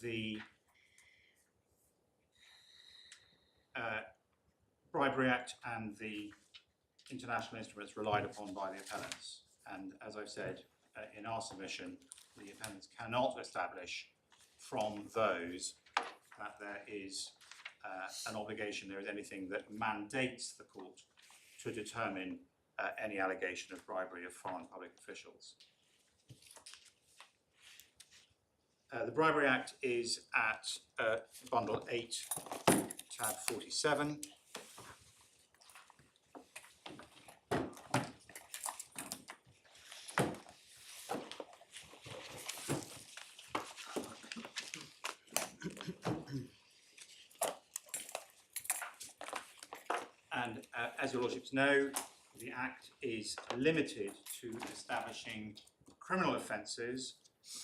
the Bribery Act and the international instruments relied upon by the appellants? And as I've said in our submission, the appellants cannot establish from those that there is an obligation, there is anything that mandates the court to determine any allegation of bribery of foreign public officials. The Bribery Act is at Bundle 8, tab 47. And as your Lordships know, the Act is limited to establishing criminal offences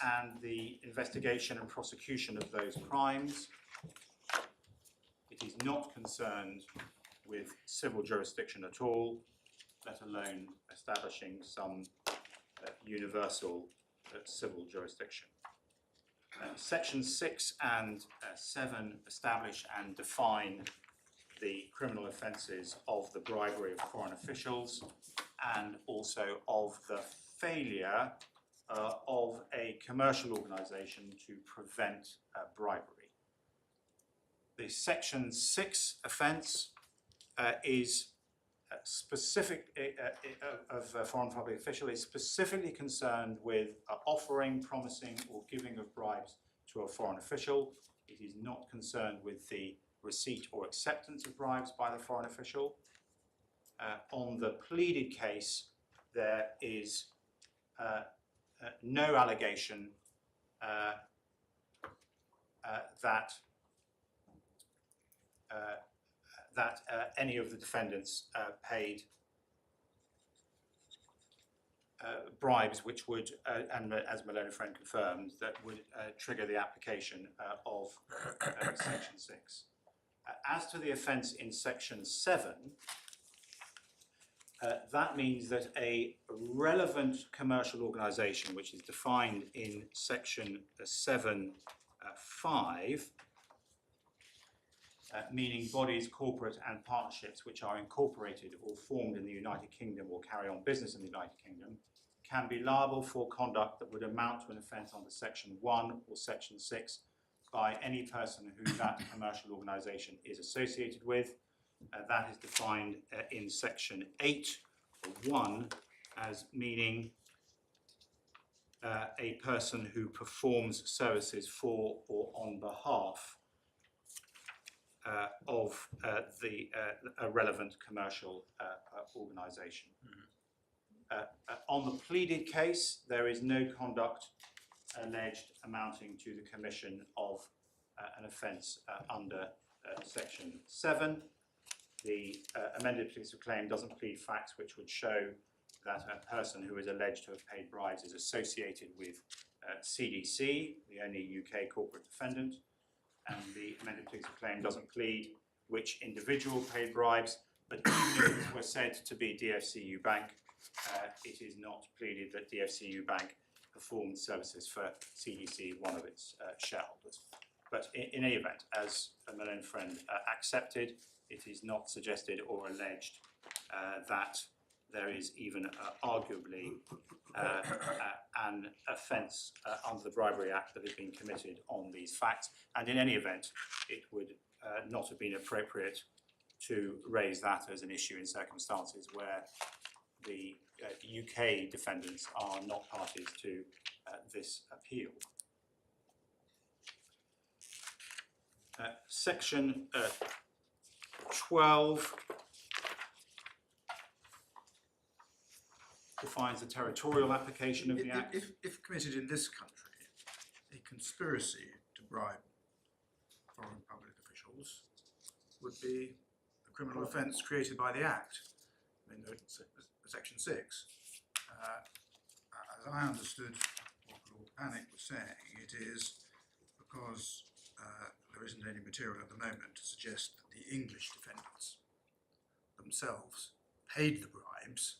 and the investigation and prosecution of those crimes. It is not concerned with civil jurisdiction at all, let alone establishing some universal civil jurisdiction. Sections 6 and 7 establish and define the criminal offences of the bribery of foreign officials and also of the failure of a commercial organisation to prevent bribery. The Section 6 offence is specific of a foreign public official is specifically concerned with offering, promising or giving of bribes to a foreign official. It is not concerned with the receipt or acceptance of bribes by the foreign official. On the pleaded case, there is no allegation that any of the defendants paid bribes which would, and as Malone and Friend confirmed, that would trigger the application of Section 6. As to the offence in Section 7, that means that a relevant commercial organisation, which is defined in Section 7(5), meaning bodies, corporate and partnerships which are incorporated or formed in the United Kingdom or carry on business in the United Kingdom, can be liable for conduct that would amount to an offence under Section 1 or Section 6 by any person who that commercial organisation is associated with. That is defined in Section 8(1) as meaning a person who performs services for or on behalf of a relevant commercial organisation. On the pleaded case, there is no conduct alleged amounting to the commission of an offence under Section 7. The amended plea of claim doesn't plead facts which would show that a person who is alleged to have paid bribes is associated with CDC, the only UK corporate defendant, and the amended plea of claim doesn't plead which individual paid bribes, but even if it were said to be DFCU Bank, it is not pleaded that DFCU Bank performed services for CDC, one of its shareholders. But in any event, as Malone and Friend accepted, it is not suggested or alleged that there is even arguably an offence under the Bribery Act that has been committed on these facts. And in any event, it would not have been appropriate to raise that as an issue in circumstances where the UK defendants are not parties to this appeal. Section 12 defines the territorial application of the Act. If committed in this country, a conspiracy to bribe foreign public officials would be a criminal offence created by the Act. I mean, Section 6. As I understood what Lord Panic was saying, it is because there isn't any material at the moment to suggest that the English defendants themselves paid the bribes,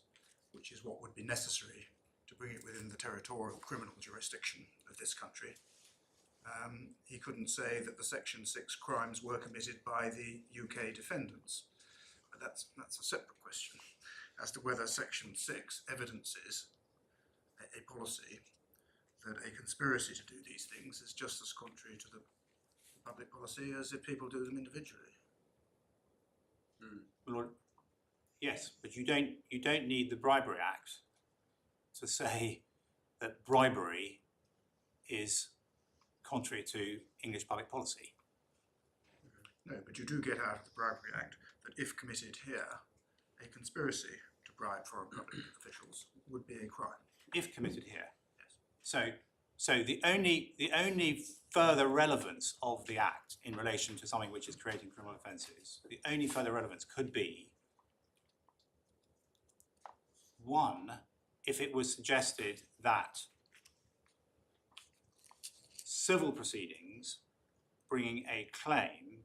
which is what would be necessary to bring it within the territorial criminal jurisdiction of this country. He couldn't say that the Section 6 crimes were committed by the UK defendants. But that's a separate question as to whether Section 6 evidences a policy that a conspiracy to do these things is just as contrary to the public policy as if people do them individually. Well, yes, but you don't need the Bribery Act to say that bribery is contrary to English public policy. No, but you do get out of the Bribery Act that if committed here, a conspiracy to bribe foreign public officials would be a crime. If committed here, yes. So the only further relevance of the Act in relation to something which is creating criminal offences, the only further relevance could be, one, if it was suggested that civil proceedings bringing a claim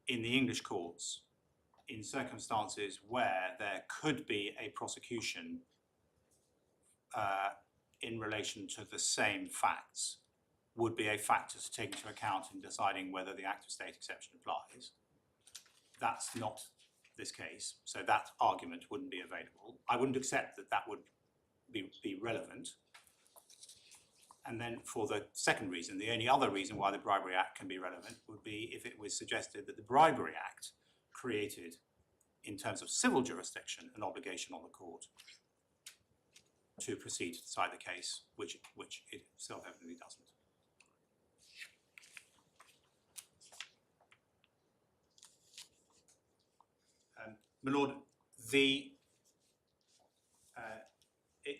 in the English courts in circumstances where there could be a prosecution in relation to the same facts would be a factor to take into account in deciding whether the act of state exception applies. That's not this case, so that argument wouldn't be available. I wouldn't accept that that would be relevant. And then for the second reason, the only other reason why the Bribery Act can be relevant would be if it was suggested that the Bribery Act created, in terms of civil jurisdiction, an obligation on the court to proceed to decide the case, which it self-evidently doesn't. My Lord,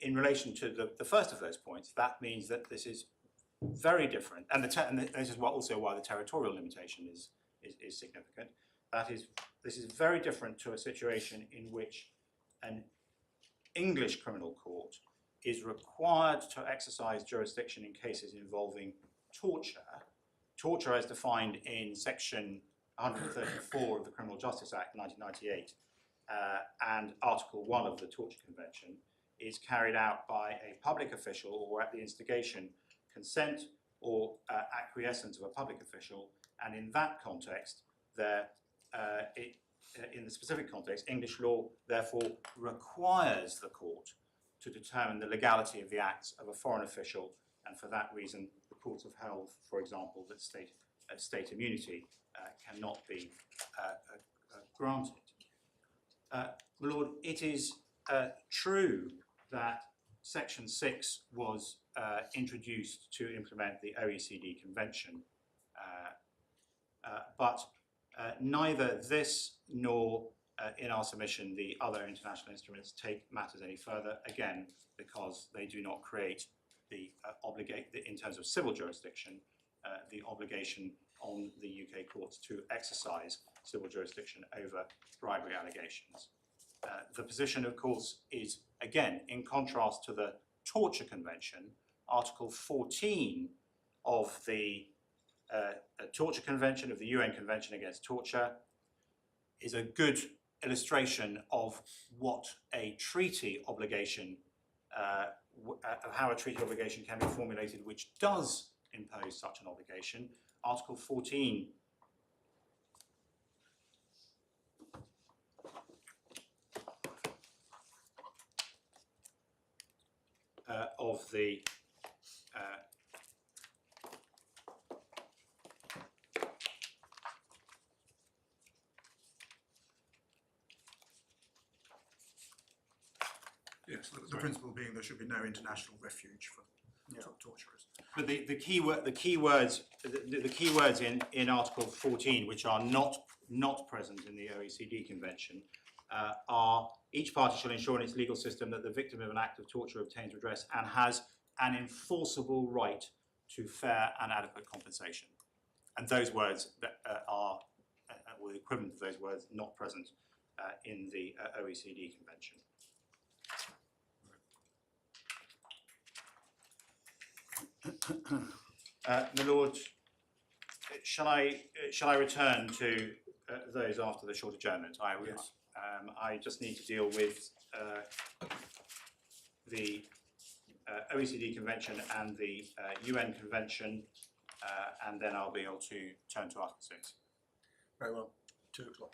in relation to the first of those points, that means that this is very different, and this is also why the territorial limitation is significant. This is very different to a situation in which an English criminal court is required to exercise jurisdiction in cases involving torture. Torture, as defined in Section 134 of the Criminal Justice Act 1998 and Article 1 of the Torture Convention, is carried out by a public official or at the instigation, consent or acquiescence of a public official, and in that context, in the specific context, English law therefore requires the court to determine the legality of the acts of a foreign official, and for that reason, the courts have held, for example, that state immunity cannot be granted. My Lord, it is true that Section 6 was introduced to implement the OECD Convention, but neither this nor in our submission the other international instruments take matters any further, again, because they do not create in terms of civil jurisdiction, the obligation on the UK courts to exercise civil jurisdiction over bribery allegations. The position, of course, is, again, in contrast to the Torture Convention. Article 14 of the Torture Convention, of the UN Convention Against Torture, is a good illustration of what a treaty obligation, of how a treaty obligation can be formulated which does impose such an obligation. Article 14 of the Yes, the principle being there should be no international refuge for torturers. But the key words in Article 14, which are not present in the OECD Convention, are each party shall ensure in its legal system that the victim of an act of torture obtains redress and has an enforceable right to fair and adequate compensation. And those words are, or the equivalent of those words, not present in the OECD Convention. My Lord, shall I return to those after the short adjournment? Yes. I just need to deal with the OECD Convention and the UN Convention, and then I'll be able to turn to Article 6. Very well. 2 o'clock.